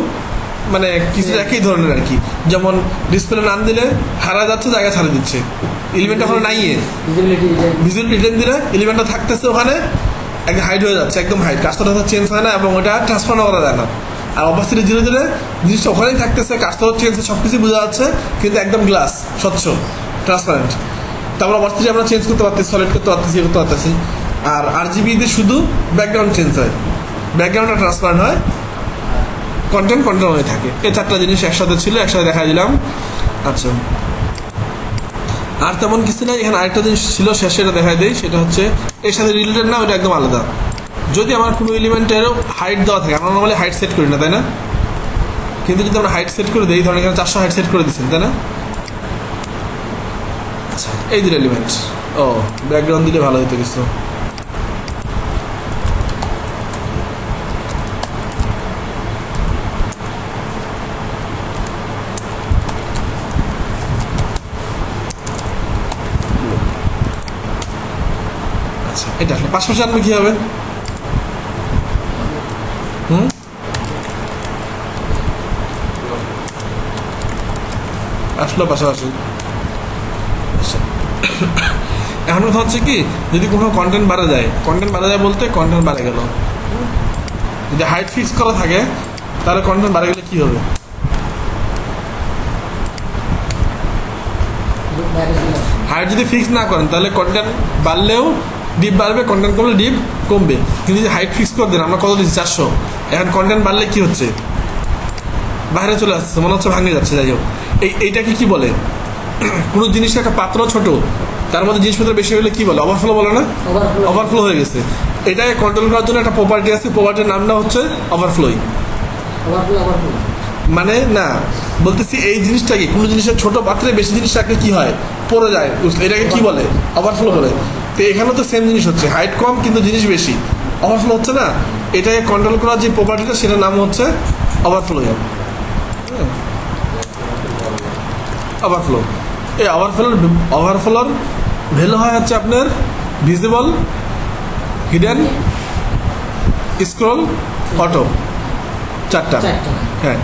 মানে কিছু একই ধরনের আর কি। যেমন ডিসপ্লে নান দিলে হারা যাচ্ছে, জায়গা ছাড়ে দিচ্ছে, এলিমেন্ট ওখানে নাই, ভিজুয়াল রিটেন দিলে এলিমেন্টটা থাকতেছে ওখানে, একদম হাইড হয়ে যাচ্ছে, একদম হাইড, কাজটা চেঞ্জ হয় না এবং ওটা ট্রান্সফার করা যায় না। আর অপাসিটি ধীরে ধীরে জিনিসটা ওখানেই থাকতেছে, কাজটা চেঞ্জ, সব কিছু বোঝা যাচ্ছে, কিন্তু একদম গ্লাস, স্বচ্ছ, ট্রান্সপারেন্ট। তারপর অপাসিটি আমরা চেঞ্জ করতে পারতেছি, সলিড করতে পারতেছি, করতে পারতেছি। আর RGB দিয়ে শুধু ব্যাকগ্রাউন্ড চেঞ্জ হয়, ব্যাকগ্রাউন্ডটা ট্রান্সপারেন্ট হয়, কন্টেন্ট হয়ে থাকে। এই 4টা জিনিস একসাথে ছিল, একসাথে দেখা দিলাম। আচ্ছা, আর তেমন কিছু নাই। এখানে আরেকটা জিনিস ছিল শেষে, এটা দেখা দেয়, সেটা হচ্ছে এর সাথে রিলেটেড না, ওটা একদম আলাদা। যদি আমার কোনো এলিমেন্টের হাইট দেওয়া থাকে, আমরা নর্মালি হাইট সেট করি না তাই না, কিন্তু যদি আমরা হাইট সেট করে দিই, ধরেন এখানে 400 হাইট সেট করে দিচ্ছেন তাই না। আচ্ছা, এই 2 এলিমেন্ট, ও ব্যাকগ্রাউন্ড দিলে ভালো হতো কিছু। এটা আসলে পাশাপাশি আনবে কি হবে, আসলো পাশাপাশি। এখন কথা হচ্ছে কি, যদি কোনো কন্টেন্ট বাড়া যায়, বলতে কন্টেন্ট বাড়ে গেল, যদি হাইট ফিক্স করা থাকে তাহলে কন্টেন্ট বাড়ে গেলে কি হবে, হাইট যদি ফিক্স না করেন তাহলে কন্টেন্ট বাড়লেও ডিপ বাড়বে, কন্টেন্ট কমলে ডিপ কমবে। কিন্তু যদি হাইট ফিক্স করে দেন, আমরা কত দিচ্ছি 400, এখন কন্টেন্ট বাড়লে কি হচ্ছে, বাইরে চলে আসছে, মনে হচ্ছে ভাঙে যাচ্ছে। যাই হোক, এইটাকে কি বলে, কোনো জিনিসের একটা পাত্র ছোট, তার মধ্যে জিনিসপত্র বেশি হলে কি বলে, ওভারফ্লো বলে না, ওভারফ্লো হয়ে গেছে। এটাকে কন্ট্রোল করার জন্য একটা প্রপার্টি আছে, প্রপার্টির নামটা হচ্ছে ওভারফ্লোই। মানে না, বলতেছি এই জিনিসটা কি, কোনো জিনিসের ছোট পাত্রে বেশি জিনিস রাখলে কি হয়, পড়ে যায়, এটাকে কি বলে, ওভারফ্লো বলে। তো এখানেও তো সেম জিনিস হচ্ছে, হাইট কম কিন্তু জিনিস বেশি, ওভারফ্লো হচ্ছে না। এটাকে কন্ট্রোল করার যে প্রপার্টিটা, সেটার নাম হচ্ছে ওভারফ্লো। ওভারফ্লো, এই ওভারফ্লোর ভ্যালু হয় হচ্ছে আপনার ভিজিবল, হিডেন, স্ক্রল, অটো, 4টা। হ্যাঁ,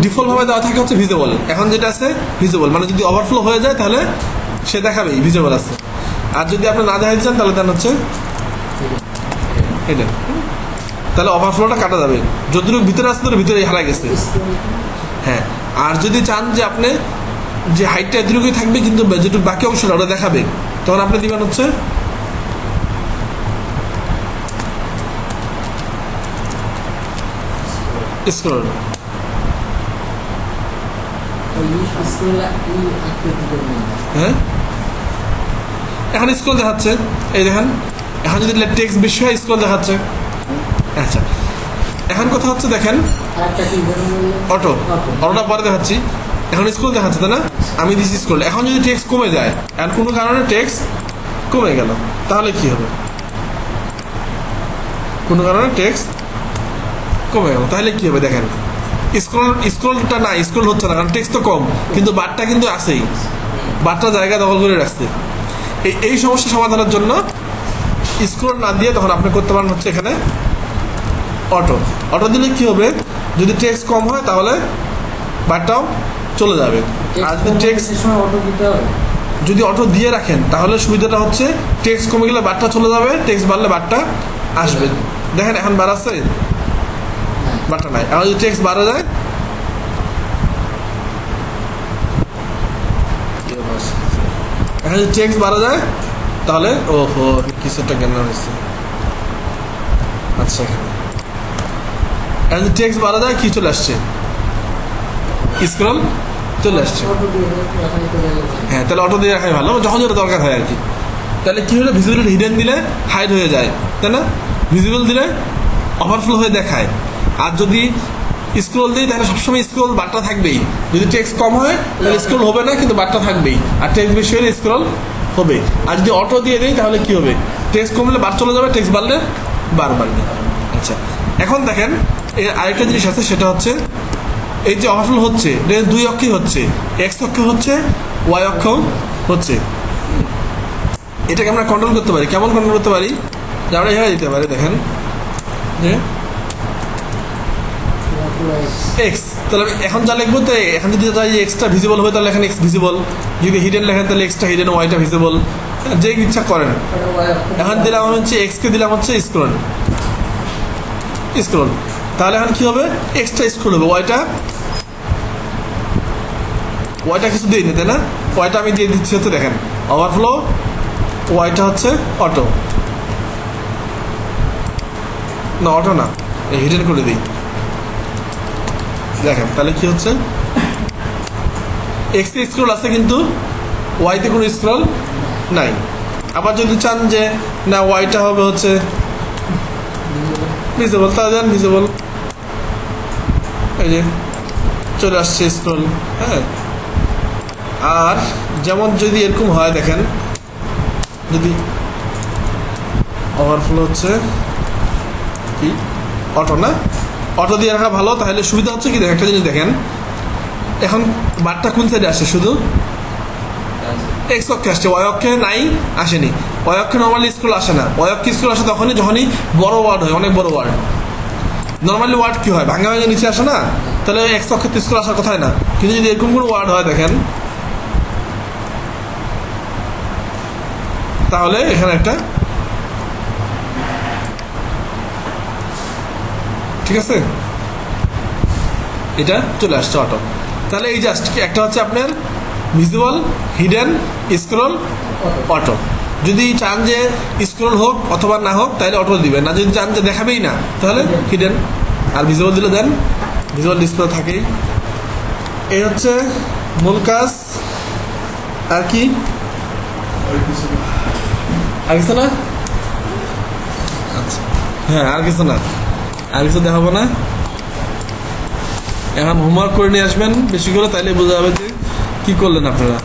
ডিফল্ট ভাবে দেওয়া থাকে হচ্ছে ভিজিবল। এখন যেটা আছে ভিজিবল, মানে যদি ওভারফ্লো হয়ে যায় তাহলে সে দেখাবেই ভিজিবল আছে, আর যদি আপনি না দেখাতে চান তাহলে দেন হচ্ছে হিডেন। তাহলে ওভারফ্লোটা কাটা যাবে, যতটুকু ভিতরে আসছে তোর ভিতরে হারা গেছে। হ্যাঁ, আর যদি চান যে আপনি যে হাইটটা এতটুকুই থাকবে কিন্তু যেটুকু বাকি অংশটা ওটা দেখাবে, তখন আপনি দিবেন হচ্ছে স্ক্রল। হ্যাঁ, এখন স্ক্রল দেখাচ্ছে, এই দেখেন, এখন যদি টেক্সট বেশি হয় স্ক্রল দেখাচ্ছে। আচ্ছা, এখন কথা হচ্ছে দেখেন, অটোটা পরে দেখাচ্ছি, এখন স্ক্রল দেখাচ্ছে তাই না, আমি দিচ্ছি স্ক্রল। এখন যদি টেক্সট কমে যায়, আর কোনো কারণে টেক্সট কমে গেল, তাহলে কি হবে, কোনো কারণে টেক্সট কমে গেল তাহলে কি হবে, দেখেন স্ক্রলটা না, স্ক্রল হচ্ছে না, কারণ টেক্সট তো কম, কিন্তু বারটা কিন্তু আছেই, বারটা জায়গা দখল করে রাখছে। এই সমস্যা সমাধানের জন্য স্ক্রল না দিয়ে তখন আপনি করতে পারেন হচ্ছে এখানে অটো দিলে কি হবে, যদি টেক্সট কম হয় তাহলে বারটাও চলে যাবে। আর যদি টেক্সট অটো দিতে হবে, যদি অটো দিয়ে রাখেন তাহলে সুবিধাটা হচ্ছে টেক্সট কমে গেলে বারটা চলে যাবে, টেক্সট বাড়লে বারটা আসবে। দেখেন এখন বার আছে, বারটা নাই। এখন যদি টেক্সট বাড়া যায়, এখন যদি টেক্সট বাড়া যায় তাহলে ওহো কিছু একটা জ্ঞান হয়েছে। আচ্ছা এখন যদি টেক্সট বাড়া যায় কি চলে আসছে, স্ক্রল চলে আসছে। অটো দিয়ে রাখাই তো গেল। হ্যাঁ তাহলে অটো দিয়ে রাখাই ভালো, যখন যেটা দরকার হয় আর কি। তাহলে কি হলো, ভিজিবল হিডেন দিলে হাইড হয়ে যায়, তাই না? ভিজিবল দিলে ওভারফ্লো হয়ে দেখায়। আর যদি স্ক্রল দিই তাহলে সবসময় স্ক্রল বারটা থাকবেই। যদি টেক্সট কম হয় তাহলে স্ক্রল হবে না, কিন্তু বারটা থাকবেই। আর টেক্সট বেশি হলে স্ক্রল হবে। আর যদি অটো দিয়ে দিই তাহলে কি হবে, টেক্সট কমলে বার চলে যাবে, টেক্সট বাড়লে বার বাড়বে। আচ্ছা এখন দেখেন এর আরেকটা জিনিস আছে, সেটা হচ্ছে এই যে ওভারফ্লো হচ্ছে দুই অক্ষেই হচ্ছে, এক্স অক্ষে হচ্ছে, ওয়াই অক্ষেও হচ্ছে। এটাকে আমরা কন্ট্রোল করতে পারি। কেমন কন্ট্রোল করতে পারি, যে আমরা এখানে দিতে পারি, দেখেন যে এক্স, তাহলে আমি এখন যা লিখবো, তো এখন যদি চাই এক্সটা ভিজিবল হবে তাহলে এখানে এক্স ভিজিবল, যদি হিডেন লেখেন তাহলে এক্সটা হিডেন, ওয়াইটা ভিজিবল, যে ইচ্ছা করেন। এখন দিলাম হচ্ছে এক্সকে দিলাম হচ্ছে স্ক্রল, তাহলে এখন কি হবে, এক্সট্রা স্ক্রল হবে, ওয়াইটা কিছু দিইনি, তাই না? ওয়াইটা আমি দিয়ে দিচ্ছি হচ্ছে, দেখেন ওভারফ্লো, ওয়াইটা হচ্ছে অটো, না অটো না, হিডেন করে দিই। দেখেন তাহলে কি হচ্ছে, এক্স এ স্ক্রল আছে কিন্তু ওয়াইতে কোনো স্ক্রল নাই। আবার যদি চান যে না ওয়াইটা হবে হচ্ছে ভিজিবল, তাহলে দেন ভিজিবল, এই যে চলে আসছে স্ক্রল। হ্যাঁ, আর যেমন যদি এরকম হয়, দেখেন যদি ওভারফ্লো হচ্ছে কি অটো, না অটো দিয়ে রাখা ভালো। তাহলে সুবিধা হচ্ছে কি, দেখেন একটা জিনিস দেখেন, এখন বারটা কোন সাইডে আসে, শুধু এক্স অক্ষে আসছে, ওয়াই অক্ষে নাই, আসেনি। ওয়াই অক্ষে নর্মালি স্ক্রল আসে না, ওয়াই অক্ষে স্ক্রল আসে তখনই যখনই বড় ওয়ার্ড হয়, অনেক বড় ওয়ার্ড। নর্মালি ওয়ার্ড কি হয়, ভাঙা ভাঙা নিচে আসে না, তাহলে এক্স অক্ষে স্ক্রল আসার কথাই না। কিন্তু যদি এরকম কোনো ওয়ার্ড হয়, দেখেন তাহলে এখানে একটা, ঠিক আছে, এটা চলে আসছে অটো। তাহলে এই জাস্ট একটা হচ্ছে আপনার ভিজুয়াল, হিডেন, স্ক্রল, অটো। যদি চান যে স্ক্রল হোক অথবা না হোক তাহলে অটো দিবেন, না যদি চান যে দেখাবেই না তাহলে হিডেন। আর ভিজুয়াল দিলে দেন, ভিজুয়াল ডিসপ্লে থাকেই। এই হচ্ছে মূল কাজ। আর কি, আর কিছু না? আচ্ছা হ্যাঁ, আর কিছু না, আর কিছু দেখাবো না। এখন হোমওয়ার্ক করে নিয়ে আসবেন বেশি করে, তাইলে বোঝা যাবে যে কি করলেন আপনারা।